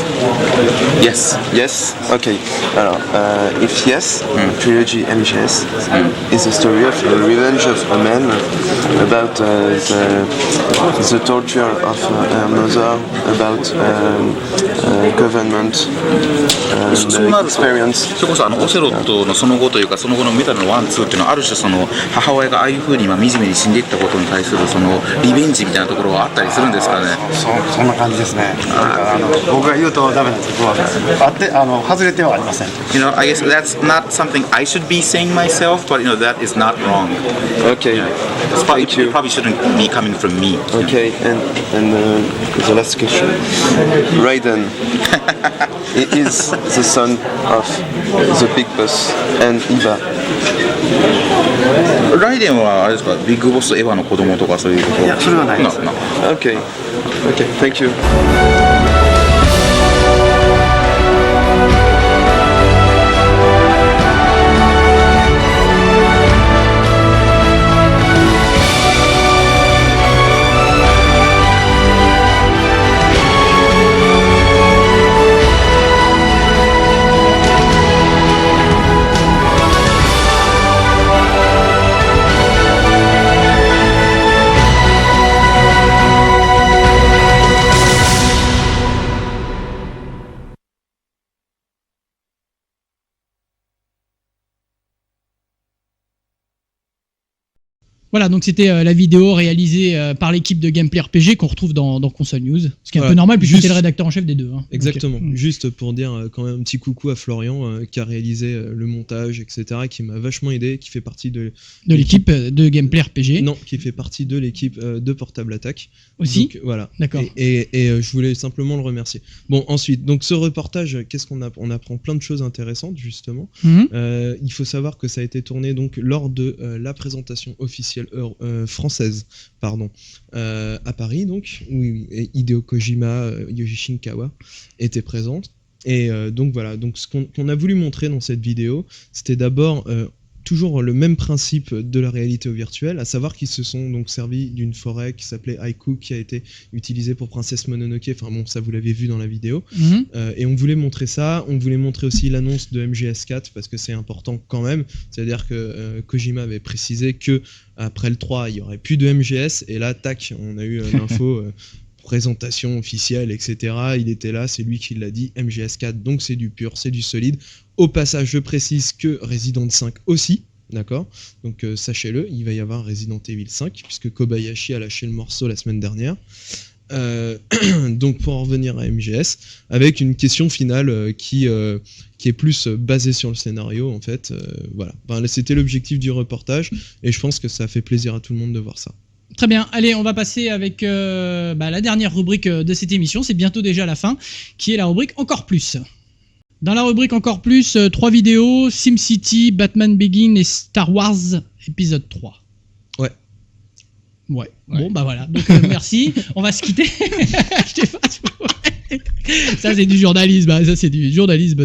Yes. Yes. Okay. Alors, if yes, trilogy MGS is the story of the revenge of a man about the torture of her mother, about government and experience. それこそオセロットのその後というかその後のメタルの1、2っていうのはある種その母親がああいう風に惨めに死んでいったことに対するそのリベンジみたいなところはあったりするんですかね。そんな感じですね。僕が言うとダメなんですけど、外れてはありません。You know, I guess that's not something I should be saying myself, but that is not wrong. Okay. It probably shouldn't be coming from me. Okay, and the last question. Raiden is the son of the big boss and Eva. ライデンはあれですか、ビッグボスとエヴァの子供とかそういうこと。いや、それはないです。Okay. Okay, thank you. Voilà, donc c'était la vidéo réalisée par l'équipe de Gameplay RPG qu'on retrouve dans Console News. Ce qui est un peu normal puisque c'était le rédacteur en chef des deux. Hein. Exactement. Donc, juste pour dire quand même un petit coucou à Florian qui a réalisé le montage, etc., qui m'a vachement aidé, qui fait partie de l'équipe de Gameplay RPG. Non, qui fait partie de l'équipe de Portable Attack. Aussi. Donc, voilà. D'accord. Et je voulais simplement le remercier. Bon, ensuite, donc ce reportage, qu'est-ce qu'on apprend ? On apprend plein de choses intéressantes justement. Il faut savoir que ça a été tourné donc lors de la présentation officielle française, à Paris, donc où Hideo Kojima, Yoji Shinkawa étaient présents. Et donc voilà, donc ce qu'on a voulu montrer dans cette vidéo, c'était d'abord toujours le même principe de la réalité virtuelle, à savoir qu'ils se sont donc servis d'une forêt qui s'appelait Haiku, qui a été utilisée pour Princesse Mononoke, enfin bon, ça vous l'avez vu dans la vidéo, et on voulait montrer ça, on voulait montrer aussi l'annonce de MGS4, parce que c'est important quand même, c'est-à-dire que Kojima avait précisé que après le 3, il n'y aurait plus de MGS, et là, tac, on a eu l'info... présentation officielle, etc. Il était là, c'est lui qui l'a dit, MGS4, donc c'est du pur, c'est du solide. Au passage, je précise que Resident 5 aussi, d'accord ? Donc sachez-le, il va y avoir Resident Evil 5, puisque Kobayashi a lâché le morceau la semaine dernière. Donc pour en revenir à MGS, avec une question finale qui est plus basée sur le scénario, en fait. Voilà. Ben, c'était l'objectif du reportage, et je pense que ça a fait plaisir à tout le monde de voir ça. Très bien, allez, on va passer avec la dernière rubrique de cette émission, c'est bientôt déjà la fin, qui est la rubrique Encore Plus. Dans la rubrique Encore Plus, 3 vidéos, SimCity, Batman Begins et Star Wars épisode 3. Ouais. Bon, bah voilà, donc merci, on va se quitter. Ça c'est du journalisme,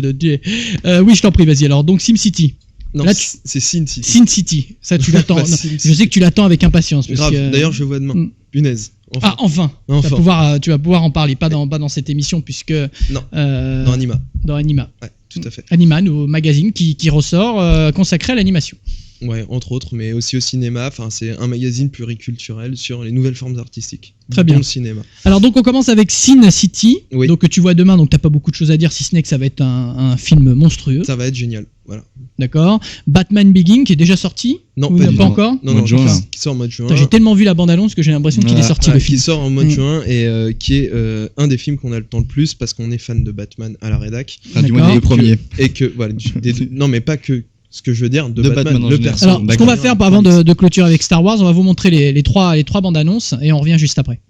de Dieu. Oui, je t'en prie, vas-y, alors, donc SimCity. Non, là, c'est Sin City. Sin City, ça tu l'attends. Je sais que tu l'attends avec impatience. Grave, d'ailleurs je vois demain. Punaise. Enfin. Ah, enfin. Tu vas pouvoir en parler, pas dans cette émission, puisque... Non, dans Anima. Dans Anima. Ouais, tout à fait. Anima, nouveau magazine qui ressort, consacré à l'animation. Ouais, entre autres, mais aussi au cinéma. Enfin, c'est un magazine pluriculturel sur les nouvelles formes artistiques. Très bien. Le cinéma. Alors donc on commence avec Sin City. Oui. Donc que tu vois demain, donc t'as pas beaucoup de choses à dire, si ce n'est que ça va être un film monstrueux. Ça va être génial. Voilà. D'accord. Batman Begins qui est déjà sorti. Non, pas encore. Non, qui sort en mois de juin. J'ai tellement vu la bande-annonce que j'ai l'impression qu'il est sorti le film. Qui sort en mois de juin et qui est un des films qu'on a le temps le plus parce qu'on est fan de Batman à la rédac. Du moins le premier. Et que voilà. Non, mais pas que. Ce que je veux dire, de Batman, le personnage. Alors, ce qu'on va faire avant de clôturer avec Star Wars, on va vous montrer les trois bandes annonces et on revient juste après.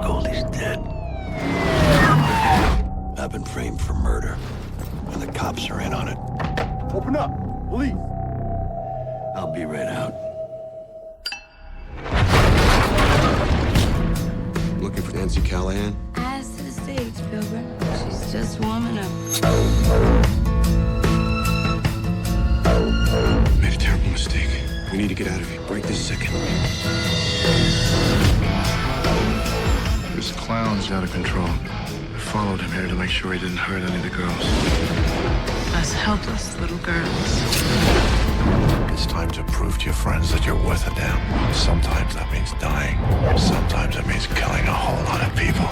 Goldie's dead. I've been framed for murder, and the cops are in on it. Open up, police. I'll be right out. Looking for Nancy Callahan? Eyes to the stage, Pilgrim. She's just warming up. Made a terrible mistake. We need to get out of here. Break this second. This clown's out of control. I followed him here to make sure he didn't hurt any of the girls. Us helpless little girls. It's time to prove to your friends that you're worth a damn. Sometimes that means dying. Sometimes it means killing a whole lot of people.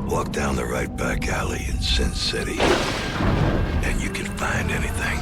Walk down the right back alley in Sin City, and you can find anything.